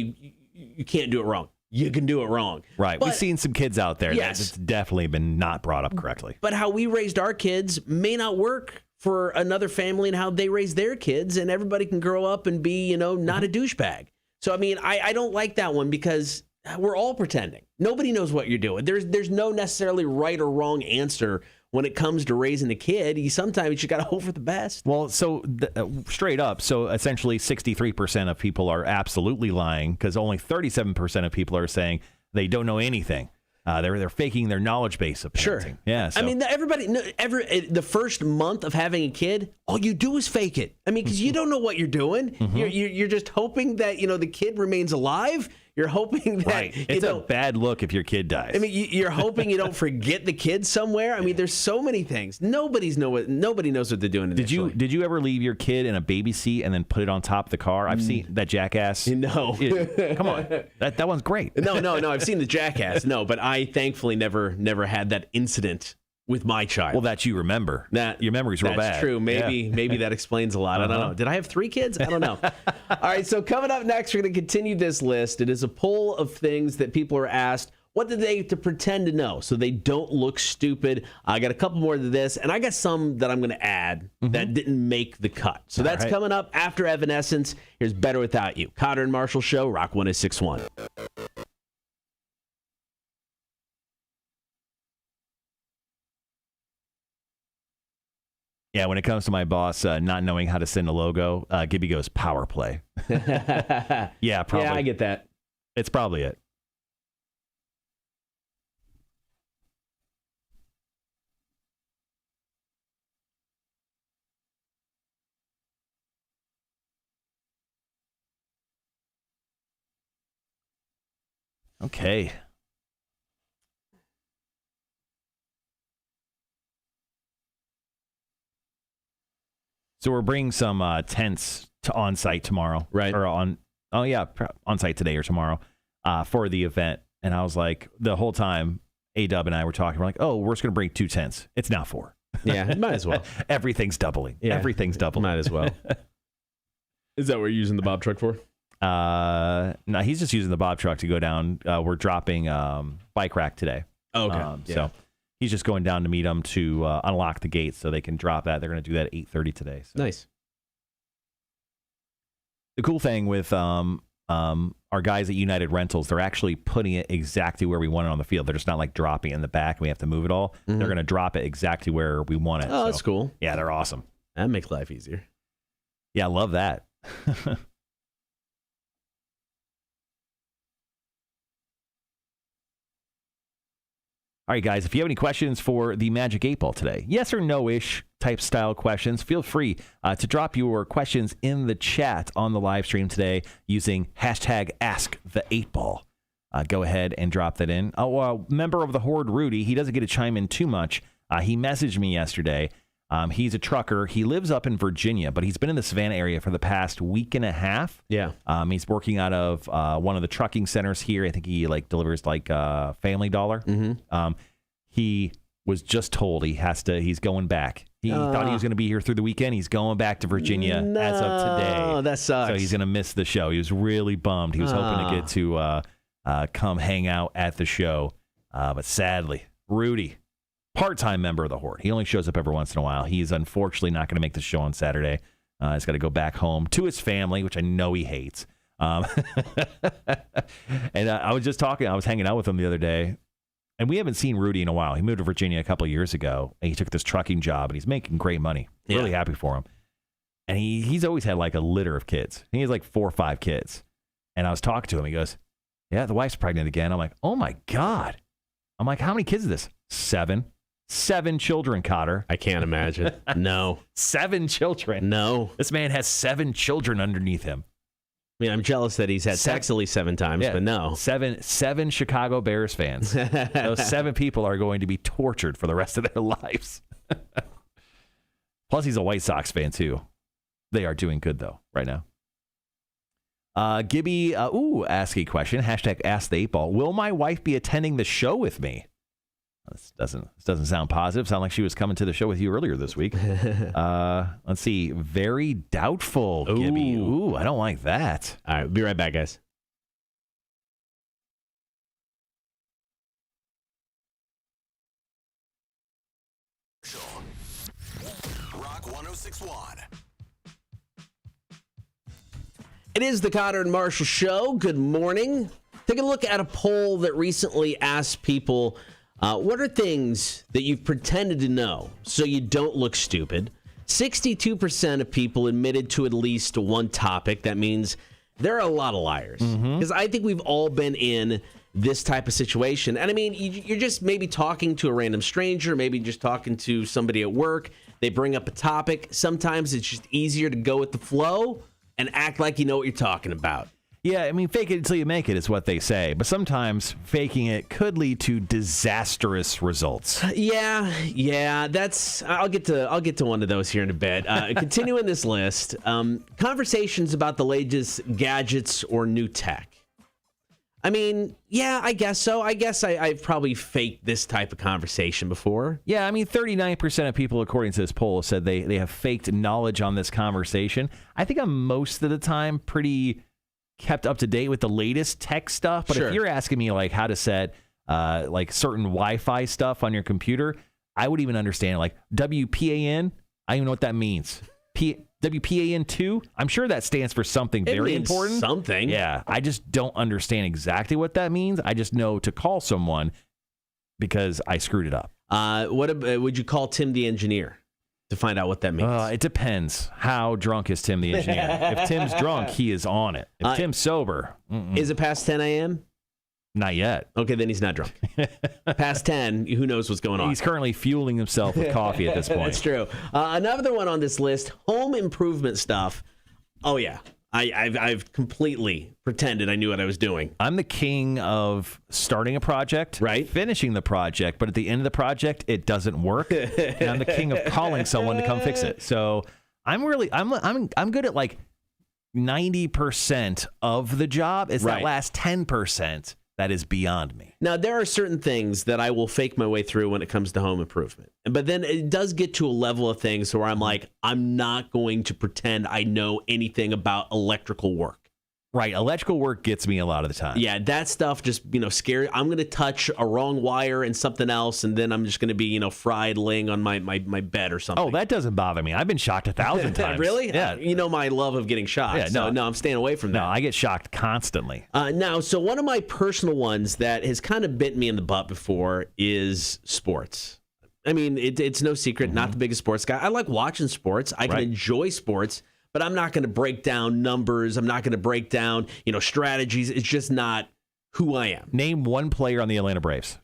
you can't do it wrong. You can do it wrong. Right. But, we've seen some kids out there that's definitely been not brought up correctly. But how we raised our kids may not work for another family and how they raise their kids, and everybody can grow up and be, not a douchebag. So, I mean, I don't like that one because we're all pretending. Nobody knows what you're doing. There's no necessarily right or wrong answer when it comes to raising a kid. Sometimes you got to hope for the best. Well, so straight up, so essentially 63% of people are absolutely lying because only 37% of people are saying they don't know anything. They're faking their knowledge base of parenting. Sure. Yeah. So. I mean, the first month of having a kid, all you do is fake it. I mean, because you don't know what you're doing. You're just hoping that the kid remains alive. You're hoping that it's a bad look if your kid dies. I mean, you're hoping you don't forget the kid somewhere. I mean, there's so many things. Nobody knows what they're doing. Did you ever leave your kid in a baby seat and then put it on top of the car? I've seen that Jackass. No, come on, that one's great. No. I've seen the Jackass. No, but I thankfully never had that incident with my child. Well, that you remember. Your memory's real bad. That's true. Maybe that explains a lot. I don't know. Did I have 3 kids? I don't know. All right, so coming up next, we're going to continue this list. It is a poll of things that people are asked. What did they to pretend to know so they don't look stupid? I got a couple more to this, and I got some that I'm going to add that didn't make the cut. So that's coming up after Evanescence. Here's Better Without You. Kotter and Marshall Show, Rock 106.1. Yeah, when it comes to my boss not knowing how to send a logo, Gibby goes power play. Yeah, probably. Yeah, I get that. It's probably it. Okay. So we're bringing some tents to on-site tomorrow. Right. Or on-site today or tomorrow for the event. And I was like, the whole time, A-Dub and I were talking, we're like, oh, we're just going to bring 2 tents. It's now 4. Yeah, might as well. Everything's doubling. Yeah. Everything's doubling. Might as well. Is that what you're using the Bob truck for? No, he's just using the Bob truck to go down. We're dropping bike rack today. Oh, okay. So he's just going down to meet them to unlock the gates so they can drop that. They're going to do that at 8:30 today. So. Nice. The cool thing with our guys at United Rentals, they're actually putting it exactly where we want it on the field. They're just not like dropping it in the back and we have to move it all. They're going to drop it exactly where we want it. Oh, that's cool. Yeah, they're awesome. That makes life easier. Yeah, I love that. All right, guys, if you have any questions for the Magic 8 Ball today, yes or no-ish type style questions, feel free to drop your questions in the chat on the live stream today using hashtag #AskThe8Ball. Go ahead and drop that in. Member of the Horde, Rudy, he doesn't get to chime in too much. He messaged me yesterday. He's a trucker. He lives up in Virginia, but he's been in the Savannah area for the past week and a half. Yeah. He's working out of one of the trucking centers here. I think he delivers Family Dollar. Mm-hmm. He was just told he's going back. He thought he was going to be here through the weekend. He's going back to Virginia as of today. Oh, that sucks. So he's going to miss the show. He was really bummed. He was hoping to get to come hang out at the show. But sadly, Rudy, part-time member of the Horde. He only shows up every once in a while. He's unfortunately not going to make the show on Saturday. He's got to go back home to his family, which I know he hates. And I was just talking. I was hanging out with him the other day, and we haven't seen Rudy in a while. He moved to Virginia a couple of years ago, and he took this trucking job, and he's making great money. Yeah. Really happy for him. And he's always had a litter of kids. He has 4 or 5 kids. And I was talking to him. He goes, yeah, the wife's pregnant again. I'm like, oh, my God. I'm like, how many kids is this? 7. 7 children, Kotter. I can't imagine. No. 7 children. No. This man has 7 children underneath him. I mean, I'm jealous that he's had sex at least 7 times, but no. 7 Chicago Bears fans. Those 7 people are going to be tortured for the rest of their lives. Plus, he's a White Sox fan, too. They are doing good, though, right now. Gibby, ask a question. Hashtag ask the 8 ball. Will my wife be attending the show with me? This doesn't sound positive. Sound like she was coming to the show with you earlier this week. Let's see. Very doubtful, Gibby. Ooh, I don't like that. All right, be right back, guys. Rock 1061. It is the Kotter and Marshall Show. Good morning. Take a look at a poll that recently asked people, what are things that you've pretended to know so you don't look stupid? 62% of people admitted to at least one topic. That means there are a lot of liars. Because I think we've all been in this type of situation. And I mean, you're just maybe talking to a random stranger, maybe just talking to somebody at work. They bring up a topic. Sometimes it's just easier to go with the flow and act like you know what you're talking about. Yeah, I mean, fake it until you make it is what they say. But sometimes faking it could lead to disastrous results. Yeah, that's. I'll get to one of those here in a bit. Continuing this list, conversations about the latest gadgets or new tech. I mean, yeah, I guess so. I guess I've probably faked this type of conversation before. Yeah, I mean, 39% of people, according to this poll, said they have faked knowledge on this conversation. I think I'm most of the time pretty kept up to date with the latest tech stuff. But if you're asking me like how to set like certain Wi-Fi stuff on your computer, I would even understand like WPAN. I don't even know what that means. WPAN2? I'm sure that stands for something very important. Something. Yeah, I just don't understand exactly what that means. I just know to call someone because I screwed it up. Would you call Tim the engineer to find out what that means? It depends. How drunk is Tim the engineer? If Tim's drunk, he is on it. If Tim's sober, is it past 10 a.m.? Not yet. Okay, then he's not drunk. Past 10, who knows what's going on? He's currently fueling himself with coffee at this point. That's true. Another one on this list, home improvement stuff. Oh, yeah. I've completely pretended I knew what I was doing. I'm the king of starting a project, right? Finishing the project, but at the end of the project, it doesn't work. And I'm the king of calling someone to come fix it. So I'm good at like 90% of the job. It's that last 10%. That is beyond me. Now, there are certain things that I will fake my way through when it comes to home improvement. But then it does get to a level of things where I'm like, I'm not going to pretend I know anything about electrical work. Right. Electrical work gets me a lot of the time. Yeah, that stuff just, scary. I'm going to touch a wrong wire and something else, and then I'm just going to be, fried laying on my bed or something. Oh, that doesn't bother me. I've been shocked 1,000 times. Really? Yeah. You know my love of getting shocked. Yeah, no, I'm staying away from that. No, I get shocked constantly. Now, so one of my personal ones that has kind of bit me in the butt before is sports. I mean, it's no secret, not the biggest sports guy. I like watching sports. I can enjoy sports. But I'm not going to break down numbers. I'm not going to break down, strategies. It's just not who I am. Name one player on the Atlanta Braves.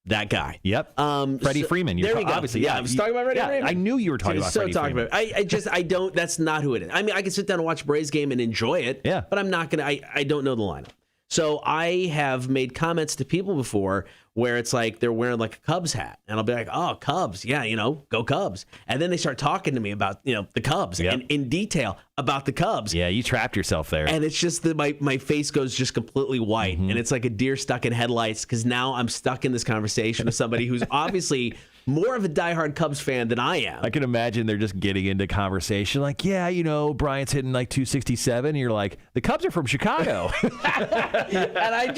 That guy. Yep. Freddie Freeman. There we go. Obviously, I was talking about Freddie Freeman. I knew you were talking about Freddie Freeman. I don't, that's not who it is. I mean, I can sit down and watch a Braves game and enjoy it. Yeah. But I'm not going to, I don't know the lineup. So I have made comments to people before where it's like they're wearing like a Cubs hat. And I'll be like, oh, Cubs. Yeah, go Cubs. And then they start talking to me about, the Cubs and in detail about the Cubs. Yeah, you trapped yourself there. And it's just that my face goes just completely white. And it's like a deer stuck in headlights because now I'm stuck in this conversation with somebody who's obviously more of a diehard Cubs fan than I am. I can imagine they're just getting into conversation like, yeah, Bryant's hitting like 267. And you're like, the Cubs are from Chicago. And I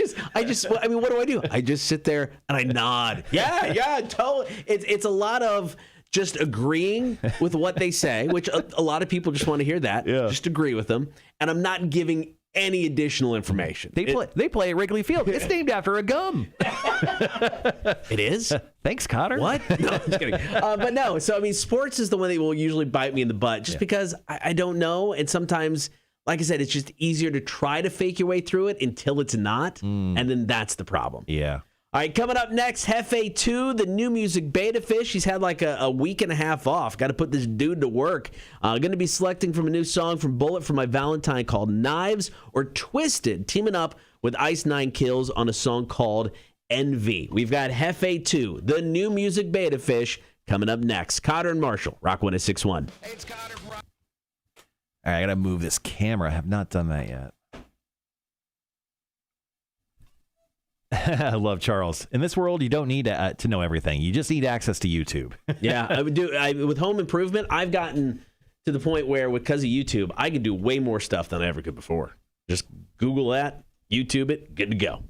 mean, what do? I just sit there and I nod. Yeah, totally. It's a lot of just agreeing with what they say, which a lot of people just want to hear that. Yeah. Just agree with them. And I'm not giving any additional information. They play at Wrigley Field. It's named after a gum. It is? Thanks, Kotter. What? No, I'm just kidding. But no, so I mean, sports is the one that will usually bite me in the butt just because I don't know. And sometimes, like I said, it's just easier to try to fake your way through it until it's not. And then that's the problem. Yeah. All right, coming up next, Hefe 2, the new music beta fish. He's had like a week and a half off. Got to put this dude to work. Going to be selecting from a new song from Bullet for My Valentine called Knives, or Twisted, teaming up with Ice 9 Kills on a song called Envy. We've got Hefe 2, the new music beta fish, coming up next. Kotter and Marshall, Rock 1061. Hey, it's Kotter. All right, I got to move this camera. I have not done that yet. I love Charles. In this world, you don't need to know everything. You just need access to YouTube. Yeah, I would with home improvement, I've gotten to the point where, because of YouTube, I can do way more stuff than I ever could before. Just Google that, YouTube it, good to go.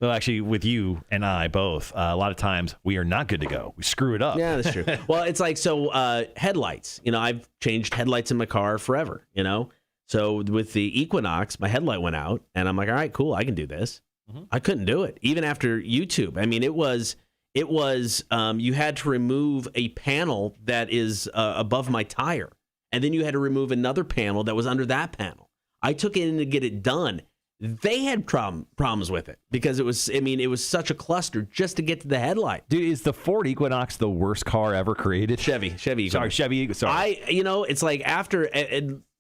Well, actually, with you and I both, a lot of times we are not good to go. We screw it up. Yeah, that's true. Well, it's like, headlights. I've changed headlights in my car forever, So with the Equinox, my headlight went out, and I'm like, all right, cool, I can do this. Mm-hmm. I couldn't do it, even after YouTube. I mean, it was you had to remove a panel that is above my tire, and then you had to remove another panel that was under that panel. I took it in to get it done. They had problems with it because it was such a cluster just to get to the headlight. Dude, is the Ford Equinox the worst car ever created? Chevy Equinox. Sorry. It's like after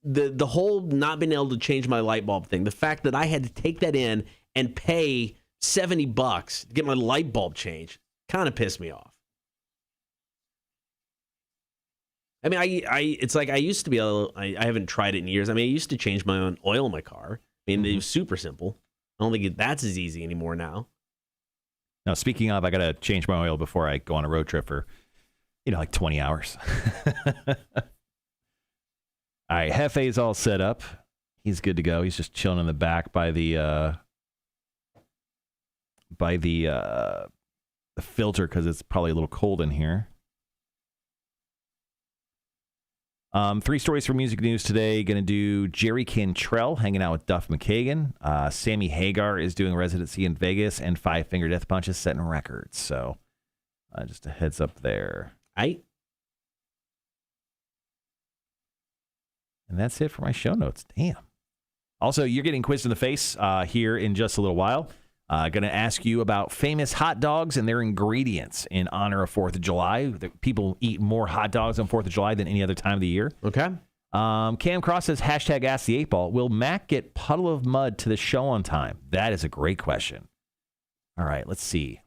the whole not being able to change my light bulb thing, the fact that I had to take that in and pay $70 to get my light bulb changed kind of pissed me off. I mean, it's like I used to be able. I haven't tried it in years. I mean, I used to change my own oil in my car. I mean, it was super simple. I don't think that's as easy anymore now. Now, speaking of, I got to change my oil before I go on a road trip for, like 20 hours. All right, Hefe's all set up. He's good to go. He's just chilling in the back by the filter because it's probably a little cold in here. 3 stories for music news today. Going to do Jerry Cantrell hanging out with Duff McKagan. Sammy Hagar is doing residency in Vegas, and Five Finger Death Punch is setting records. So just a heads up there. And that's it for my show notes. Damn. Also, you're getting quizzed in the face here in just a little while. Going to ask you about famous hot dogs and their ingredients in honor of 4th of July. People eat more hot dogs on 4th of July than any other time of the year. Okay. Cam Cross says, hashtag Ask the 8-Ball. Will Mac get Puddle of Mud to the show on time? That is a great question. All right, let's see.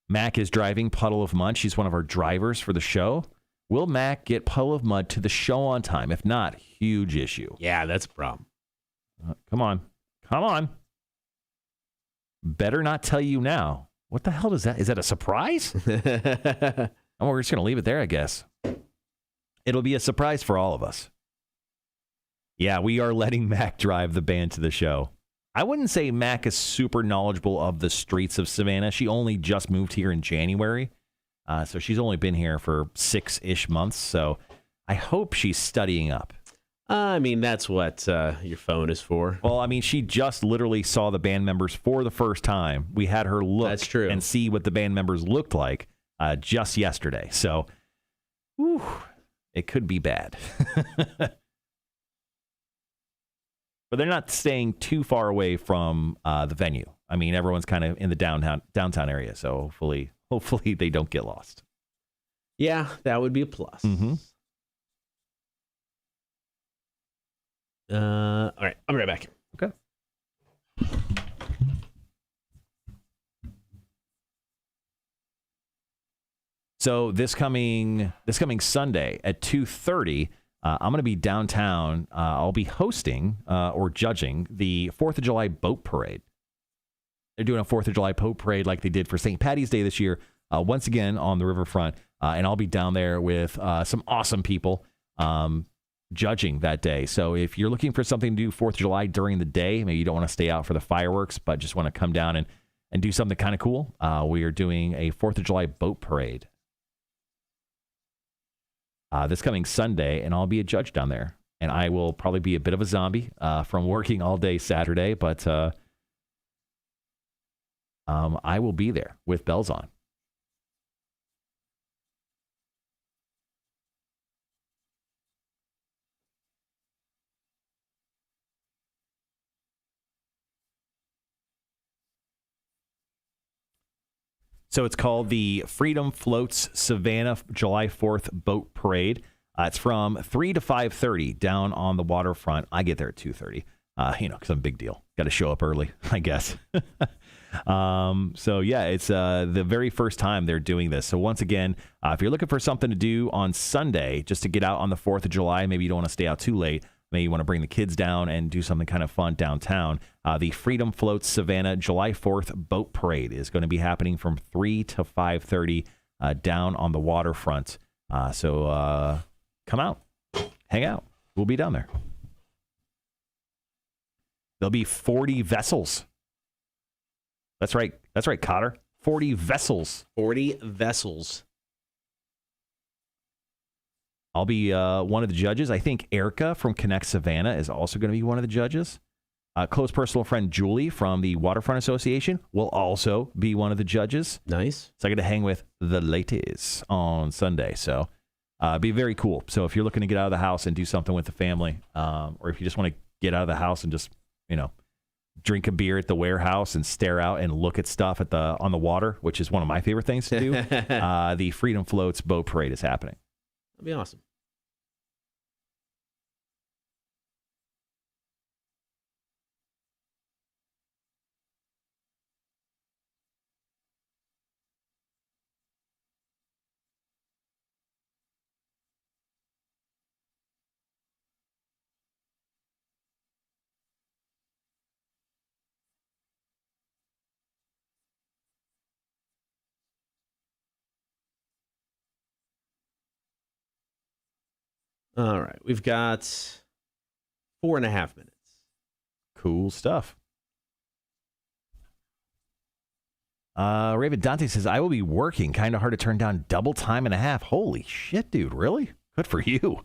Mac is driving Puddle of Mud. She's one of our drivers for the show. Will Mac get Puddle of Mud to the show on time? If not, huge issue. Yeah, that's a problem. Come on. Better not tell you now. What the hell is that? Is that a surprise? We're just going to leave it there, I guess. It'll be a surprise for all of us. Yeah, we are letting Mac drive the band to the show. I wouldn't say Mac is super knowledgeable of the streets of Savannah. She only just moved here in January. So she's only been here for 6-ish months. So I hope she's studying up. I mean, that's what your phone is for. Well, I mean, she just literally saw the band members for the first time. We had her look That's true. and see what the band members looked like just yesterday. So, it could be bad. But they're not staying too far away from the venue. I mean, everyone's kind of in the downtown area. So hopefully they don't get lost. Yeah, that would be a plus. Mm-hmm. All right, I'll be right back. Okay. So this coming Sunday at 2:30, I'm going to be downtown. I'll be hosting or judging the 4th of July boat parade. They're doing a 4th of July boat parade like they did for St. Patty's Day this year, once again on the riverfront. And I'll be down there with some awesome people. Judging that day. So if you're looking for something to do 4th of July during the day, maybe you don't want to stay out for the fireworks, but just want to come down and do something kind of cool, we are doing a 4th of July boat parade this coming Sunday, and I'll be a judge down there. And I will probably be a bit of a zombie from working all day Saturday, but I will be there with bells on. So it's called the Freedom Floats Savannah July 4th Boat Parade. It's from 3 to 5:30 down on the waterfront. I get there at 2:30. Because I'm a big deal. Got to show up early, I guess. So yeah, it's the very first time they're doing this. So once again, if you're looking for something to do on Sunday, just to get out on the 4th of July, maybe you don't want to stay out too late. Maybe you want to bring the kids down and do something kind of fun downtown. The Freedom Floats Savannah July 4th Boat Parade is going to be happening from 3 to 5:30 down on the waterfront. So come out, hang out. We'll be down there. There'll be 40 vessels. That's right, Kotter. 40 vessels. 40 vessels. I'll be one of the judges. I think Erica from Connect Savannah is also going to be one of the judges. Close personal friend Julie from the Waterfront Association will also be one of the judges. Nice. So I get to hang with the ladies on Sunday. So be very cool. So if you're looking to get out of the house and do something with the family, or if you just want to get out of the house and just, drink a beer at the warehouse and stare out and look at stuff on the water, which is one of my favorite things to do, the Freedom Floats Boat Parade is happening. That'd be awesome. All right. We've got 4.5 minutes. Cool stuff. Raven Dante says, I will be working. Kind of hard to turn down double time and a half. Holy shit, dude. Really? Good for you.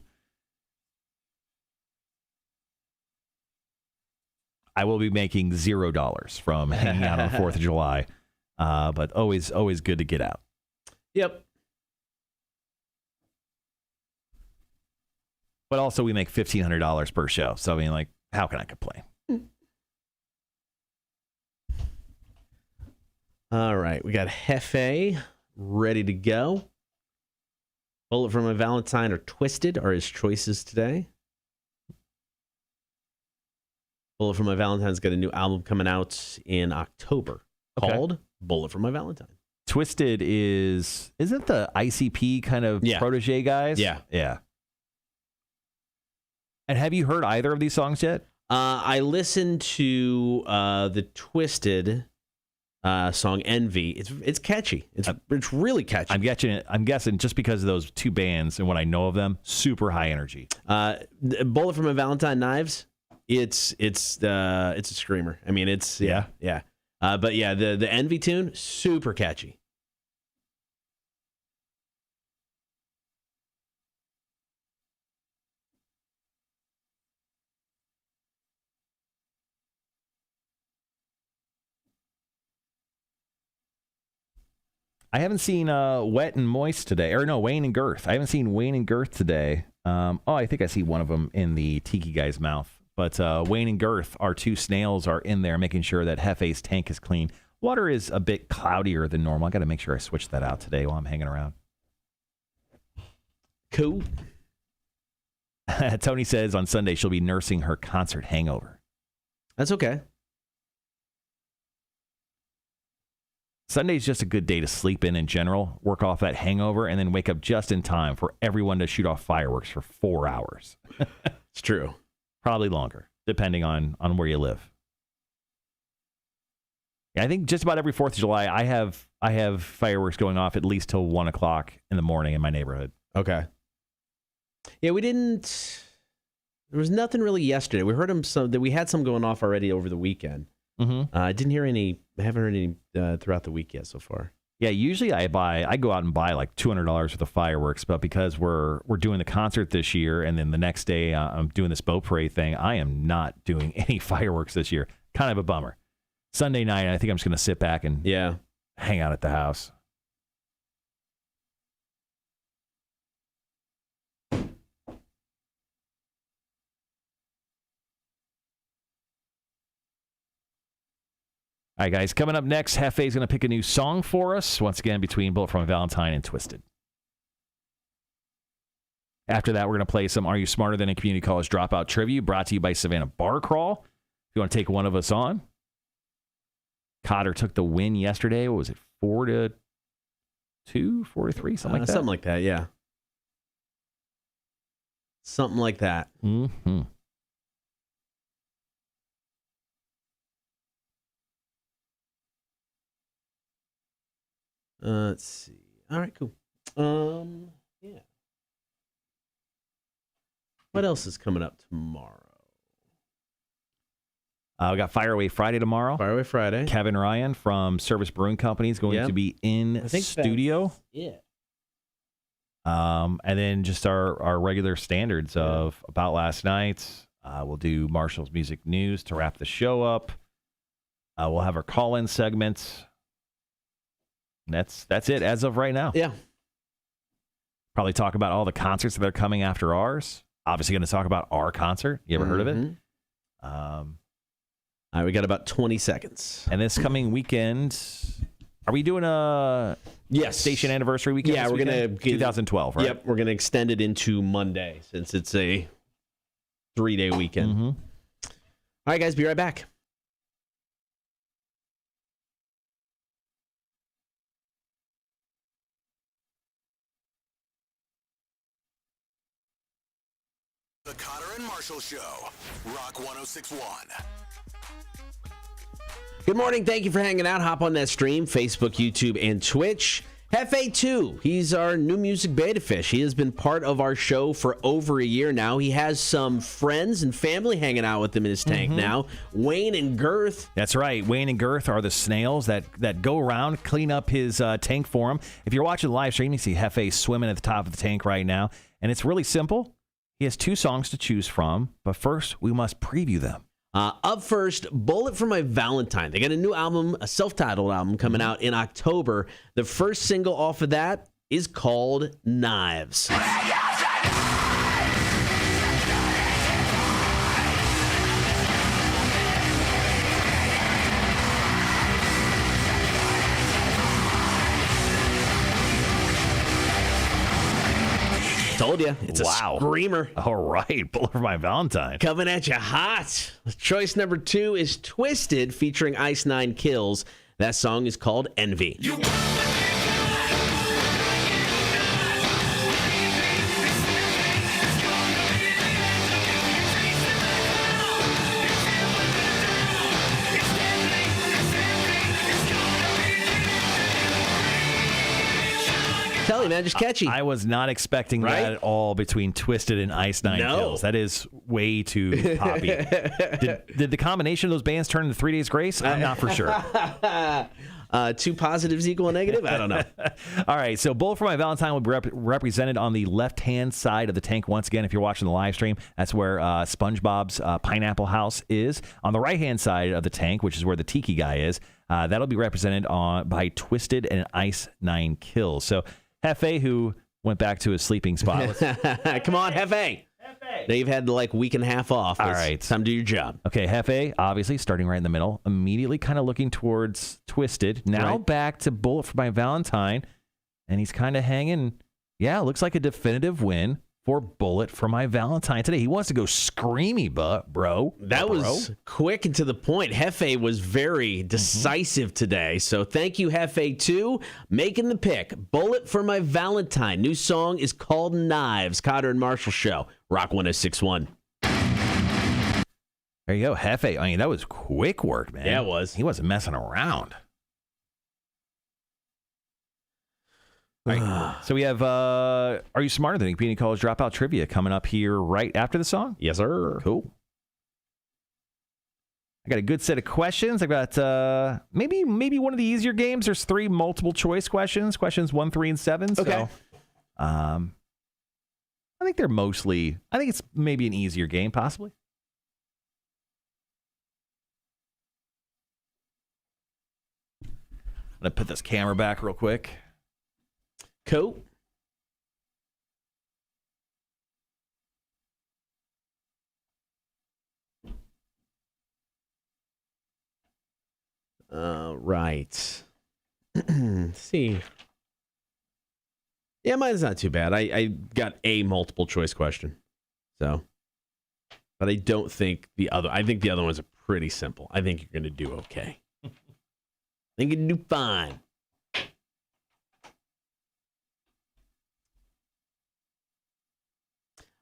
I will be making $0 from hanging out on the 4th of July. But always good to get out. Yep. But also we make $1,500 per show. So, how can I complain? All right. We got Hefe ready to go. Bullet for My Valentine or Twisted are his choices today. Bullet for My Valentine's got a new album coming out in October called Bullet for My Valentine. Twisted isn't the ICP kind of protege guys? Yeah. Yeah. And have you heard either of these songs yet? I listened to the Twisted song "Envy." It's catchy. It's really catchy. I'm guessing just because of those two bands and what I know of them, super high energy. Bullet from a Valentine Knives. It's a screamer. I mean, it's yeah. But yeah, the Envy tune, super catchy. I haven't seen Wet and Moist today. Or no, Wayne and Girth. I haven't seen Wayne and Girth today. I think I see one of them in the Tiki guy's mouth. But Wayne and Girth, our two snails, are in there making sure that Hefe's tank is clean. Water is a bit cloudier than normal. I got to make sure I switch that out today while I'm hanging around. Cool. Tony says on Sunday she'll be nursing her concert hangover. That's okay. Sunday's just a good day to sleep in general, work off that hangover, and then wake up just in time for everyone to shoot off fireworks for 4 hours. It's true. Probably longer, depending on where you live. Yeah, I think just about every 4th of July, I have fireworks going off at least till 1 o'clock in the morning in my neighborhood. Okay. Yeah, we didn't. There was nothing really yesterday. We heard we had some going off already over the weekend. Mm-hmm. I didn't hear any. I haven't heard any throughout the week yet so far. Yeah, usually I go out and buy like $200 worth of fireworks, but because we're doing the concert this year, and then the next day I'm doing this boat parade thing, I am not doing any fireworks this year. Kind of a bummer. Sunday night, I think I'm just going to sit back and hang out at the house. All right, guys, coming up next, Hefe is going to pick a new song for us, once again, between Bullet from a Valentine and Twisted. After that, we're going to play some Are You Smarter Than a Community College Dropout trivia, brought to you by Savannah Bar Crawl. you want to take one of us on. Kotter took the win yesterday. What was it, 4-2, 4-3, something like that? Something like that, yeah. Something like that. Mm-hmm. Let's see. All right, cool. Yeah. What else is coming up tomorrow? We got Fire Away Friday tomorrow. Fire Away Friday. Kevin Ryan from Service Brewing Company is going to be in studio. Yeah. And then just our regular standards of About Last Night. We'll do Marshall's Music News to wrap the show up. We'll have our call-in segments. That's it as of right now. Yeah. Probably talk about all the concerts that are coming after ours. Obviously going to talk about our concert. You ever heard of it? All right, we got about 20 seconds. And this coming weekend, are we doing a station anniversary weekend? Yeah, we're going to 2012, right? Yep, we're going to extend it into Monday since it's a 3-day weekend. Mm-hmm. All right, guys, be right back. The Kotter and Marshall Show. Rock 106.1. Good morning. Thank you for hanging out. Hop on that stream, Facebook, YouTube, and Twitch. Hefe2, he's our new music beta fish. He has been part of our show for over a year now. He has some friends and family hanging out with him in his tank now. Wayne and Girth. That's right. Wayne and Girth are the snails that go around, clean up his tank for him. If you're watching the live stream, you see Hefe swimming at the top of the tank right now. And it's really simple. He has 2 songs to choose from, but first we must preview them. Up first, Bullet for My Valentine. They got a new album, a self-titled album coming out in October. The first single off of that is called Knives. Told you, it's a screamer. All right, Bullet for My Valentine. Coming at you hot. Choice number 2 is Twisted, featuring Ice 9 Kills. That song is called Envy. Tell you, man, just catchy. I was not expecting that at all between Twisted and Ice 9 Kills. That is way too poppy. Did the combination of those bands turn into 3 Days Grace? I'm not for sure. 2 positives equal a negative? I don't know. All right, so Bullet for My Valentine will be represented on the left-hand side of the tank. Once again, if you're watching the live stream, that's where SpongeBob's Pineapple House is. On the right-hand side of the tank, which is where the Tiki guy is, that'll be represented by Twisted and Ice 9 Kills. So Hefe, who went back to his sleeping spot. Come on, Hefe. Now you've had like week and a half off. All right. Time to do your job. Okay, Hefe, obviously starting right in the middle, immediately kind of looking towards Twisted. Now back to Bullet for My Valentine, and he's kind of hanging. Yeah, looks like a definitive win for Bullet for My Valentine today. He wants to go screamy, bro. That was quick and to the point. Hefe was very decisive today. So thank you, Hefe2, making the pick. Bullet for My Valentine. New song is called Knives. Kotter and Marshall Show. Rock 106.1. There you go, Hefe. I mean, that was quick work, man. Yeah, it was. He wasn't messing around. All right. So we have Are You Smarter Than a Community College Dropout Trivia coming up here right after the song? Yes, sir. Cool. I got a good set of questions. I've got maybe one of the easier games. There's 3 multiple choice questions 1, 3, and 7. Okay. So, I think it's maybe an easier game, possibly. I'm going to put this camera back real quick. Cool. Right. Let's see. Yeah, mine's not too bad. I got a multiple choice question. So, but I don't think I think the other ones are pretty simple. I think you're going to do okay. I think you're going to do fine.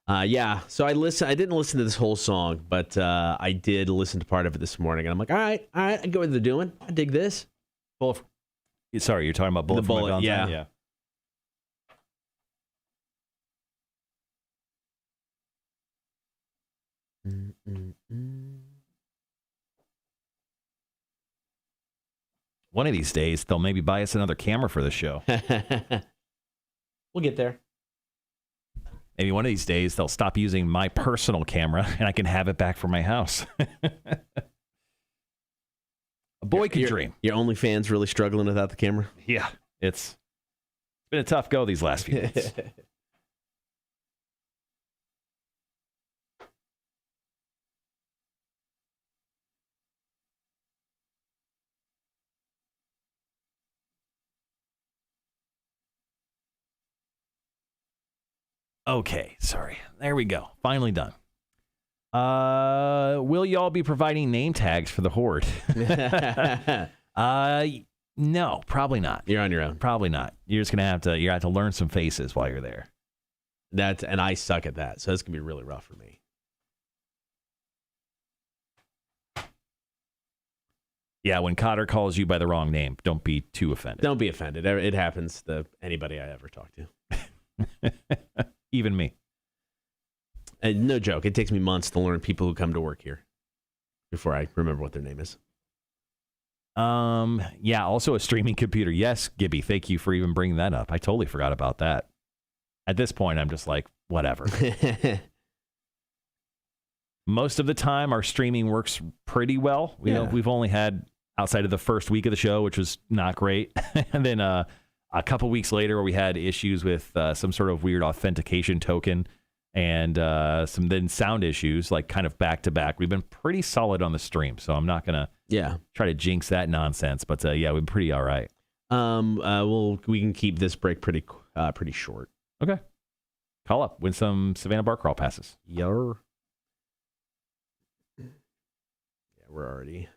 Yeah, so I didn't listen to this whole song, but I did listen to part of it this morning, and I'm like, all right, I get what they're doing. I dig this. Sorry, you're talking about Bullet from Bullet, McDonald's? yeah. One of these days, they'll maybe buy us another camera for the show. We'll get there. Maybe one of these days, they'll stop using my personal camera, and I can have it back for my house. A boy could dream. Your OnlyFans really struggling without the camera? Yeah, it's been a tough go these last few months. Okay, sorry. There we go. Finally done. Will y'all be providing name tags for the horde? No, probably not. You're on your own. Probably not. You're just gonna have to learn some faces while you're there. And I suck at that, so it's gonna be really rough for me. Yeah, when Kotter calls you by the wrong name, don't be too offended. Don't be offended. It happens to anybody I ever talk to. Even me. And no joke. It takes me months to learn people who come to work here before I remember what their name is. Yeah, also a streaming computer. Yes, Gibby, thank you for even bringing that up. I totally forgot about that. At this point, I'm just like, whatever. Most of the time, our streaming works pretty well. You know, we've only had, outside of the first week of the show, which was not great, and then a couple weeks later where we had issues with some sort of weird authentication token and some then sound issues, like kind of back to back. We've been pretty solid on the stream, so I'm not gonna try to jinx that nonsense. But yeah, we've been pretty all right. We can keep this break pretty short. Okay, call up, win some Savannah Bar Crawl passes. Yeah, we're already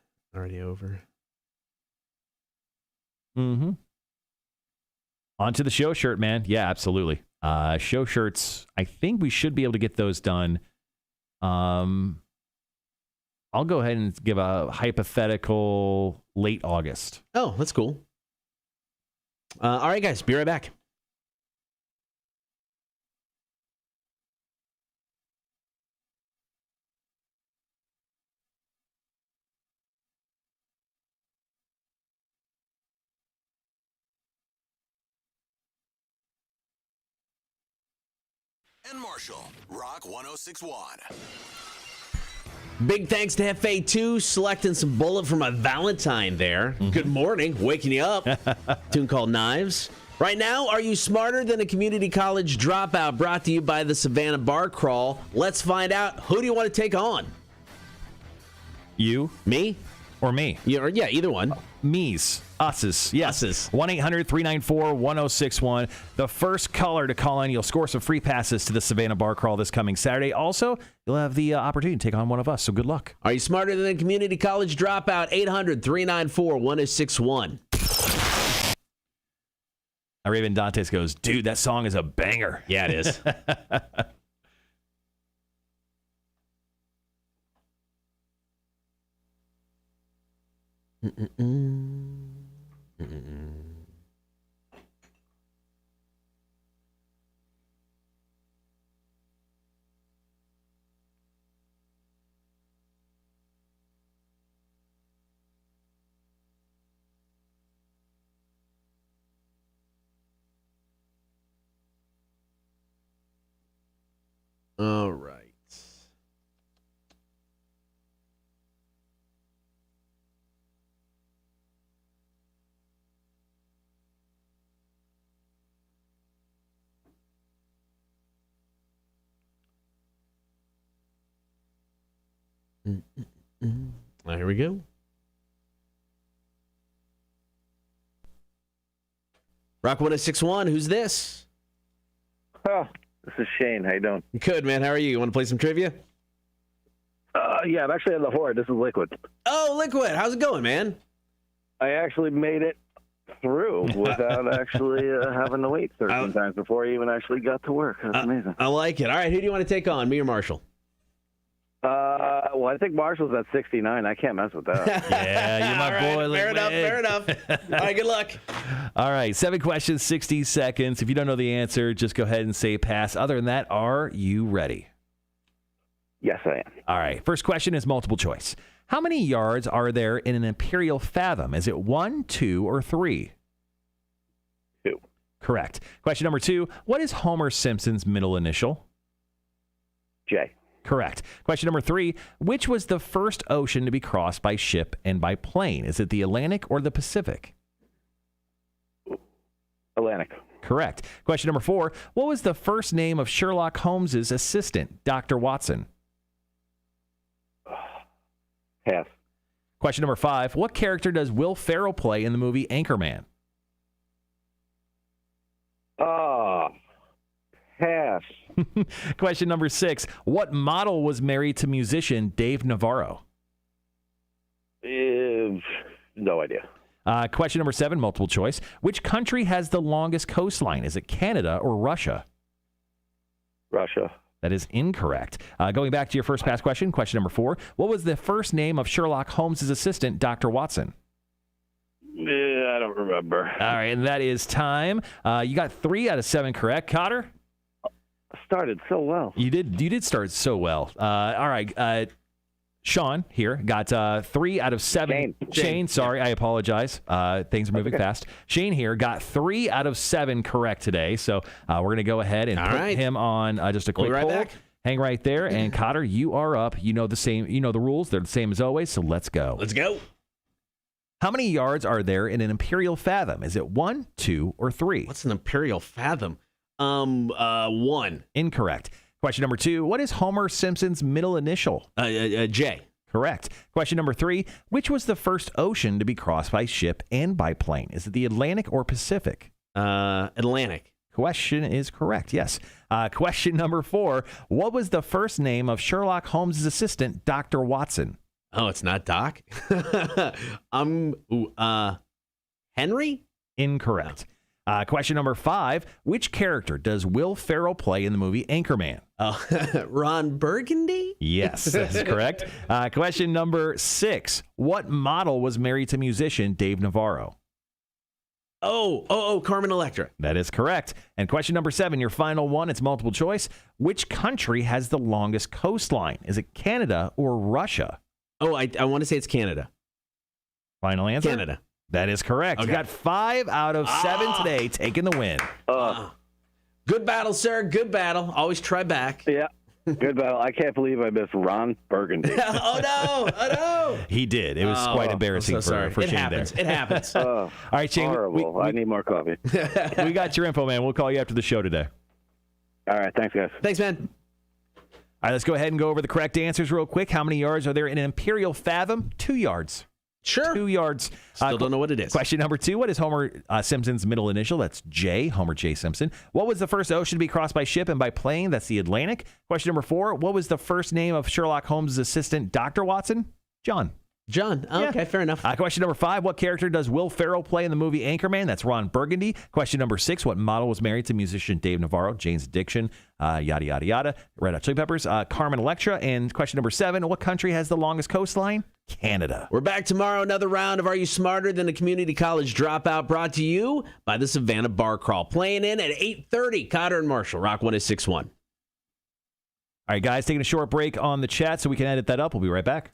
over. Mm-hmm. On to the show shirt, man. Yeah, absolutely. Show shirts, I think we should be able to get those done. I'll go ahead and give a hypothetical late August. Oh, that's cool. All right, guys, be right back. And Marshall, Rock 1061. Big thanks to FA2 selecting some Bullet from a Valentine there. Mm-hmm. Good morning, waking you up. Tune called Knives. Right now, are you smarter than a community college dropout? Brought to you by the Savannah Bar Crawl. Let's find out. Who do you want to take on? You? Me? Or me? Yeah, either one. Me's. Us's. Yes. Us's. 1-800-394-1061. The first caller to call in, you'll score some free passes to the Savannah Bar Crawl this coming Saturday. Also, you'll have the opportunity to take on one of us, so good luck. Are you smarter than a community college dropout? 800-394-1061. Raven Dantes goes, dude, that song is a banger. Yeah, it is. All right. Here we go. Rock 1061, who's this? Oh, this is Shane. How you doing? Good, man. How are you? You want to play some trivia? Yeah, I'm actually on the horde. This is Liquid. Oh, Liquid. How's it going, man? I actually made it through without actually having to wait 13 times before I even actually got to work. That's amazing. I like it. All right, who do you want to take on, me or Marshall? Well, I think Marshall's at 69. I can't mess with that. Yeah, you're my boy. Fair enough, fair enough. All right, good luck. All right, 7 questions, 60 seconds. If you don't know the answer, just go ahead and say pass. Other than that, are you ready? Yes, I am. All right, first question is multiple choice. How many yards are there in an imperial fathom? Is it 1, 2, or 3? 2. Correct. Question number 2, what is Homer Simpson's middle initial? J. Correct. Question number 3, which was the first ocean to be crossed by ship and by plane? Is it the Atlantic or the Pacific? Atlantic. Correct. Question number 4, what was the first name of Sherlock Holmes's assistant, Dr. Watson? Pass. Question number 5, what character does Will Ferrell play in the movie Anchorman? Pass. Question number 6, what model was married to musician Dave Navarro? No idea. Question number 7, multiple choice. Which country has the longest coastline? Is it Canada or Russia? Russia. That is incorrect. Going back to your first pass question, question number 4, what was the first name of Sherlock Holmes' assistant, Dr. Watson? I don't remember. All right, and that is time. You got 3 out of 7 correct. Cotter? Started so well. You did start so well. All right. Sean here got 3 out of 7. Shane, sorry, I apologize. Things are moving fast. Shane here got 3 out of 7 correct today. So we're going to go ahead and put him on just a quick hold. Back. Hang right there. And Cotter, you are up. You know the rules. They're the same as always. So let's go. Let's go. How many yards are there in an imperial fathom? Is it 1, 2, or 3? What's an imperial fathom? 1. Incorrect. Question number 2, what is Homer Simpson's middle initial? J. Correct. Question number 3, which was the first ocean to be crossed by ship and by plane? Is it the Atlantic or Pacific? Atlantic. Question is correct, yes. Question number 4, what was the first name of Sherlock Holmes' assistant, Dr. Watson? Oh, it's not Doc? Henry? Incorrect. Question number 5, which character does Will Ferrell play in the movie Anchorman? Ron Burgundy? Yes, that's correct. Question number 6, what model was married to musician Dave Navarro? Carmen Electra. That is correct. And question number 7, your final one, it's multiple choice. Which country has the longest coastline? Is it Canada or Russia? Oh, I want to say it's Canada. Final answer? Canada. That is correct. Okay. You got 5 out of 7 today, taking the win. Good battle, sir. Good battle. Always try back. Yeah. Good battle. I can't believe I missed Ron Burgundy. Oh, no. He did. It was quite embarrassing for it Shane happens. there. It happens. All right, Shane. Horrible. I need more coffee. We got your info, man. We'll call you after the show today. All right. Thanks, guys. Thanks, man. All right, let's go ahead and go over the correct answers real quick. How many yards are there in an imperial fathom? 2 yards. Sure. 2 yards. Still don't know what it is. Question number 2, what is Homer Simpson's middle initial? That's J, Homer J. Simpson. What was the first ocean to be crossed by ship and by plane? That's the Atlantic. Question number 4, what was the first name of Sherlock Holmes' assistant, Dr. Watson? John. Okay, fair enough. Question number 5, what character does Will Ferrell play in the movie Anchorman? That's Ron Burgundy. Question number 6, what model was married to musician Dave Navarro? Jane's Addiction, yada, yada, yada. Red Hot Chili Peppers, Carmen Electra. And question number 7, what country has the longest coastline? Canada. We're back tomorrow. Another round of Are You Smarter Than a Community College Dropout, brought to you by the Savannah Bar Crawl. Playing in at 8:30. Cotter and Marshall, Rock 106.1. All right, guys, taking a short break on the chat so we can edit that up. We'll be right back.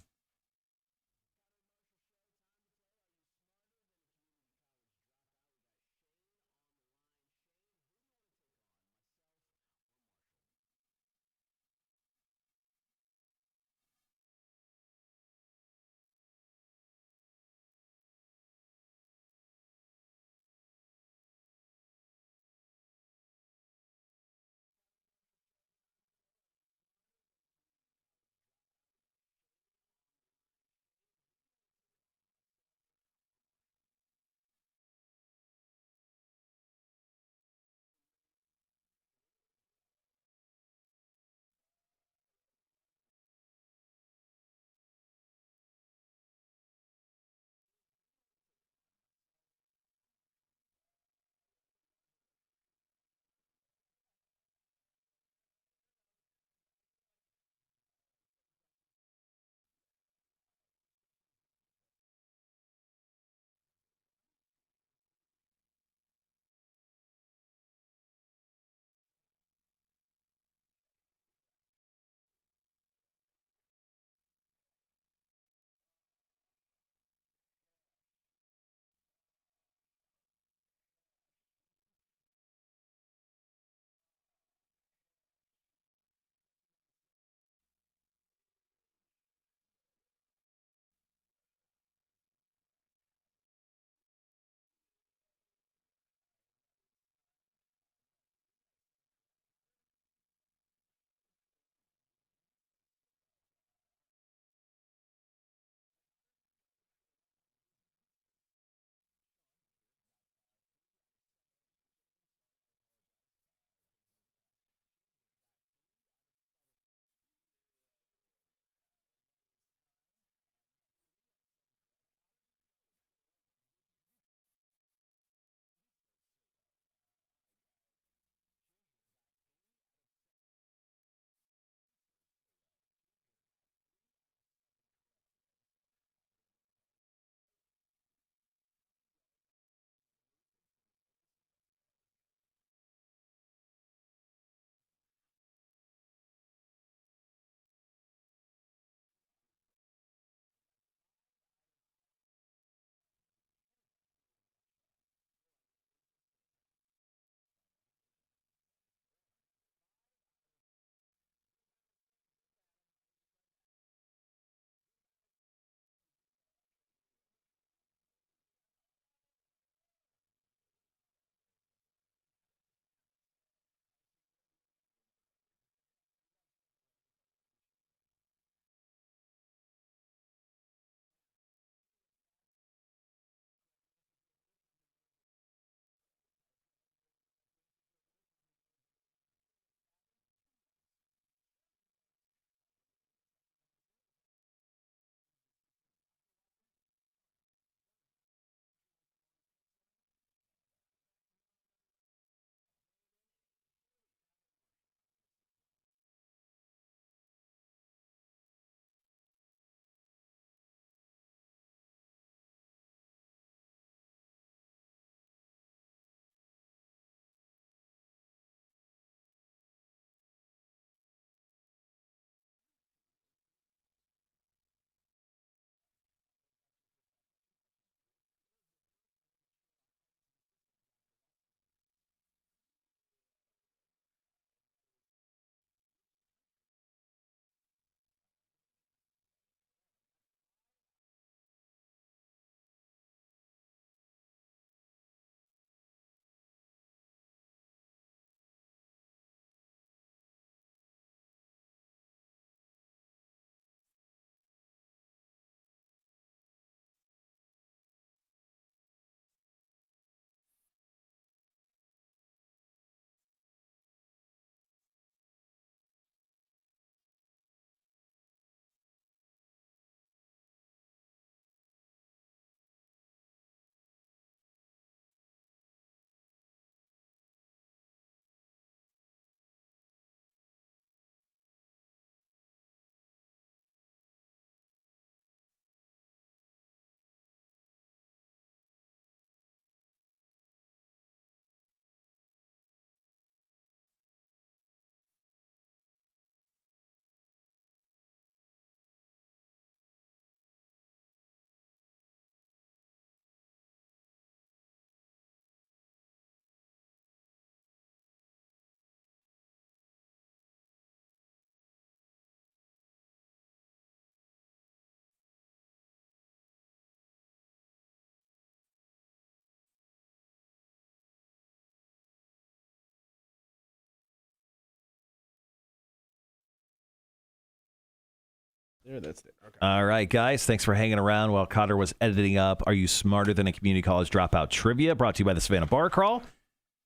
There, that's it. Okay. All right, guys. Thanks for hanging around while Kotter was editing up Are You Smarter Than a Community College Dropout Trivia, brought to you by the Savannah Bar Crawl.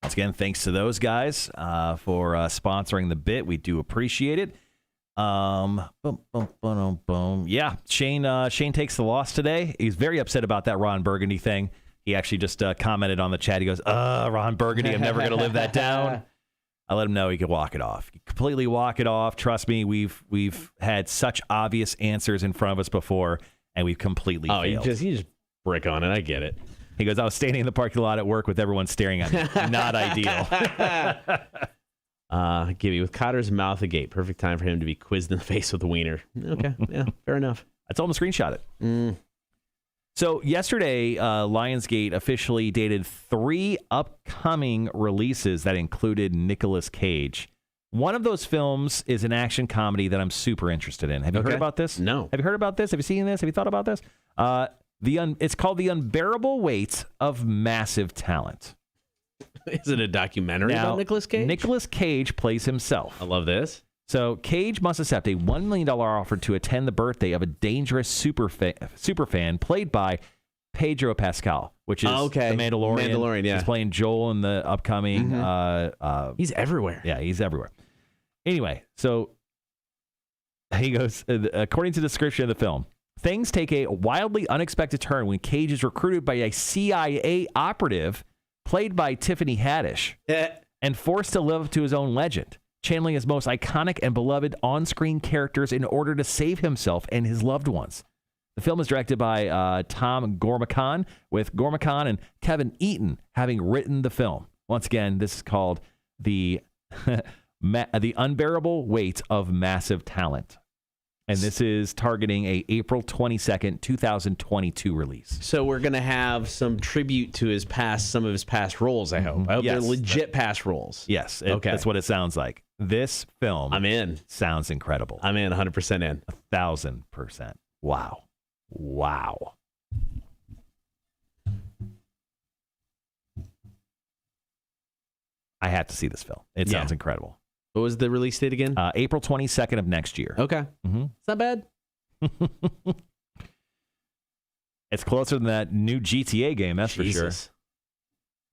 Once again, thanks to those guys for sponsoring the bit. We do appreciate it. Yeah, Shane takes the loss today. He's very upset about that Ron Burgundy thing. He actually just commented on the chat. He goes, Ron Burgundy, I'm never going to live that down. I let him know he could walk it off. Completely walk it off. Trust me, we've had such obvious answers in front of us before, and we've completely failed. You just brick on it. I get it. He goes, I was standing in the parking lot at work with everyone staring at me. Not ideal. Gibby, with Cotter's mouth agape, perfect time for him to be quizzed in the face with a wiener. Okay, yeah, fair enough. I told him to screenshot it. So yesterday, Lionsgate officially dated 3 upcoming releases that included Nicolas Cage. One of those films is an action comedy that I'm super interested in. Have you heard about this? No. Have you heard about this? Have you seen this? Have you thought about this? It's called The Unbearable Weight of Massive Talent. Is it a documentary about Nicolas Cage? Nicolas Cage plays himself. I love this. So Cage must accept a $1 million offer to attend the birthday of a dangerous superfan played by Pedro Pascal, which is the Mandalorian. Mandalorian, yeah. He's playing Joel in the upcoming... he's everywhere. Yeah, he's everywhere. Anyway, so he goes, according to the description of the film, things take a wildly unexpected turn when Cage is recruited by a CIA operative played by Tiffany Haddish and forced to live up to his own legend, channeling his most iconic and beloved on-screen characters in order to save himself and his loved ones. The film is directed by Tom Gormican, with Gormican and Kevin Eaton having written the film. Once again, this is called The Unbearable Weight of Massive Talent. And this is targeting a April 22nd, 2022 release. So we're going to have some tribute to some of his past roles, I hope. I hope they're legit past roles. Yes, that's what it sounds like. This film I'm in. Sounds incredible. I'm in, 100% in. 1,000%. Wow. I have to see this film. It sounds incredible. What was the release date again? April 22nd of next year. Okay. It's not bad. It's closer than that new GTA game, that's for sure. Just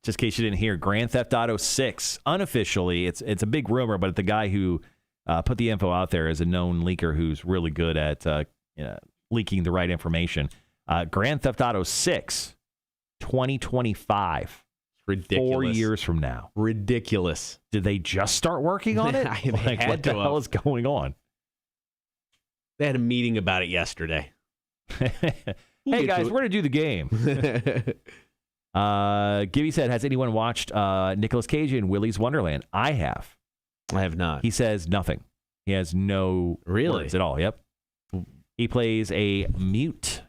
in case you didn't hear, Grand Theft Auto 6, unofficially, it's a big rumor, but the guy who put the info out there is a known leaker who's really good at leaking the right information. Grand Theft Auto 6, 2025. Ridiculous. 4 years from now. Ridiculous. Did they just start working on it? What the hell is going on? They had a meeting about it yesterday. Hey guys, we're going to do the game. Gibby said, has anyone watched Nicolas Cage in Willy's Wonderland? I have. I have not. He says nothing. He has no words at all. Yep. He plays a mute.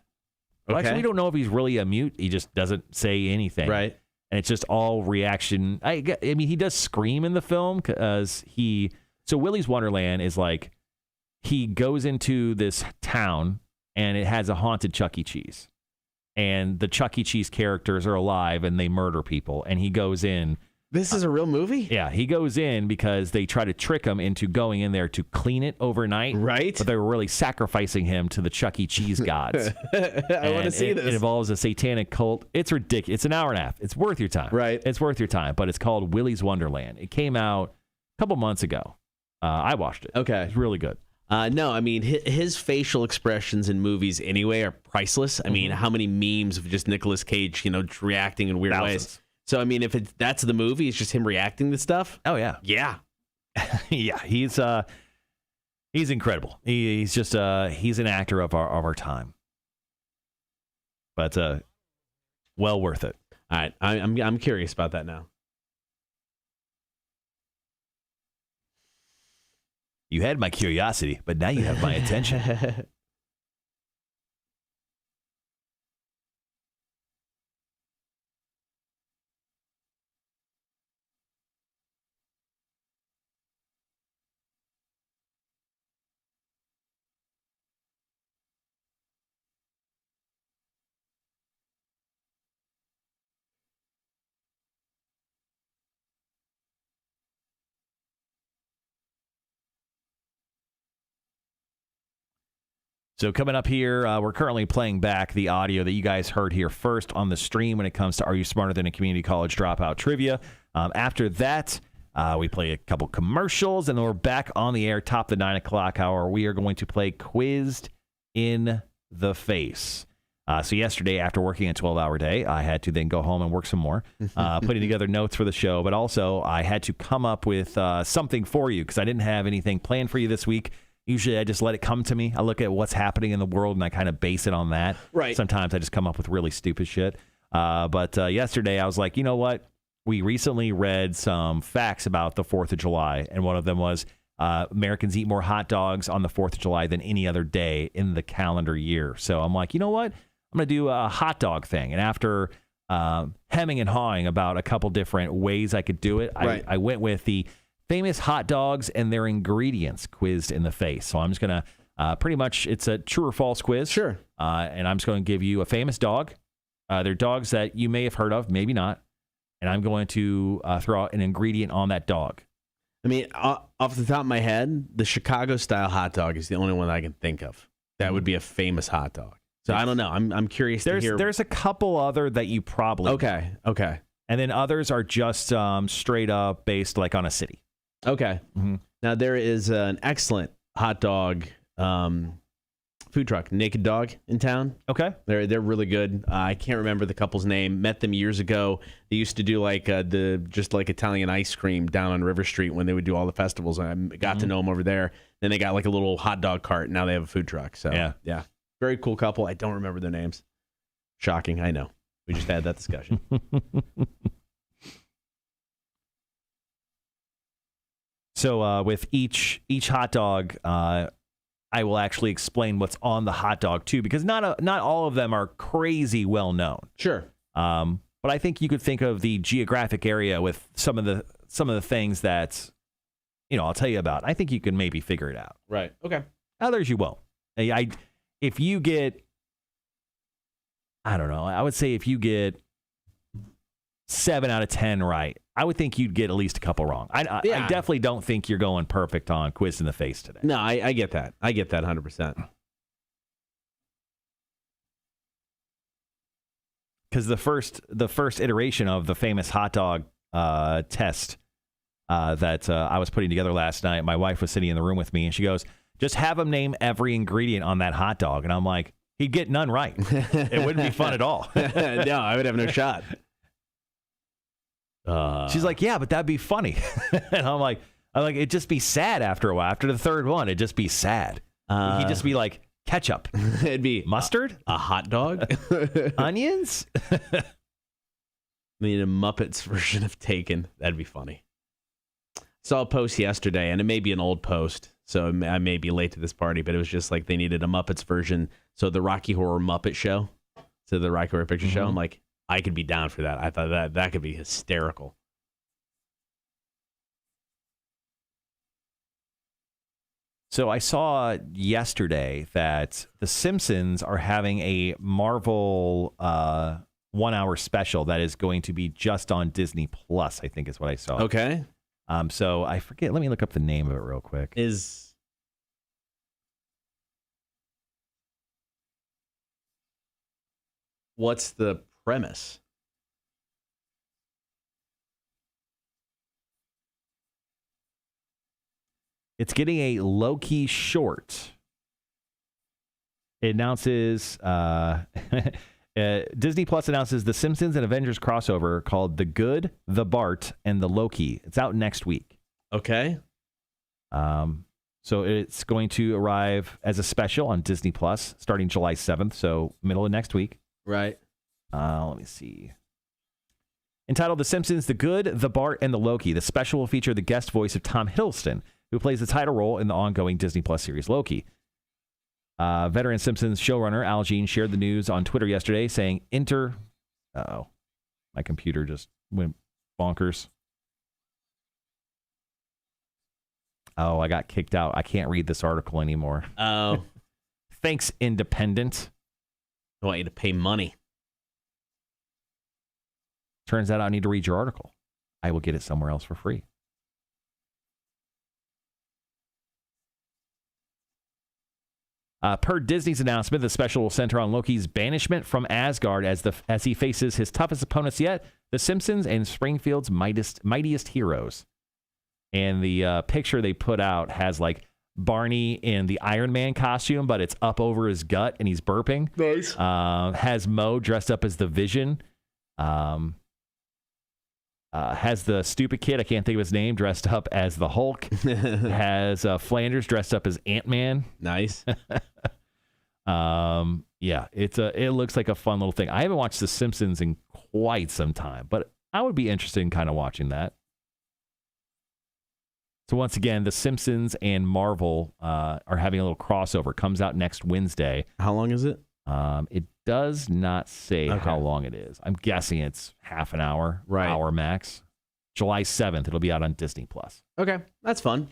Well, actually, we don't know if he's really a mute. He just doesn't say anything. Right. And it's just all reaction. I mean, he does scream in the film because so Willy's Wonderland is like, he goes into this town and it has a haunted Chuck E. Cheese. And the Chuck E. Cheese characters are alive and they murder people. And he goes in. This is a real movie? Yeah, he goes in because they try to trick him into going in there to clean it overnight. Right. But they were really sacrificing him to the Chuck E. Cheese gods. I want to see this. It involves a satanic cult. It's ridiculous. It's an hour and a half. It's worth your time. Right. It's worth your time. But it's called Willy's Wonderland. It came out a couple months ago. I watched it. Okay. It's really good. No, I mean, his facial expressions in movies anyway are priceless. I mean, how many memes of just Nicolas Cage, reacting in weird ways. So, I mean, if that's the movie, it's just him reacting to stuff. Oh, yeah. Yeah. Yeah, he's incredible. He's just he's an actor of our time. But well worth it. All right, I'm curious about that now. You had my curiosity, but now you have my attention. So coming up here, we're currently playing back the audio that you guys heard here first on the stream when it comes to Are You Smarter Than a Community College Dropout Trivia. After that, we play a couple commercials, and then we're back on the air, top of the 9 o'clock hour. We are going to play Quizzed in the Face. So yesterday, after working a 12-hour day, I had to then go home and work some more, putting together notes for the show. But also, I had to come up with something for you because I didn't have anything planned for you this week. Usually, I just let it come to me. I look at what's happening in the world, and I kind of base it on that. Right. Sometimes I just come up with really stupid shit. But yesterday, I was like, you know what? We recently read some facts about the 4th of July, and one of them was Americans eat more hot dogs on the 4th of July than any other day in the calendar year. So I'm like, you know what? I'm going to do a hot dog thing. And after hemming and hawing about a couple different ways I could do it, Right. I went with the famous hot dogs and their ingredients quizzed in the face. So I'm just going to pretty much, it's a true or false quiz. Sure. And I'm just going to give you a famous dog. They're dogs that you may have heard of, maybe not. And I'm going to throw out an ingredient on that dog. I mean, off the top of my head, the Chicago-style hot dog is the only one I can think of. That would be a famous hot dog. So I don't know. I'm curious to hear. There's a couple other that you probably Okay. and then others are just straight up based like on a city. Okay. Mm-hmm. Now, there is an excellent hot dog food truck, Naked Dog, in town. Okay. They're really good. I can't remember the couple's name. Met them years ago. They used to do like just like Italian ice cream down on River Street when they would do all the festivals. I got to know them over there. Then they got like a little hot dog cart. Now they have a food truck. So yeah. Very cool couple. I don't remember their names. Shocking. I know. We just had that discussion. So with each hot dog, I will actually explain what's on the hot dog too, because not all of them are crazy well known. Sure. But I think you could think of the geographic area with some of the things that I'll tell you about. I think you can maybe figure it out. Right. Okay. Others you won't. If you get, I don't know, I would say if you get 7 out of 10 right, I would think you'd get at least a couple wrong. I definitely don't think you're going perfect on Quiz in the Face today. No, I get that. I get that 100%. Because the first iteration of the famous hot dog test that I was putting together last night, my wife was sitting in the room with me, and she goes, just have him name every ingredient on that hot dog. And I'm like, he'd get none right. It wouldn't be fun at all. No, I would have no shot. She's like, yeah, but that'd be funny. And I'm like, it'd just be sad after a while. After the third one, it'd just be sad. He'd just be like, ketchup. It'd be mustard? A hot dog? Onions? I mean, a Muppets version of Taken. That'd be funny. Saw a post yesterday, and it may be an old post, so I may be late to this party, but it was just like they needed a Muppets version. So the Rocky Horror Muppet Show, so the Rocky Horror Picture Show, I'm like, I could be down for that. I thought that could be hysterical. So I saw yesterday that The Simpsons are having a Marvel 1 hour special that is going to be just on Disney Plus, I think is what I saw. Okay. So I forget. Let me look up the name of it real quick. What's the premise? It's getting a low-key short. It announces Disney Plus announces the Simpsons and Avengers crossover called The Good, The Bart, and The Loki. It's out next week. Okay. So it's going to arrive as a special on Disney Plus starting July 7th, so middle of next week. Right. Let me see. Entitled The Simpsons, The Good, The Bart, and The Loki. The special will feature the guest voice of Tom Hiddleston, who plays the title role in the ongoing Disney Plus series Loki. Veteran Simpsons showrunner Al Jean shared the news on Twitter yesterday, saying, Uh-oh. My computer just went bonkers. Oh, I got kicked out. I can't read this article anymore. Oh. Thanks, Independent. I want you to pay money. Turns out I need to read your article. I will get it somewhere else for free. Per Disney's announcement, the special will center on Loki's banishment from Asgard as he faces his toughest opponents yet, the Simpsons and Springfield's mightiest heroes. And the picture they put out has like Barney in the Iron Man costume, but it's up over his gut and he's burping. Nice. Has Mo dressed up as the Vision. Has the stupid kid, I can't think of his name, dressed up as the Hulk. Has Flanders dressed up as Ant-Man. Nice. Yeah, it looks like a fun little thing. I haven't watched The Simpsons in quite some time, but I would be interested in kind of watching that. So once again, The Simpsons and Marvel are having a little crossover. Comes out next Wednesday. How long is it? It does not say how long it is. I'm guessing it's half an hour, hour max. July 7th, it'll be out on Disney+. Okay, that's fun.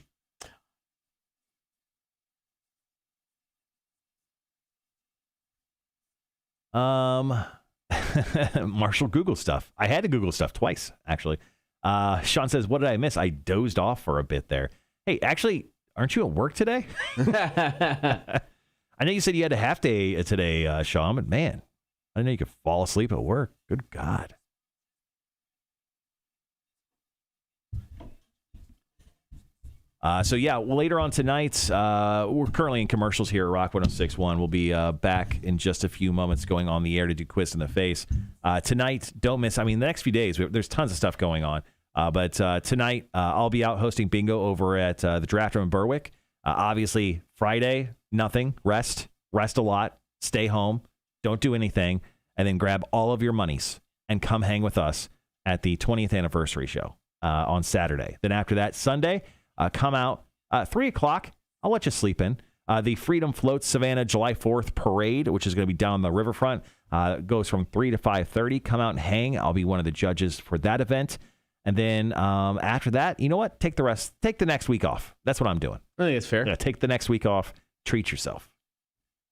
Marshall Google stuff. I had to Google stuff twice, actually. Sean says, what did I miss? I dozed off for a bit there. Hey, actually, aren't you at work today? I know you said you had a half day today, Sean, but man, I didn't know you could fall asleep at work. Good God. So, yeah, later on tonight, we're currently in commercials here at Rock 106.1. We'll be back in just a few moments going on the air to do Quiz in the Face. Tonight, don't miss. I mean, the next few days, there's tons of stuff going on. But tonight, I'll be out hosting bingo over at the Draft Room in Berwick. Obviously, Friday, nothing. Rest a lot. Stay home. Don't do anything. And then grab all of your monies and come hang with us at the 20th anniversary show on Saturday. Then after that, Sunday, come out 3 o'clock. I'll let you sleep in. The Freedom Floats Savannah July 4th parade, which is going to be down the riverfront, goes from 3 to 5:30. Come out and hang. I'll be one of the judges for that event. And then after that, you know what? Take the next week off. That's what I'm doing. I think it's fair. Yeah, take the next week off. Treat yourself.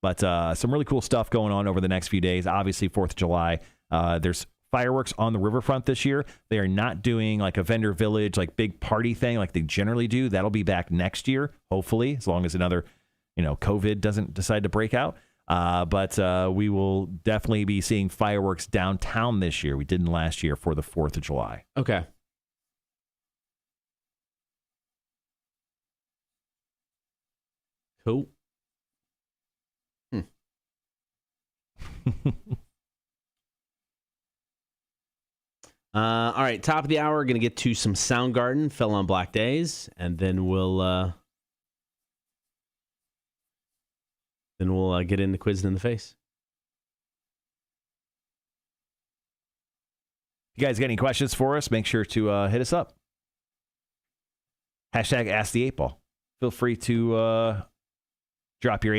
But some really cool stuff going on over the next few days. Obviously, 4th of July. There's fireworks on the riverfront this year. They are not doing like a vendor village, like big party thing like they generally do. That'll be back next year, hopefully, as long as another, COVID doesn't decide to break out. But we will definitely be seeing fireworks downtown this year. We didn't last year for the 4th of July. Okay. Cool. All right, top of the hour, we're going to get to some Soundgarden, Fell on Black Days, and then we'll get into Quizzing in the Face. If you guys got any questions for us, make sure to hit us up. Hashtag Ask the 8 Ball. Feel free to drop your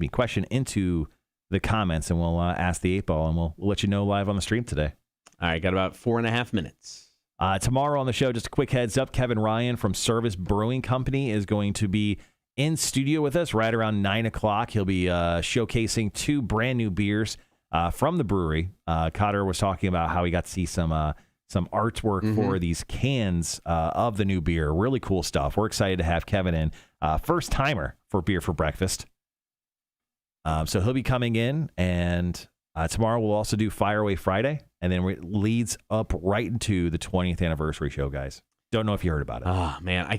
question into the comments, and we'll ask the 8 Ball, and we'll let you know live on the stream today. All right, got about 4.5 minutes. Tomorrow on the show, just a quick heads up, Kevin Ryan from Service Brewing Company is going to be in studio with us right around 9 o'clock. He'll be showcasing 2 brand new beers from the brewery. Kotter was talking about how he got to see some artwork for these cans of the new beer. Really cool stuff. We're excited to have Kevin in. First timer for Beer for Breakfast. So he'll be coming in, and tomorrow we'll also do Fire Away Friday, and then it leads up right into the 20th anniversary show, guys. Don't know if you heard about it. Oh man, I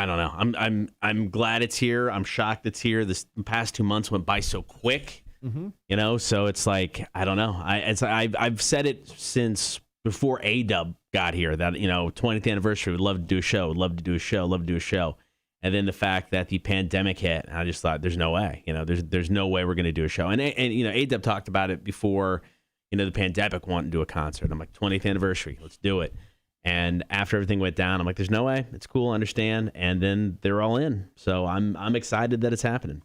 don't know. I'm glad it's here. I'm shocked it's here. The past 2 months went by so quick. So it's like, I don't know. I've said it since before A-Dub got here that 20th anniversary, would love to do a show. And then the fact that the pandemic hit, I just thought, there's no way. There's no way we're going to do a show. And A-Dub talked about it before, the pandemic, wanting to do a concert. I'm like, 20th anniversary, let's do it. And after everything went down, I'm like, there's no way. It's cool, understand. And then they're all in. So I'm excited that it's happening.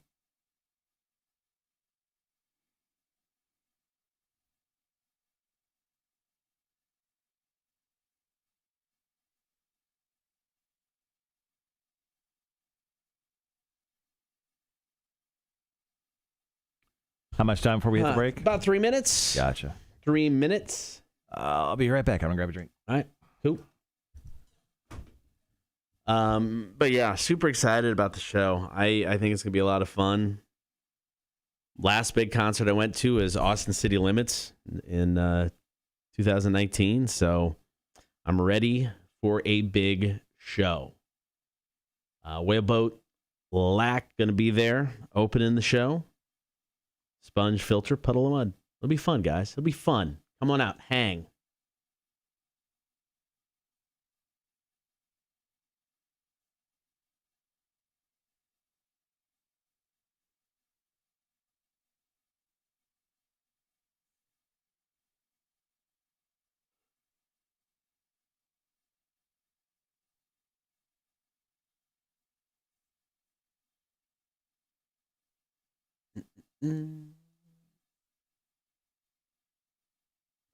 How much time before we hit the break? About 3 minutes. Gotcha. 3 minutes. I'll be right back. I'm going to grab a drink. All right. Cool. But yeah, super excited about the show. I think it's going to be a lot of fun. Last big concert I went to is Austin City Limits in 2019. So I'm ready for a big show. Whaleboat Lack going to be there opening the show. Sponge Filter, Puddle of Mud. It'll be fun, guys. It'll be fun. Come on out. Hang.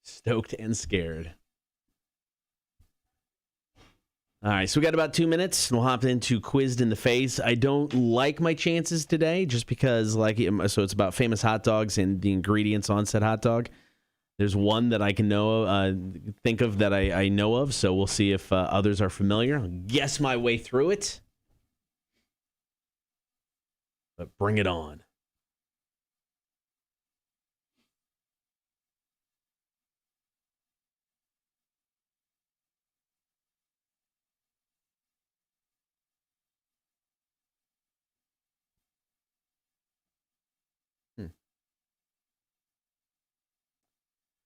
Stoked and scared. All right, so we got about 2 minutes. We'll hop into Quizzed in the Face. I don't like my chances today just because, so it's about famous hot dogs and the ingredients on said hot dog. There's one that I can think of that I know of, so we'll see if others are familiar. I'll guess my way through it. But bring it on.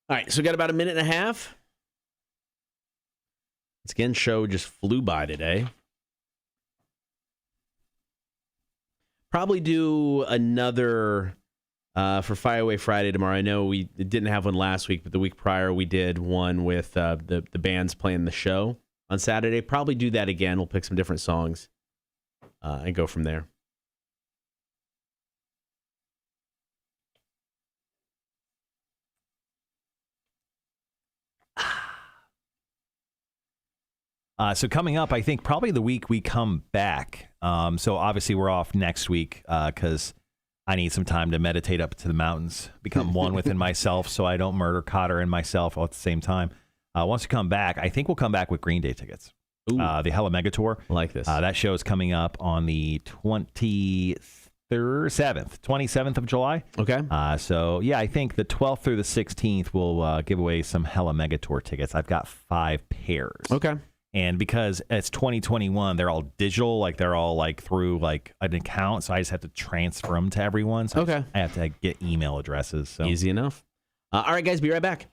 All right, so we got about a minute and a half. Once again, show just flew by today. Probably do another for Fire Away Friday tomorrow. I know we didn't have one last week, but the week prior we did one with the bands playing the show on Saturday. Probably do that again. We'll pick some different songs and go from there. So coming up, I think probably the week we come back. So obviously we're off next week because I need some time to meditate up to the mountains, become one within myself so I don't murder Kotter and myself all at the same time. Once we come back, I think we'll come back with Green Day tickets. The Hella Mega Tour. I like this. That show is coming up on the 27th of July. Okay. So, yeah, I think the 12th through the 16th we'll give away some Hella Mega Tour tickets. I've got 5 pairs. Okay. And because it's 2021, they're all digital, like they're all like through like an account. So I just have to transfer them to everyone. So okay. I have to get email addresses. So. Easy enough. All right, guys, be right back.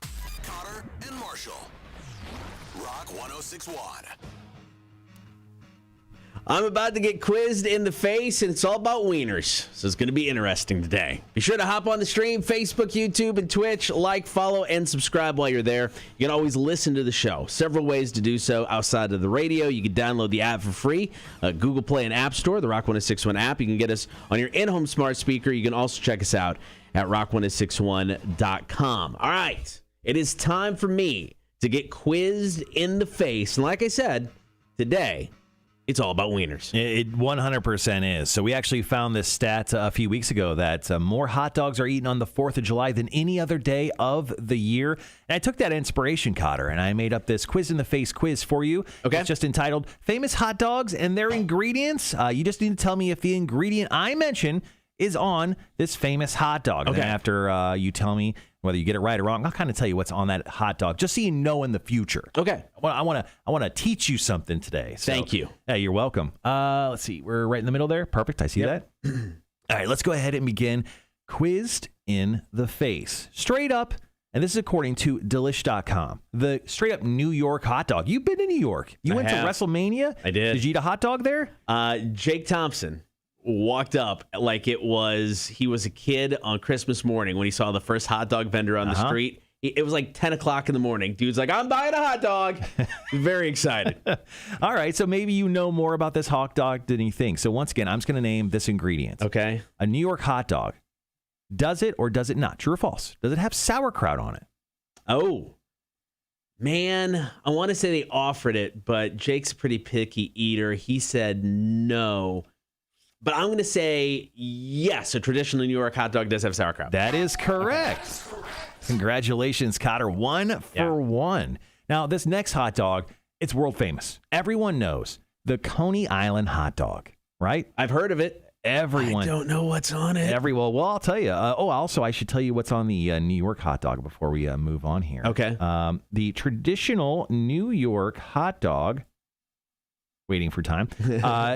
Kotter and Marshall. Rock 106.1. I'm about to get quizzed in the face, and it's all about wieners. So it's going to be interesting today. Be sure to hop on the stream, Facebook, YouTube, and Twitch. Like, follow, and subscribe while you're there. You can always listen to the show. Several ways to do so outside of the radio. You can download the app for free. Google Play and App Store, the Rock 106.1 app. You can get us on your in-home smart speaker. You can also check us out at rock1061.com. All right. It is time for me to get quizzed in the face. And like I said, today, it's all about wieners. It 100% is. So we actually found this stat a few weeks ago that more hot dogs are eaten on the 4th of July than any other day of the year. And I took that inspiration, Kotter, and I made up this quiz in the face quiz for you. Okay. It's just entitled Famous Hot Dogs and Their Ingredients. You just need to tell me if the ingredient I mention is on this famous hot dog. Okay. And then after you tell me whether you get it right or wrong, I'll kind of tell you what's on that hot dog, just so you know in the future. Okay. I want to teach you something today. So, Thank you. Yeah, you're welcome. Let's see. We're right in the middle there. Perfect. I see that. All right, let's go ahead and begin. Quizzed in the face. Straight up, and this is according to Delish.com, the straight up New York hot dog. You've been to New York. You went to WrestleMania? I did. Did you eat a hot dog there? Jake Thompson walked up like he was a kid on Christmas morning when he saw the first hot dog vendor on the street. It was like 10 o'clock in the morning. Dude's like, I'm buying a hot dog. Very excited. All right, so maybe you know more about this hot dog than you think. So once again, I'm just going to name this ingredient. Okay. A New York hot dog. Does it or does it not? True or false? Does it have sauerkraut on it? Oh, man. I want to say they offered it, but Jake's a pretty picky eater. He said no. But I'm going to say yes, a traditional New York hot dog does have sauerkraut. That is correct. Congratulations, Kotter. 1 for 1. Now, this next hot dog, it's world famous. Everyone knows the Coney Island hot dog, right? I've heard of it. Everyone. I don't know what's on it. Well, I'll tell you. Also, I should tell you what's on the New York hot dog before we move on here. Okay. The traditional New York hot dog, waiting for time,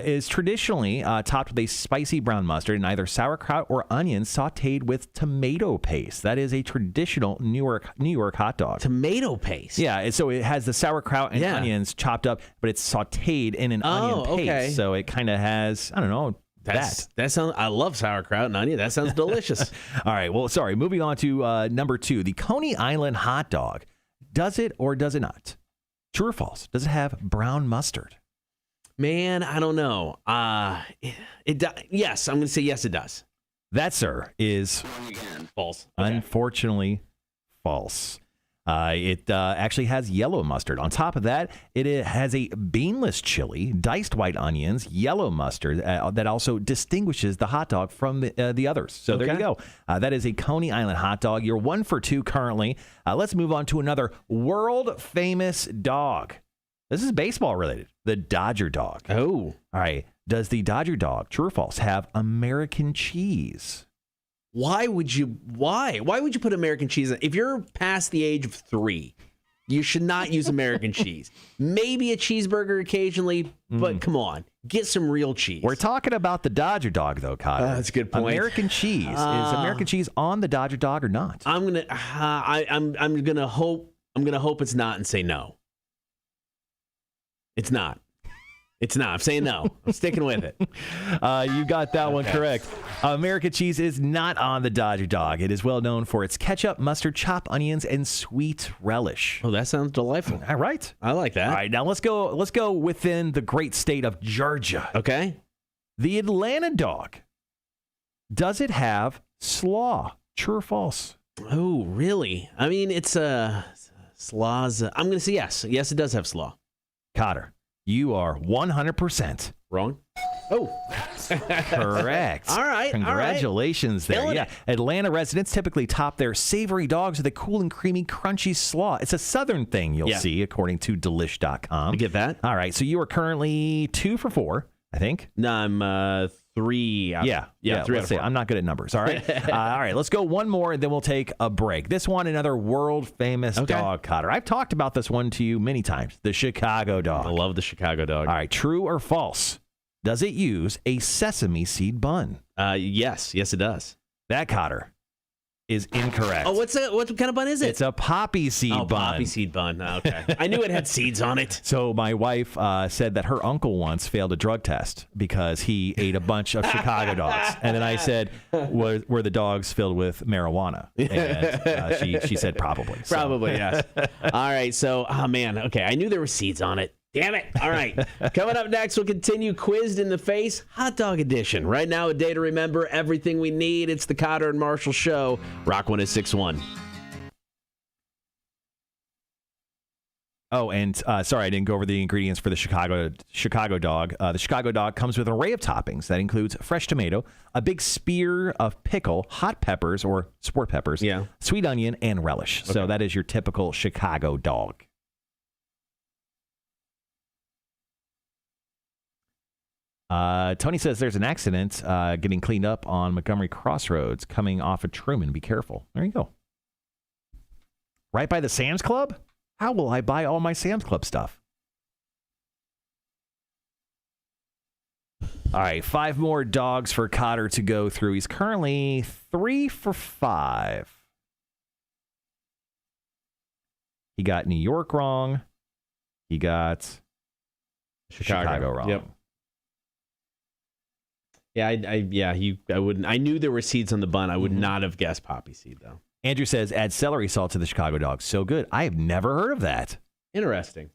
is traditionally topped with a spicy brown mustard and either sauerkraut or onions sautéed with tomato paste. That is a traditional New York hot dog. Tomato paste? Yeah, so it has the sauerkraut and onions chopped up, but it's sautéed in an onion paste. Okay. So it kind of has, I don't know, that sounds. I love sauerkraut and onion. That sounds delicious. All right. Well, sorry. Moving on to number 2, the Coney Island hot dog. Does it or does it not? True or false? Does it have brown mustard? Man, I don't know. Yes, I'm going to say yes. It does. That, sir, is False. Unfortunately, false. It actually has yellow mustard. On top of that, it has a beanless chili, diced white onions, yellow mustard that also distinguishes the hot dog from the others. So there you go. That is a Coney Island hot dog. You're 1 for 2 currently. Let's move on to another world famous dog. This is baseball related. The Dodger dog. Oh. All right. Does the Dodger dog, true or false, have American cheese? Why would you put American cheese in? If you're past the age of 3, you should not use American cheese. Maybe a cheeseburger occasionally, but come on, get some real cheese. We're talking about the Dodger dog, though, Kotter. That's a good point. American cheese. Is American cheese on the Dodger dog or not? I'm gonna hope it's not and say no. It's not. It's not. I'm saying no. I'm sticking with it. You got that one correct. American cheese is not on the Dodger dog. It is well known for its ketchup, mustard, chopped onions, and sweet relish. Oh, that sounds delightful. All right. I like that. All right, now let's go within the great state of Georgia. Okay. The Atlanta dog. Does it have slaw? True or false? Oh, really? I mean, it's slaw's. I'm going to say yes. Yes, it does have slaw. Kotter, you are 100% wrong. Oh, correct. All right. Congratulations there. Killing Yeah. it. Atlanta residents typically top their savory dogs with a cool and creamy, crunchy slaw. It's a southern thing you'll see, according to Delish.com. I get that. All right. So you are currently 2 for 4, I think. No, I'm 3. Yeah. 3 out of 4. I'm not good at numbers. All right. All right. Let's go one more, and then we'll take a break. This one, another world famous dog, Kotter. I've talked about this one to you many times. The Chicago dog. I love the Chicago dog. All right. True or false? Does it use a sesame seed bun? Yes, it does. That, Kotter, is incorrect. Oh, what kind of bun is it? It's a poppy seed bun. Poppy seed bun. Okay. I knew it had seeds on it. So my wife said that her uncle once failed a drug test because he ate a bunch of Chicago dogs. And then I said, were the dogs filled with marijuana? And she said probably. So. Probably, yes. All right. So, oh, man. Okay. I knew there were seeds on it. Damn it. All right. Coming up next, we'll continue Quizzed in the Face, Hot Dog Edition. Right now, a day to remember everything we need. It's the Kotter and Marshall Show. Rock 106.1. Oh, and sorry, I didn't go over the ingredients for the Chicago dog. The Chicago dog comes with an array of toppings that includes fresh tomato, a big spear of pickle, hot peppers or sport peppers, sweet onion, and relish. Okay. So that is your typical Chicago dog. Tony says there's an accident getting cleaned up on Montgomery Crossroads coming off of Truman. Be careful. There you go. Right by the Sam's Club? How will I buy all my Sam's Club stuff? All right, 5 more dogs for Kotter to go through. He's currently 3 for 5. He got New York wrong. He got Chicago wrong. Yep. Yeah, I wouldn't. I knew there were seeds on the bun. I would not have guessed poppy seed though. Andrew says add celery salt to the Chicago dog. So good. I have never heard of that. Interesting.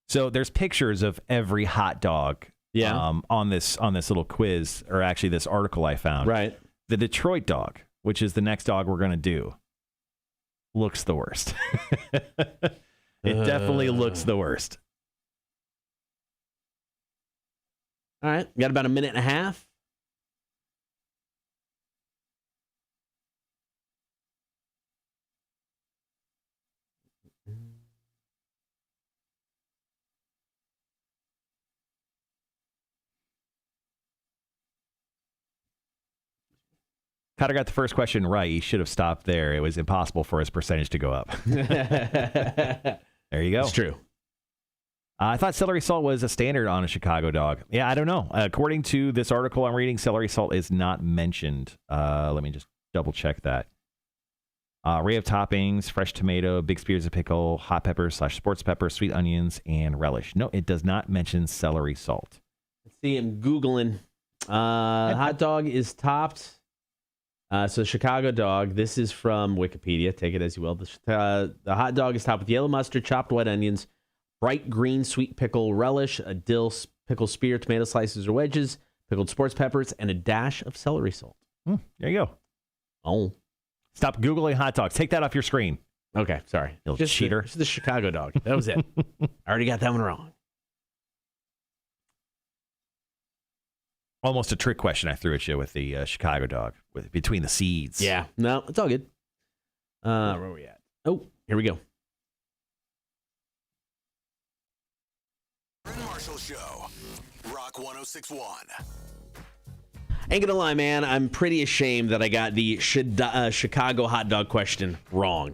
So there's pictures of every hot dog. On this little quiz, or actually this article I found. Right. The Detroit dog, which is the next dog we're going to do, looks the worst. It definitely looks the worst. All right. We got about a minute and a half. Kotter got the first question right. He should have stopped there. It was impossible for his percentage to go up. There you go. It's true. I thought celery salt was a standard on a Chicago dog. Yeah, I don't know. According to this article I'm reading, celery salt is not mentioned. Let me just double check that. Array of toppings, fresh tomato, big spears of pickle, hot peppers / sports pepper, sweet onions, and relish. No, it does not mention celery salt. Let's see. I'm Googling. Hot dog is topped. So Chicago dog, this is from Wikipedia. Take it as you will. The hot dog is topped with yellow mustard, chopped white onions, bright green sweet pickle relish, a dill pickle spear, tomato slices or wedges, pickled sports peppers, and a dash of celery salt. There you go. Oh. Stop Googling hot dogs. Take that off your screen. Okay, sorry. You little cheater. Just the Chicago dog. That was it. I already got that one wrong. Almost a trick question I threw at you with the Chicago dog, with between the seeds. Yeah, no, it's all good. Where are we at? Oh, here we go. Bryn Marshall Show, Rock 106.1. Ain't gonna lie, man. I'm pretty ashamed that I got the Chicago hot dog question wrong.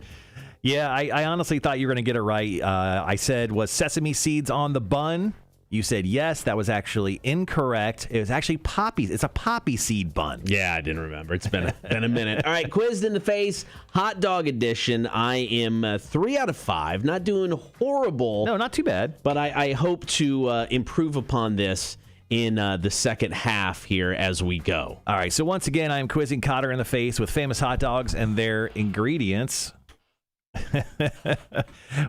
Yeah, I honestly thought you were going to get it right. I said, was sesame seeds on the bun? You said yes. That was actually incorrect. It was actually poppies. It's a poppy seed bun. Yeah, I didn't remember. It's been a minute. All right, quizzed in the face, hot dog edition. I am 3 out of 5. Not doing horrible. No, not too bad. But I hope to improve upon this in the second half here as we go. All right, so once again, I'm quizzing Kotter in the face with famous hot dogs and their ingredients.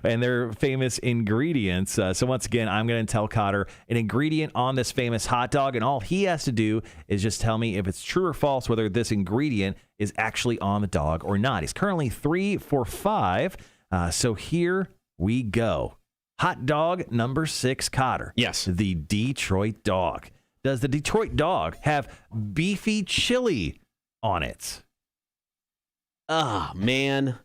And their famous ingredients. So once again, I'm going to tell Kotter an ingredient on this famous hot dog, and all he has to do is just tell me if it's true or false, whether this ingredient is actually on the dog or not. He's currently 3 for 5. So here we go. Hot dog number 6, Kotter. Yes. The Detroit dog. Does the Detroit dog have beefy chili on it? Ah, man.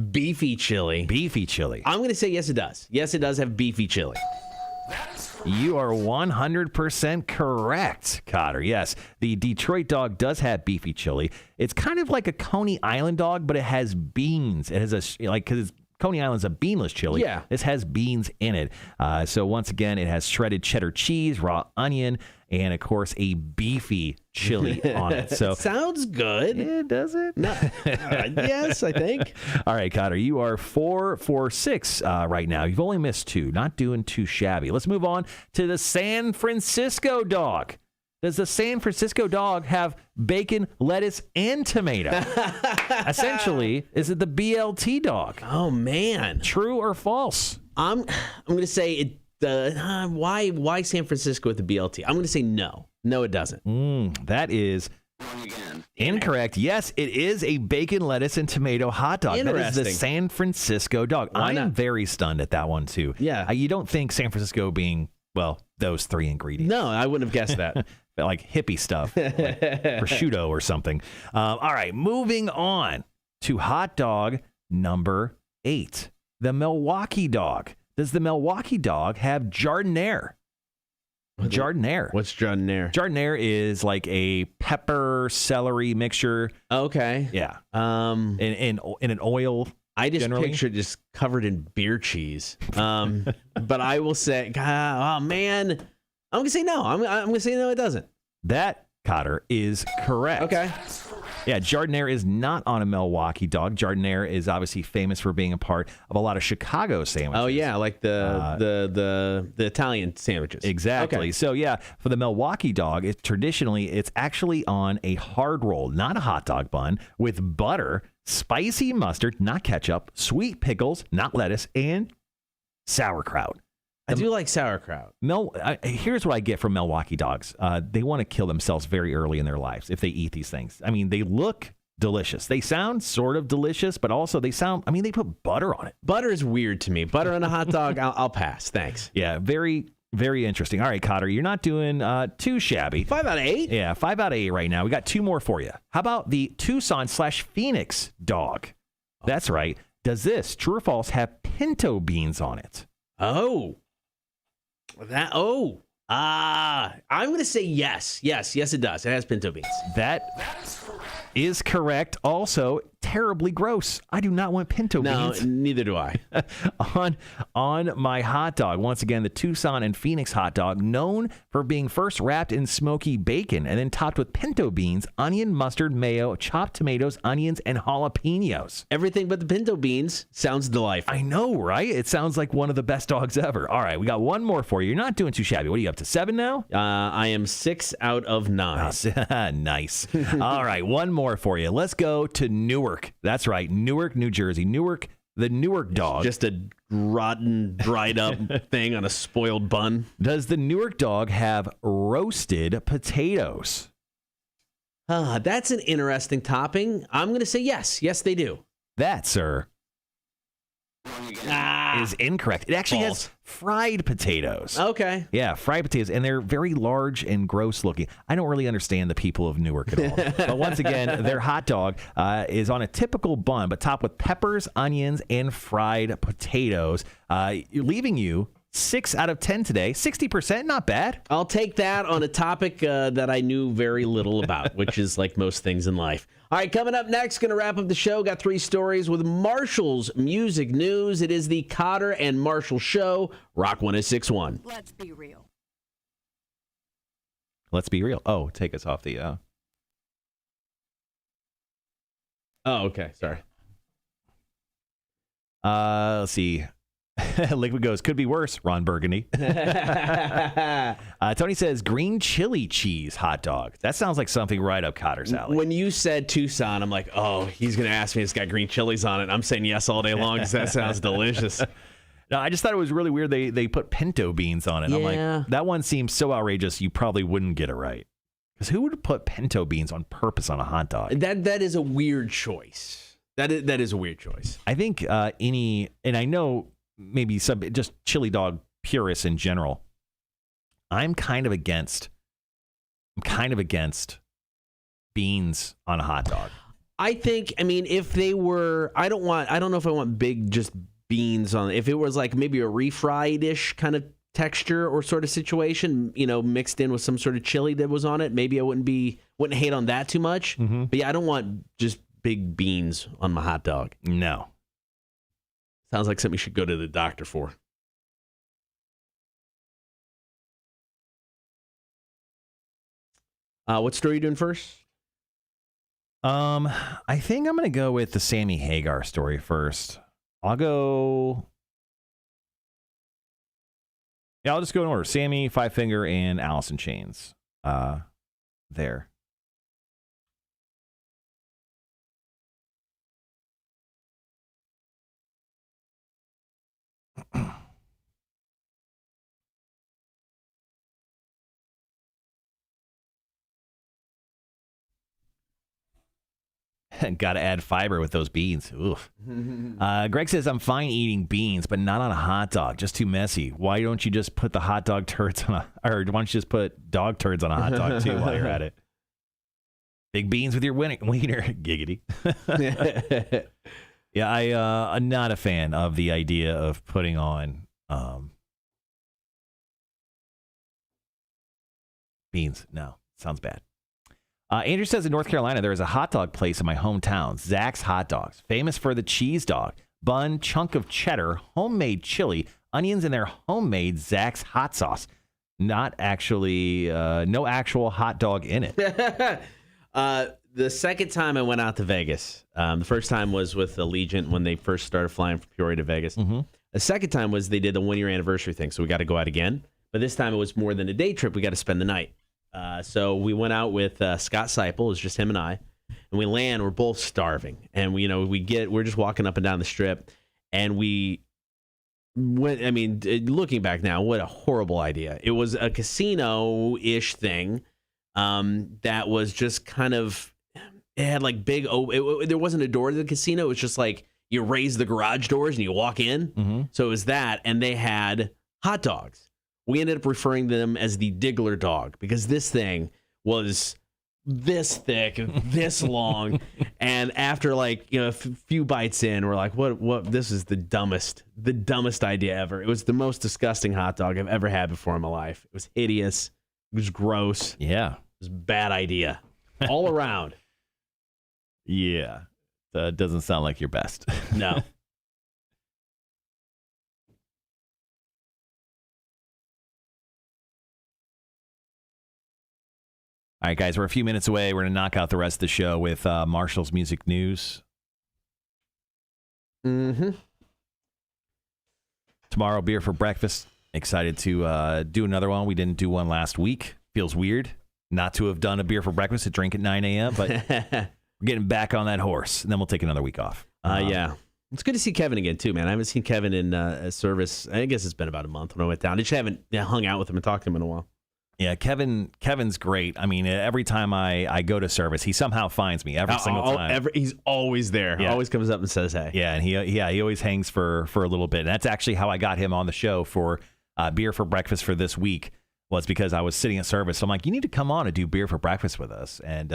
Beefy chili. Beefy chili. I'm going to say yes, it does. Yes, it does have beefy chili. You are 100% correct, Kotter. Yes, the Detroit dog does have beefy chili. It's kind of like a Coney Island dog, but it has beans. It has because Coney Island's a beanless chili. Yeah. This has beans in it. So once again, it has shredded cheddar cheese, raw onion, and of course a beefy chili on it. So sounds good. Yeah, does it? No. Yes, I think. All right, Kotter, you are 4 for 6 right now. You've only missed 2. Not doing too shabby. Let's move on to the San Francisco dog. Does the San Francisco dog have bacon, lettuce, and tomato? Essentially, is it the BLT dog? Oh, man. True or false? I'm going to say it. Why San Francisco with the BLT? I'm going to say no. No, it doesn't. That is incorrect. Yes, it is a bacon, lettuce, and tomato hot dog. That is the San Francisco dog. I am very stunned at that one, too. Yeah. You don't think San Francisco being, well, those 3 ingredients. No, I wouldn't have guessed that. Like hippie stuff, like prosciutto or something. All right, moving on to hot dog number 8, the Milwaukee dog. Does the Milwaukee dog have jardiniere? Jardiniere. What's jardiniere? Jardiniere is like a pepper celery mixture. Okay. Yeah. In an oil. I just generally picture it just covered in beer cheese. But I will say, oh man, I'm gonna say no. I'm gonna say no. It doesn't. That, Kotter, is correct. Okay. Yeah, jardiniere is not on a Milwaukee dog. Jardiniere is obviously famous for being a part of a lot of Chicago sandwiches. Oh yeah, like the Italian sandwiches. Exactly. Okay. So yeah, for the Milwaukee dog, it's actually on a hard roll, not a hot dog bun, with butter, spicy mustard, not ketchup, sweet pickles, not lettuce, and sauerkraut. I do like sauerkraut. Here's what I get from Milwaukee dogs. They want to kill themselves very early in their lives if they eat these things. I mean, they look delicious. They sound sort of delicious, but also they put butter on it. Butter is weird to me. Butter on a hot dog, I'll pass. Thanks. Yeah, very Very interesting. All right, Kotter, you're not doing too shabby. 5 out of 8? Yeah, 5 out of 8 right now. We got 2 more for you. How about the Tucson/Phoenix dog? That's right. Does this, true or false, have pinto beans on it? I'm going to say yes. Yes, it does. It has pinto beans. That is correct. Also, terribly gross. I do not want pinto beans. No, neither do I. on my hot dog. Once again, the Tucson and Phoenix hot dog, known for being first wrapped in smoky bacon and then topped with pinto beans, onion, mustard, mayo, chopped tomatoes, onions, and jalapenos. Everything but the pinto beans sounds delightful. I know, right? It sounds like one of the best dogs ever. All right, we got one more for you. You're not doing too shabby. What are you up to, 7 now? I am 6 out of 9. Nice. All right, one more for you. Let's go to Newark. That's right, Newark, New Jersey. Newark, the Newark dog. Just a rotten, dried up thing on a spoiled bun. Does the Newark dog have roasted potatoes? That's an interesting topping. I'm going to say yes. Yes, they do. That, sir, is incorrect. It actually False. has fried potatoes. Okay. Yeah, fried potatoes, and they're very large and gross looking. I don't really understand the people of Newark at all. But once again, their hot dog is on a typical bun, but topped with peppers, onions, and fried potatoes, leaving you 6 out of 10 today. 60%, not bad. I'll take that on a topic that I knew very little about, which is like most things in life. All right, coming up next, going to wrap up the show. Got 3 stories with Marshall's music news. It is the Kotter and Marshall Show, Rock 106.1. Let's be real. Let's be real. Oh, take us off the... Oh, okay. Sorry. Let's see. Liquid goes, could be worse, Ron Burgundy. Tony says, green chili cheese hot dog. That sounds like something right up Cotter's alley. When you said Tucson, I'm like, oh, he's going to ask me if it's got green chilies on it. I'm saying yes all day long because that sounds delicious. No, I just thought it was really weird they put pinto beans on it. Yeah. I'm like, that one seems so outrageous you probably wouldn't get it right. Because who would put pinto beans on purpose on a hot dog? That is a weird choice. That is a weird choice. I think and I know maybe some just chili dog purists in general, I'm kind of against beans on a hot dog. I mean, if they were, I don't know if I want big just beans on it. If it was like maybe a refried-ish kind of texture or sort of situation, mixed in with some sort of chili that was on it, maybe I wouldn't hate on that too much. Mm-hmm. But yeah, I don't want just big beans on my hot dog. No. Sounds like something you should go to the doctor for. What story are you doing first? I think I'm going to go with the Sammy Hagar story first. I'll just go in order. Sammy, Five Finger, and Alice in Chains. There. Got to add fiber with those beans. Oof. Greg says, I'm fine eating beans, but not on a hot dog. Just too messy. Why don't you just put the hot dog turds or why don't you just put dog turds on a hot dog too while you're at it? Big beans with your wiener. Giggity. Yeah, I'm not a fan of the idea of putting on beans. No, sounds bad. Andrew says in North Carolina, there is a hot dog place in my hometown, Zach's Hot Dogs, famous for the cheese dog, bun, chunk of cheddar, homemade chili, onions in their homemade Zach's hot sauce. Not actually, no actual hot dog in it. The second time I went out to Vegas, the first time was with Allegiant when they first started flying from Peoria to Vegas. Mm-hmm. The second time was they did the 1-year anniversary thing, so we got to go out again. But this time it was more than a day trip. We got to spend the night. So we went out with Scott Seipel. It was just him and I. And we land. We're both starving. And, we're just walking up and down the strip. And we went, looking back now, what a horrible idea. It was a casino-ish thing that was just kind of, it had like big, there wasn't a door to the casino. It was just like you raise the garage doors and you walk in. Mm-hmm. So it was that. And they had hot dogs. we ended up referring to them as the Diggler dog because this thing was this thick, this long, and after a few bites in, we're like, what? This is the dumbest idea ever. It was the most disgusting hot dog I've ever had before in my life. It was hideous. It was gross. Yeah. It was a bad idea all around. Yeah. That doesn't sound like your best. No. All right, guys, we're a few minutes away. We're going to knock out the rest of the show with Marshall's Music News. Mm-hmm. Tomorrow, beer for breakfast. Excited to do another one. We didn't do one last week. Feels weird not to have done a beer for breakfast, a drink at 9 a.m., but we're getting back on that horse, and then we'll take another week off. Yeah. It's good to see Kevin again, too, man. I haven't seen Kevin in a service. I guess it's been about a month when I went down. I just haven't hung out with him and talked to him in a while. Yeah, Kevin's great. I mean, every time I go to service, he somehow finds me every single time. He's always there. Yeah. Always comes up and says hey. Yeah, and he always hangs for a little bit. And that's actually how I got him on the show for beer for breakfast for this week, was because I was sitting at service. So I'm like, you need to come on and do beer for breakfast with us. And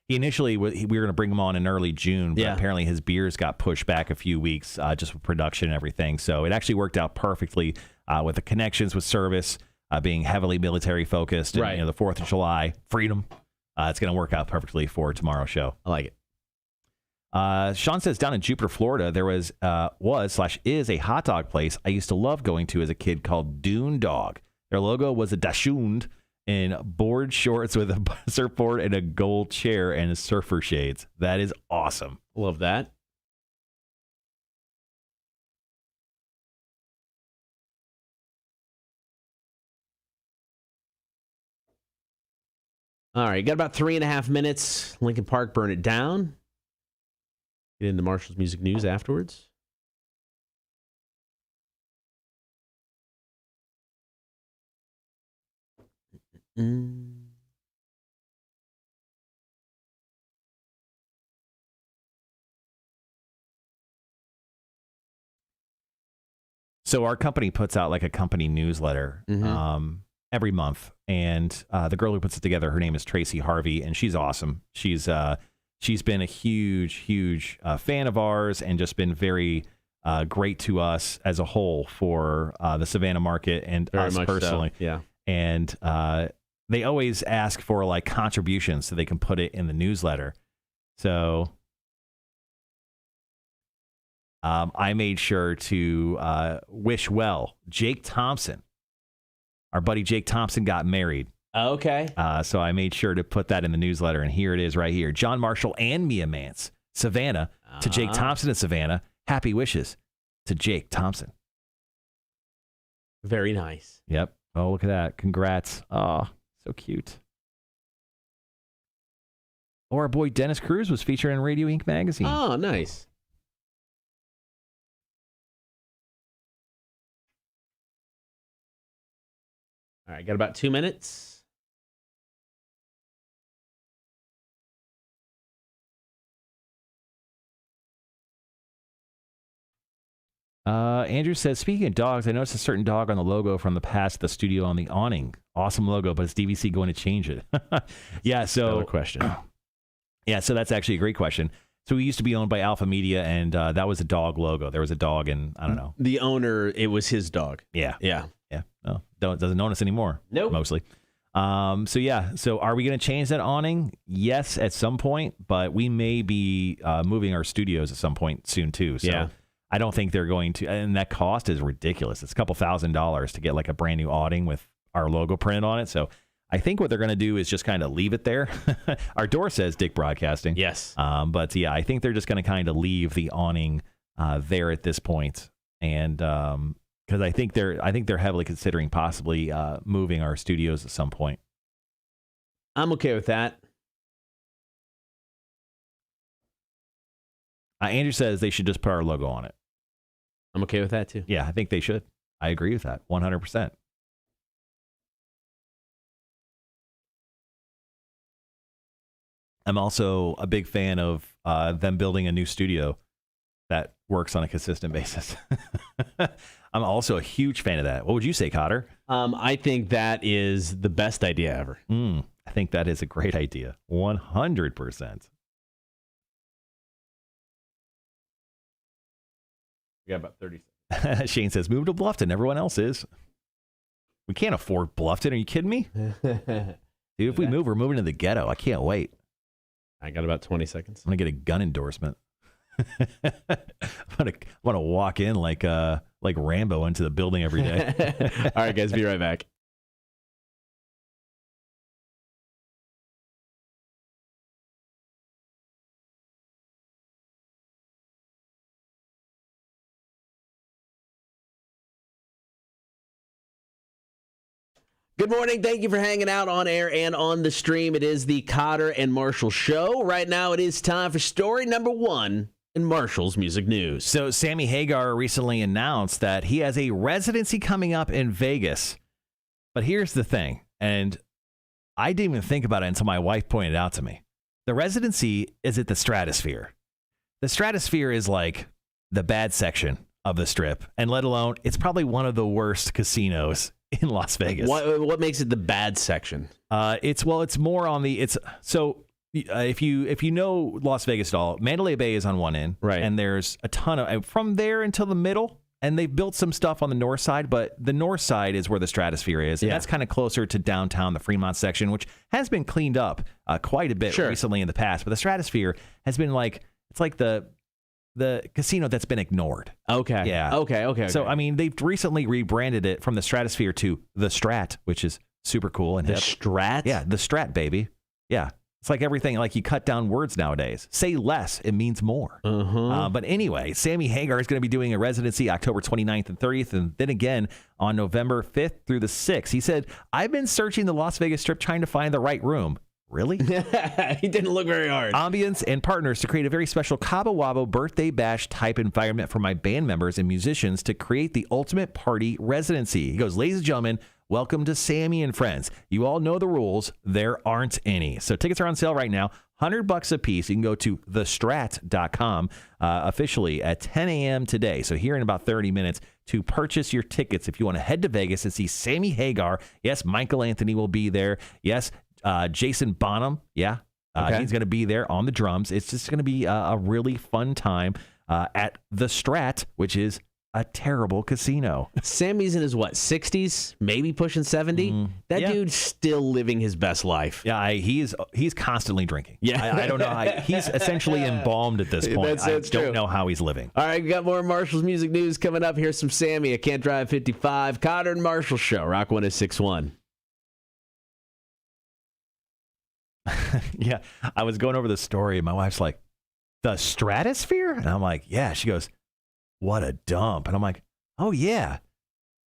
he initially, we were going to bring him on in early June, but apparently his beers got pushed back a few weeks just with production and everything. So it actually worked out perfectly with the connections with service. Being heavily military focused, and right. The 4th of July, freedom. It's going to work out perfectly for tomorrow's show. I like it. Sean says down in Jupiter, Florida, there is a hot dog place I used to love going to as a kid called Dune Dog. Their logo was a dachshund in board shorts with a surfboard and a gold chair and surfer shades. That is awesome. Love that. All right, got about 3.5 minutes. Lincoln Park, Burn It Down. Get into Marshall's Music News afterwards. So our company puts out like a company newsletter every month, and the girl who puts it together, her name is Tracy Harvey, and she's awesome. She's been a huge fan of ours, and just been very great to us as a whole for the Savannah market and Very us much personally. so. Yeah. And they always ask for like contributions so they can put it in the newsletter. So I made sure to wish well. Jake Thompson, our buddy Jake Thompson, got married. Okay. So I made sure to put that in the newsletter, and here it is right here. John Marshall and Mia Mance, Savannah, to Jake Thompson and Savannah. Happy wishes to Jake Thompson. Very nice. Yep. Oh, look at that. Congrats. Oh, so cute. Or our boy Dennis Cruz was featured in Radio Ink magazine. Oh, nice. All right, got about 2 minutes. Andrew says, speaking of dogs, I noticed a certain dog on the logo from the past at the studio on the awning. Awesome logo, but is DVC going to change it? Yeah, so... Another question. Yeah, so that's actually a great question. So we used to be owned by Alpha Media, and that was a dog logo. There was a dog, and I don't know. The owner, it was his dog. Yeah. Yeah. Yeah. No, doesn't own us anymore. Nope. Mostly. So are we going to change that awning? Yes, at some point, but we may be moving our studios at some point soon too. So Yeah. I don't think they're going to, and that cost is ridiculous. It's a couple $1,000s to get like a brand new awning with our logo printed on it. So I think what they're going to do is just kind of leave it there. Our door says Dick Broadcasting. Yes. But yeah, I think they're just going to kind of leave the awning there at this point. And because I think they're heavily considering possibly moving our studios at some point. I'm okay with that. Andrew says they should just put our logo on it. I'm okay with that too. Yeah, I think they should. I agree with that 100%. I'm also a big fan of them building a new studio that works on a consistent basis. I'm also a huge fan of that. What would you say, Kotter? I think that is the best idea ever. I think that is a great idea. 100%. We got about 30 seconds. Shane says, move to Bluffton. Everyone else is. We can't afford Bluffton. Are you kidding me? Dude, if we move, we're moving to the ghetto. I can't wait. I got about 20 seconds. I'm going to get a gun endorsement. I want to walk in like Rambo into the building every day. All right, guys, be right back. Good morning. Thank you for hanging out on air and on the stream. It is the Kotter and Marshall Show. Right now, it is time for story number 1 in Marshall's Music News. So Sammy Hagar recently announced that he has a residency coming up in Vegas. But here's the thing, and I didn't even think about it until my wife pointed it out to me. The residency is at the Stratosphere. The Stratosphere is like the bad section of the Strip, and let alone, it's probably one of the worst casinos in Las Vegas. What makes it the bad section? It's more on the if you know Las Vegas at all, Mandalay Bay is on one end, right? And there's a ton of from there until the middle, and they've built some stuff on the north side, but the north side is where the Stratosphere is, and that's kind of closer to downtown, the Fremont section, which has been cleaned up quite a bit recently in the past. But the Stratosphere has been it's like the casino that's been ignored. Okay. Yeah. Okay. So, I mean, they've recently rebranded it from the Stratosphere to the Strat, which is super cool. And the Strat? Yeah, the Strat, baby. Yeah. It's like everything, like you cut down words nowadays. Say less, it means more. But anyway, Sammy Hagar is going to be doing a residency October 29th and 30th, and then again on November 5th through the 6th. He said, I've been searching the Las Vegas Strip trying to find the right room. Really? He didn't look very hard. Ambience and partners to create a very special Cabo Wabo birthday bash type environment for my band members and musicians to create the ultimate party residency. He goes, ladies and gentlemen, welcome to Sammy and Friends. You all know the rules. There aren't any. So tickets are on sale right now. $100 a piece. You can go to thestrat.com officially at 10 a.m. today. So here in about 30 minutes to purchase your tickets if you want to head to Vegas and see Sammy Hagar. Yes, Michael Anthony will be there. Yes, Jason Bonham. Yeah, he's going to be there on the drums. It's just going to be a really fun time at the Strat, which is a terrible casino. Sammy's in his 60s, maybe pushing 70. That dude's still living his best life. Yeah, he's constantly drinking. Yeah, I don't know how he's essentially embalmed at this point. I don't know how he's living. All right, we got more Marshall's Music News coming up. Here's some Sammy. I Can't Drive 55. Kotter and Marshall Show. Rock 106.1. Yeah, I was going over the story, and my wife's like, the Stratosphere? And I'm like, yeah. She goes, what a dump. And I'm like, oh, yeah.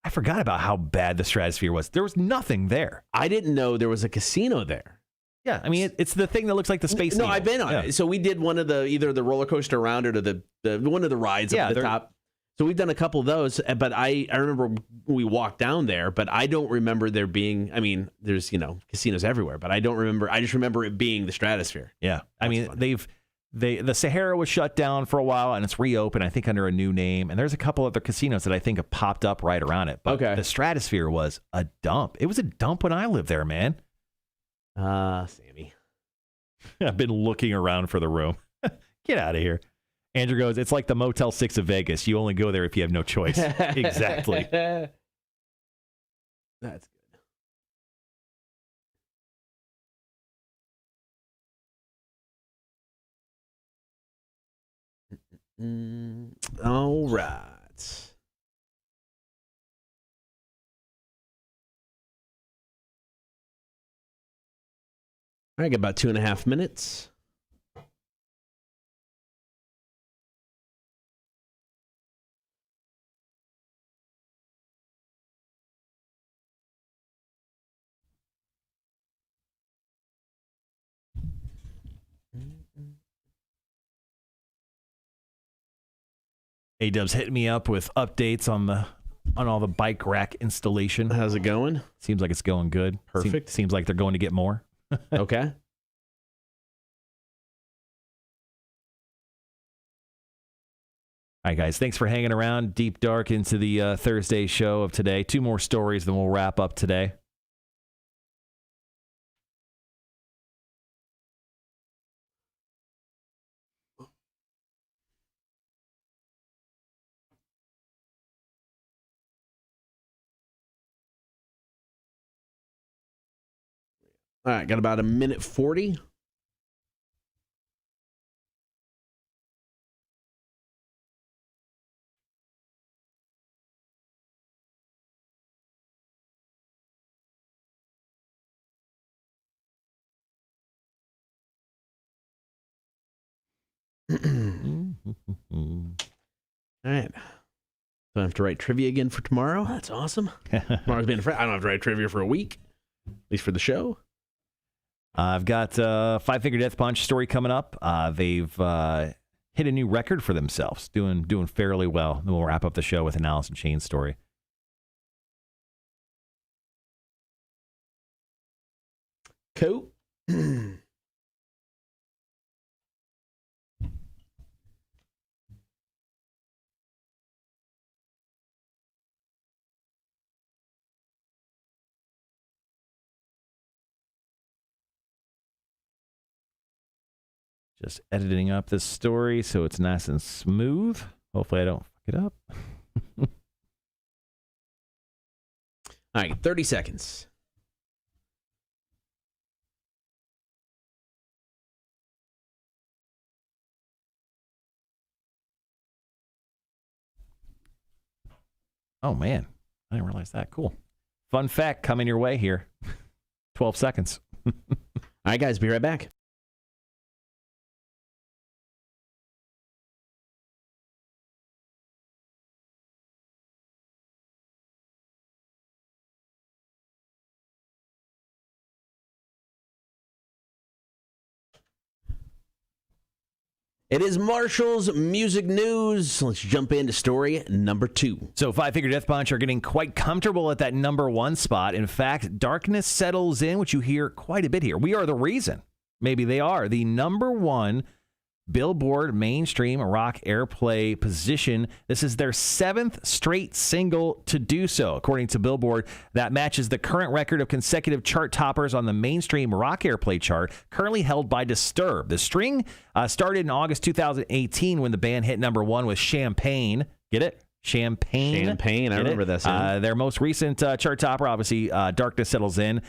I forgot about how bad the Stratosphere was. There was nothing there. I didn't know there was a casino there. Yeah, I mean, it's the thing that looks like the Space Needle. No, I've been on it. So we did one of either the roller coaster around it or the one of the rides up at the top. So we've done a couple of those, but I remember we walked down there, but I don't remember there being, I mean, there's, casinos everywhere, but I don't remember. I just remember it being the Stratosphere. Yeah. I mean, the Sahara was shut down for a while and it's reopened, I think, under a new name. And there's a couple other casinos that I think have popped up right around it. But the Stratosphere was a dump. It was a dump when I lived there, man. Sammy. I've been looking around for the room. Get out of here. Andrew goes, it's like the Motel 6 of Vegas. You only go there if you have no choice. Exactly. That's good. All right. All right, got about 2.5 minutes. A-Dub's hitting me up with updates on all the bike rack installation. How's it going? Seems like it's going good. Perfect. Seems like they're going to get more. Okay. All right, guys, thanks for hanging around deep dark into the Thursday show of today. 2 more stories, then we'll wrap up today. All right, got about a minute 40. All right. So I have to write trivia again for tomorrow. That's awesome. Tomorrow's being I don't have to write trivia for a week, at least for the show. I've got a Five Finger Death Punch story coming up. They've hit a new record for themselves, doing fairly well. Then we'll wrap up the show with an Alice in Chains story. Cool. Just editing up this story so it's nice and smooth. Hopefully I don't fuck it up. All right, 30 seconds. Oh, man. I didn't realize that. Cool. Fun fact coming your way here. 12 seconds. All right, guys, be right back. It is Marshall's Music News. Let's jump into story number 2. So Five Finger Death Punch are getting quite comfortable at that number 1 spot. In fact, Darkness Settles In, which you hear quite a bit here. We Are the Reason. Maybe they are the number 1 Billboard mainstream rock airplay position. This is their 7th straight single to do so. According to Billboard, that matches the current record of consecutive chart toppers on the mainstream rock airplay chart, currently held by Disturbed. The string started in August 2018 when the band hit number 1 with Champagne. Get it? Champagne. I remember that song. Their most recent chart topper, obviously, Darkness Settles In.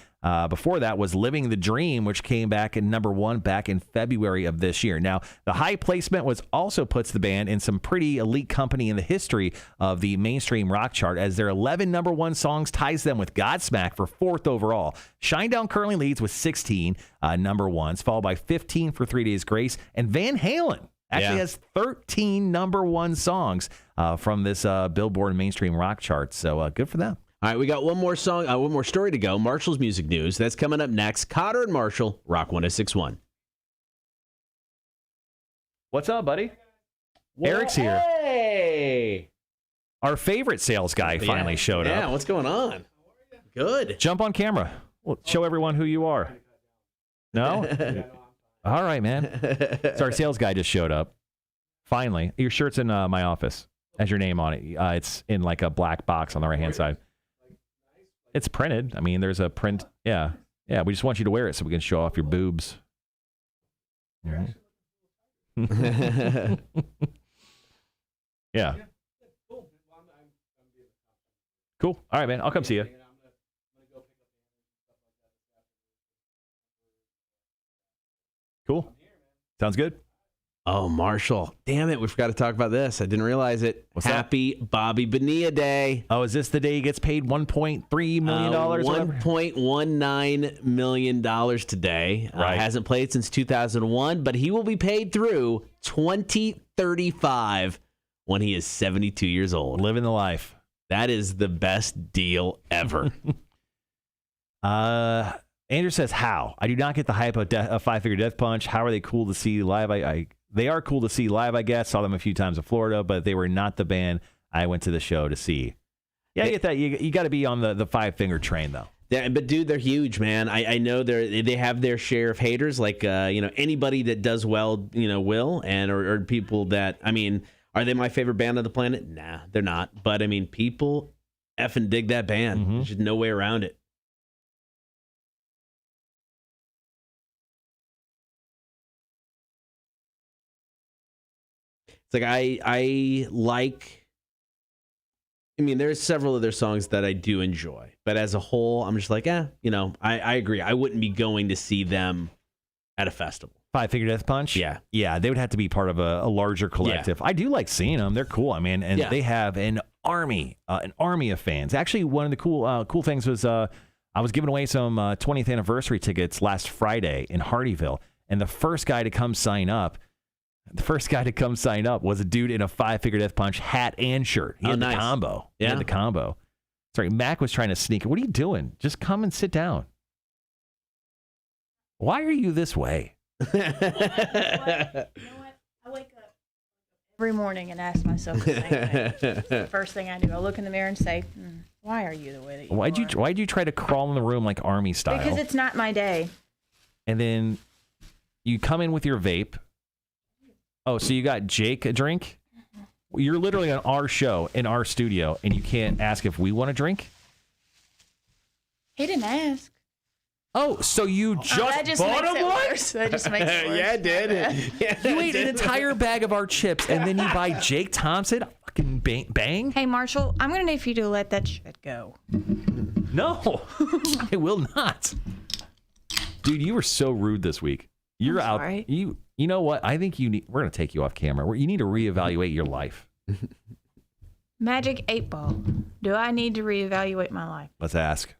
Before that was Living the Dream, which came back in number 1 back in February of this year. Now, the high placement also puts the band in some pretty elite company in the history of the mainstream rock chart, as their 11 number 1 songs ties them with Godsmack for 4th overall. Shinedown currently leads with 16 number 1s, followed by 15 for 3 Days Grace, and Van Halen actually has 13 number 1 songs from this Billboard mainstream rock chart. So good for them. All right, we got one more song, one more story to go. Marshall's Music News. That's coming up next. Kotter and Marshall, Rock 106.1. What's up, buddy? Eric's here. Hey! Our favorite sales guy finally showed up. Yeah, what's going on? Good. Jump on camera. Well, show everyone who you are. No? All right, man. So our sales guy just showed up. Finally. Your shirt's in my office. Has your name on it. It's in like a black box on the right-hand side. It's printed. I mean, there's a print. Yeah. Yeah, we just want you to wear it so we can show off your boobs. Mm-hmm. Yeah. Cool. All right, man. I'll come see you. Cool. Sounds good. Oh, Marshall. Damn it. We forgot to talk about this. I didn't realize it. Happy Bobby Bonilla Day. Oh, is this the day he gets paid $1.3 million? $1.19 million today. Right. Hasn't played since 2001, but he will be paid through 2035 when he is 72 years old. Living the life. That is the best deal ever. Andrew says, how? I do not get the hype of Five Finger Death Punch. How are they cool to see live? They are cool to see live, I guess. Saw them a few times in Florida, but they were not the band I went to the show to see. Yeah, I get that. You got to be on the Five Finger train, though. Yeah, but dude, they're huge, man. I know they have their share of haters, like anybody that does well, will, and or people that Are they my favorite band on the planet? Nah, they're not. But I mean, people effing dig that band. There's just no way around it. It's like I like. I mean, there's several of their songs that I do enjoy, but as a whole, I'm just like, I agree. I wouldn't be going to see them at a festival. Five Finger Death Punch? Yeah. Yeah, they would have to be part of a larger collective. Yeah. I do like seeing them. They're cool, I mean, and they have an army of fans. Actually, one of the cool things was I was giving away some 20th anniversary tickets last Friday in Hardyville, and the first guy to come sign up was a dude in a Five Finger Death Punch hat and shirt. He had the combo. Yeah. He had the combo. Sorry, Mac was trying to sneak. What are you doing? Just come and sit down. Why are you this way? You know what? I wake up every morning and ask myself the same thing. It's the first thing I do. I look in the mirror and say, why are you the way that you are? Why'd you try to crawl in the room like army style? Because it's not my day. And then you come in with your vape. Oh, so you got Jake a drink? You're literally on our show in our studio, and you can't ask if we want a drink? He didn't ask. Oh, so you just bought him one? That just makes it worse. Yeah, it did. You ate an entire bag of our chips, and then you buy Jake Thompson? Fucking bang? Hey, Marshall, I'm going to need for you to let that shit go. No, I will not. Dude, you were so rude this week. You're out. Sorry. You know what? I think we're going to take you off camera. You need to reevaluate your life. Magic 8 Ball. Do I need to reevaluate my life? Let's ask.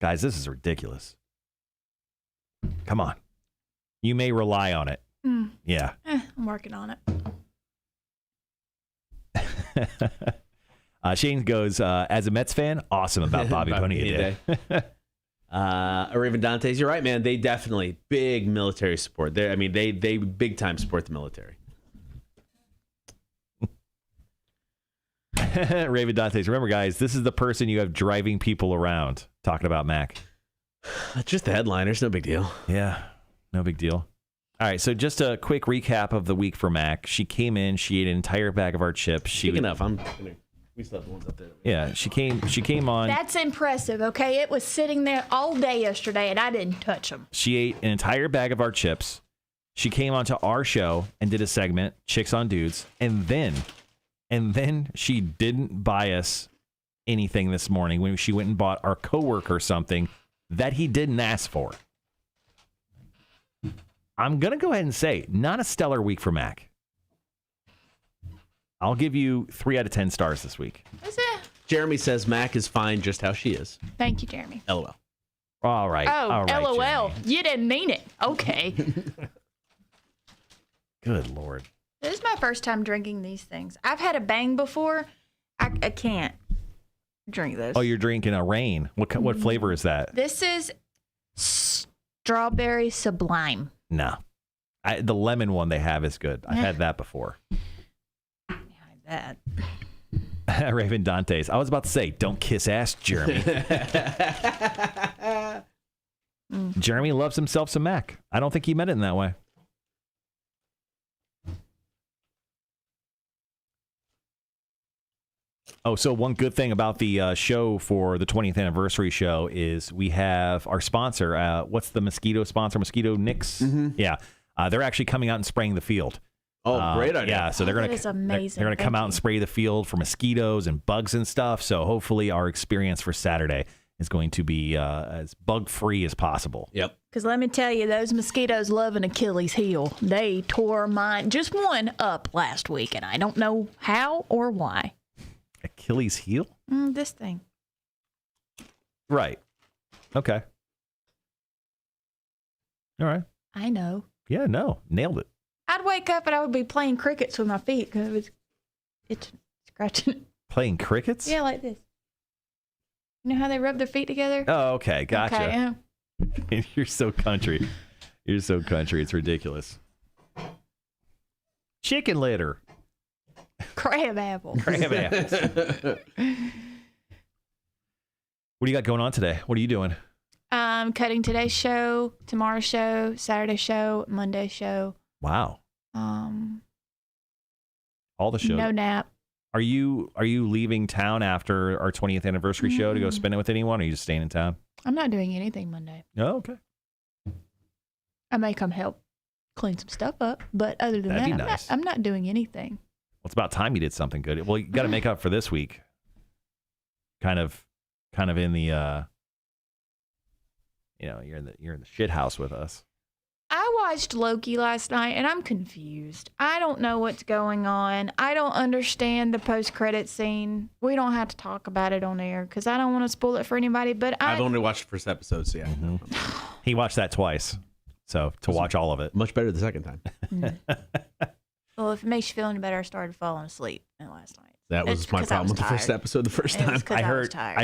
Guys, this is ridiculous. Come on. You may rely on it. Yeah. I'm working on it. Shane goes, as a Mets fan, awesome about Bobby Bonilla Day. Raven Dantes, you're right, man. They definitely big military support. They big time support the military. Raven Dantes, remember, guys, this is the person you have driving people around. Talking about Mac. Just the headliners, no big deal. Yeah, no big deal. All right, so just a quick recap of the week for Mac. She came in, she ate an entire bag of our chips. Speaking of, we still have the ones up there. Yeah, she came on. That's impressive, okay? It was sitting there all day yesterday, and I didn't touch them. She ate an entire bag of our chips. She came onto our show and did a segment, Chicks on Dudes, and then she didn't buy us anything this morning when she went and bought our coworker something that he didn't ask for. I'm going to go ahead and say, not a stellar week for Mac. I'll give you 3 out of 10 stars this week. Is it? Jeremy says Mac is fine just how she is. Thank you, Jeremy. LOL. All right. Oh, all right, LOL. Jeremy. You didn't mean it. Okay. Good Lord. This is my first time drinking these things. I've had a Bang before. I can't drink this. Oh, you're drinking a Rain. What flavor is that? This is strawberry sublime. No. The lemon one they have is good. I've had that before. Yeah, I bet. Raven Dantes. I was about to say, don't kiss ass, Jeremy. Jeremy loves himself some Mac. I don't think he meant it in that way. Oh, so one good thing about the show for the 20th anniversary show is we have our sponsor. What's the mosquito sponsor? Mosquito Nix? Mm-hmm. Yeah. They're actually coming out and spraying the field. Oh, great idea. Yeah, so they're going to come out and spray the field for mosquitoes and bugs and stuff. So hopefully our experience for Saturday is going to be as bug-free as possible. Yep. Because let me tell you, those mosquitoes love an Achilles heel. They tore mine, just one, up last week, and I don't know how or why. Achilles heel? This thing. Right. Okay. All right. I know. Yeah, no. Nailed it. I'd wake up and I would be playing crickets with my feet because it's scratching. Playing crickets? Yeah, like this. You know how they rub their feet together? Oh, okay. Gotcha. Okay, yeah. You're so country. You're so country. It's ridiculous. Chicken litter. Crab apples. Crab apples. What do you got going on today? What are you doing? Cutting today's show, tomorrow's show, Saturday's show, Monday's show. Wow. All the shows. No nap. Are you leaving town after our 20th anniversary show to go spend it with anyone, or are you just staying in town? I'm not doing anything Monday. Oh, okay. I may come help clean some stuff up, but other than That'd that, be nice. I'm not doing anything. Well, it's about time you did something good. Well, you got to make up for this week. Kind of in the, you're in the shit house with us. I watched Loki last night, and I'm confused. I don't know what's going on. I don't understand the post-credit scene. We don't have to talk about it on air because I don't want to spoil it for anybody. But I've only watched the first episode, so yeah. Mm-hmm. He watched that twice, so to watch all of it. Much better the second time. Well, if it makes you feel any better, I started falling asleep last night. That was my problem with the first episode the first time. I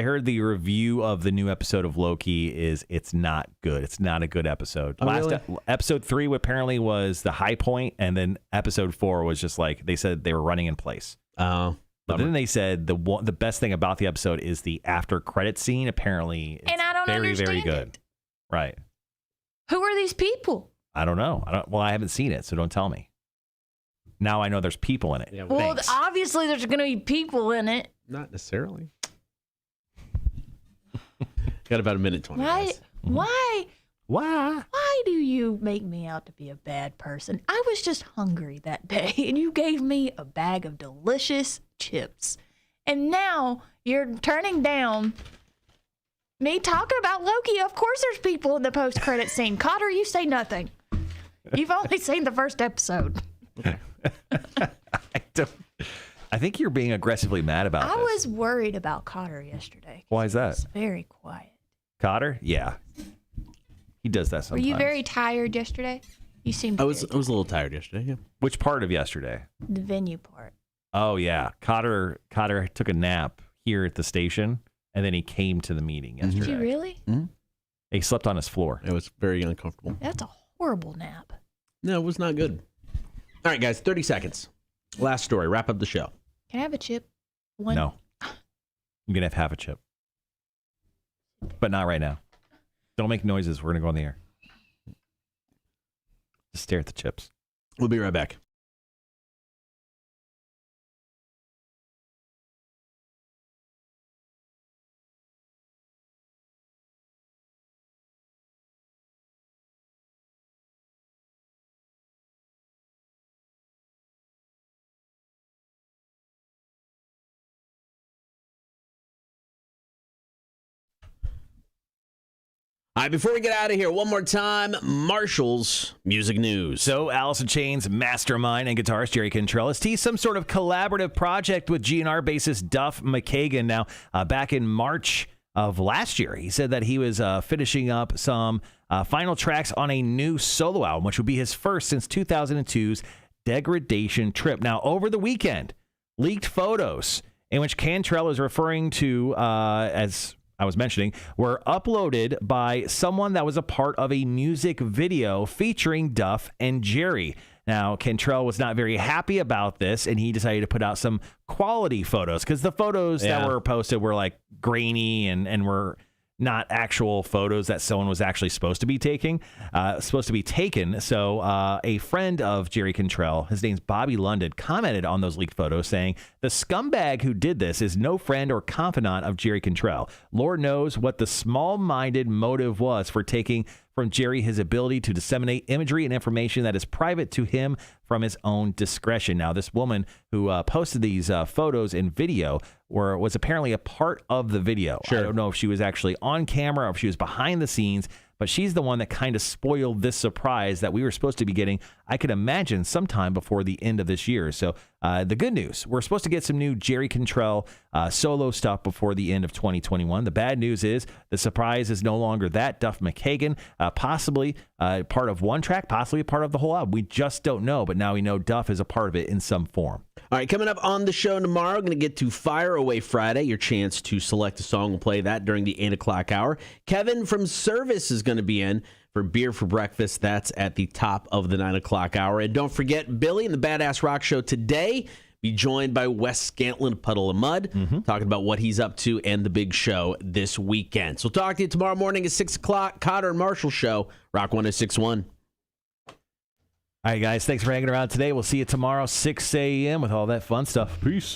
heard the review of the new episode of Loki it's not good. It's not a good episode. Really? Episode 3 apparently was the high point, and then episode 4 was just like they said they were running in place. Oh. But then they said the best thing about the episode is the after credit scene. Apparently, it's and I don't very, understand very good. it. Right. Who are these people? I don't know. I haven't seen it, so don't tell me. Now I know there's people in it. Yeah, Well, thanks. obviously there's going to be people in it. Not necessarily. Got about a minute 20. Why? guys. Why? Why? Why do you make me out to be a bad person? I was just hungry that day, and you gave me a bag of delicious chips. And now you're turning down me talking about Loki. Of course there's people in the post-credit scene. Kotter, you say nothing. You've only seen the first episode. I think you're being aggressively mad about I this. was worried about Kotter yesterday. Why is that? He was very quiet. Cotter? Yeah. He does that sometimes. Were you very tired yesterday? You seemed I was very a little tired yesterday, yeah. Which part of yesterday? the venue part. Oh, yeah. Cotter took a nap here at the station, and then he came to the meeting yesterday. Did you really? He slept on his floor. It was very uncomfortable. That's a horrible nap. No, it was not good. All right, guys, 30 seconds. Last story. Wrap up the show. Can I have a chip? One? No. I'm going to have half a chip. But not right now. Don't make noises. We're going to go on the air. Just stare at the chips. We'll be right back. All right, before we get out of here, one more time, Marshall's music news. So, Alice in Chains mastermind and guitarist Jerry Cantrell has teased some sort of collaborative project with GNR bassist Duff McKagan. Now, back in March of last year, he said that he was finishing up some final tracks on a new solo album, which would be his first since 2002's Degradation Trip. Now, over the weekend, leaked photos in which Cantrell is referring to as I was mentioning, were uploaded by someone that was a part of a music video featuring Duff and Jerry. Now, Cantrell was not very happy about this, and he decided to put out some quality photos because the photos that were posted were like grainy and were not actual photos that someone was actually supposed to be taken. So a friend of Jerry Cantrell, his name's Bobby London, commented on those leaked photos saying, "The scumbag who did this is no friend or confidant of Jerry Cantrell. Lord knows what the small-minded motive was for taking from Jerry his ability to disseminate imagery and information that is private to him from his own discretion." Now, this woman who posted these photos and video was apparently a part of the video. Sure. I don't know if she was actually on camera or if she was behind the scenes, but she's the one that kind of spoiled this surprise that we were supposed to be getting, I could imagine, sometime before the end of this year. So the good news, we're supposed to get some new Jerry Cantrell solo stuff before the end of 2021. The bad news is the surprise is no longer that. Duff McKagan, possibly part of one track, possibly a part of the whole album. We just don't know, but now we know Duff is a part of it in some form. All right, coming up on the show tomorrow, going to get to Fire Away Friday, your chance to select a song. We'll play that during the 8 o'clock hour. Kevin from Service is going to be in for Beer for Breakfast. That's at the top of the 9 o'clock hour. And don't forget, Billy and the Badass Rock Show today, be joined by Wes Scantlin of Puddle of Mud, talking about what he's up to and the big show this weekend. So talk to you tomorrow morning at 6 o'clock. Kotter and Marshall Show, Rock 106.1. All right, guys. Thanks for hanging around today. We'll see you tomorrow, 6 a.m. with all that fun stuff. Peace.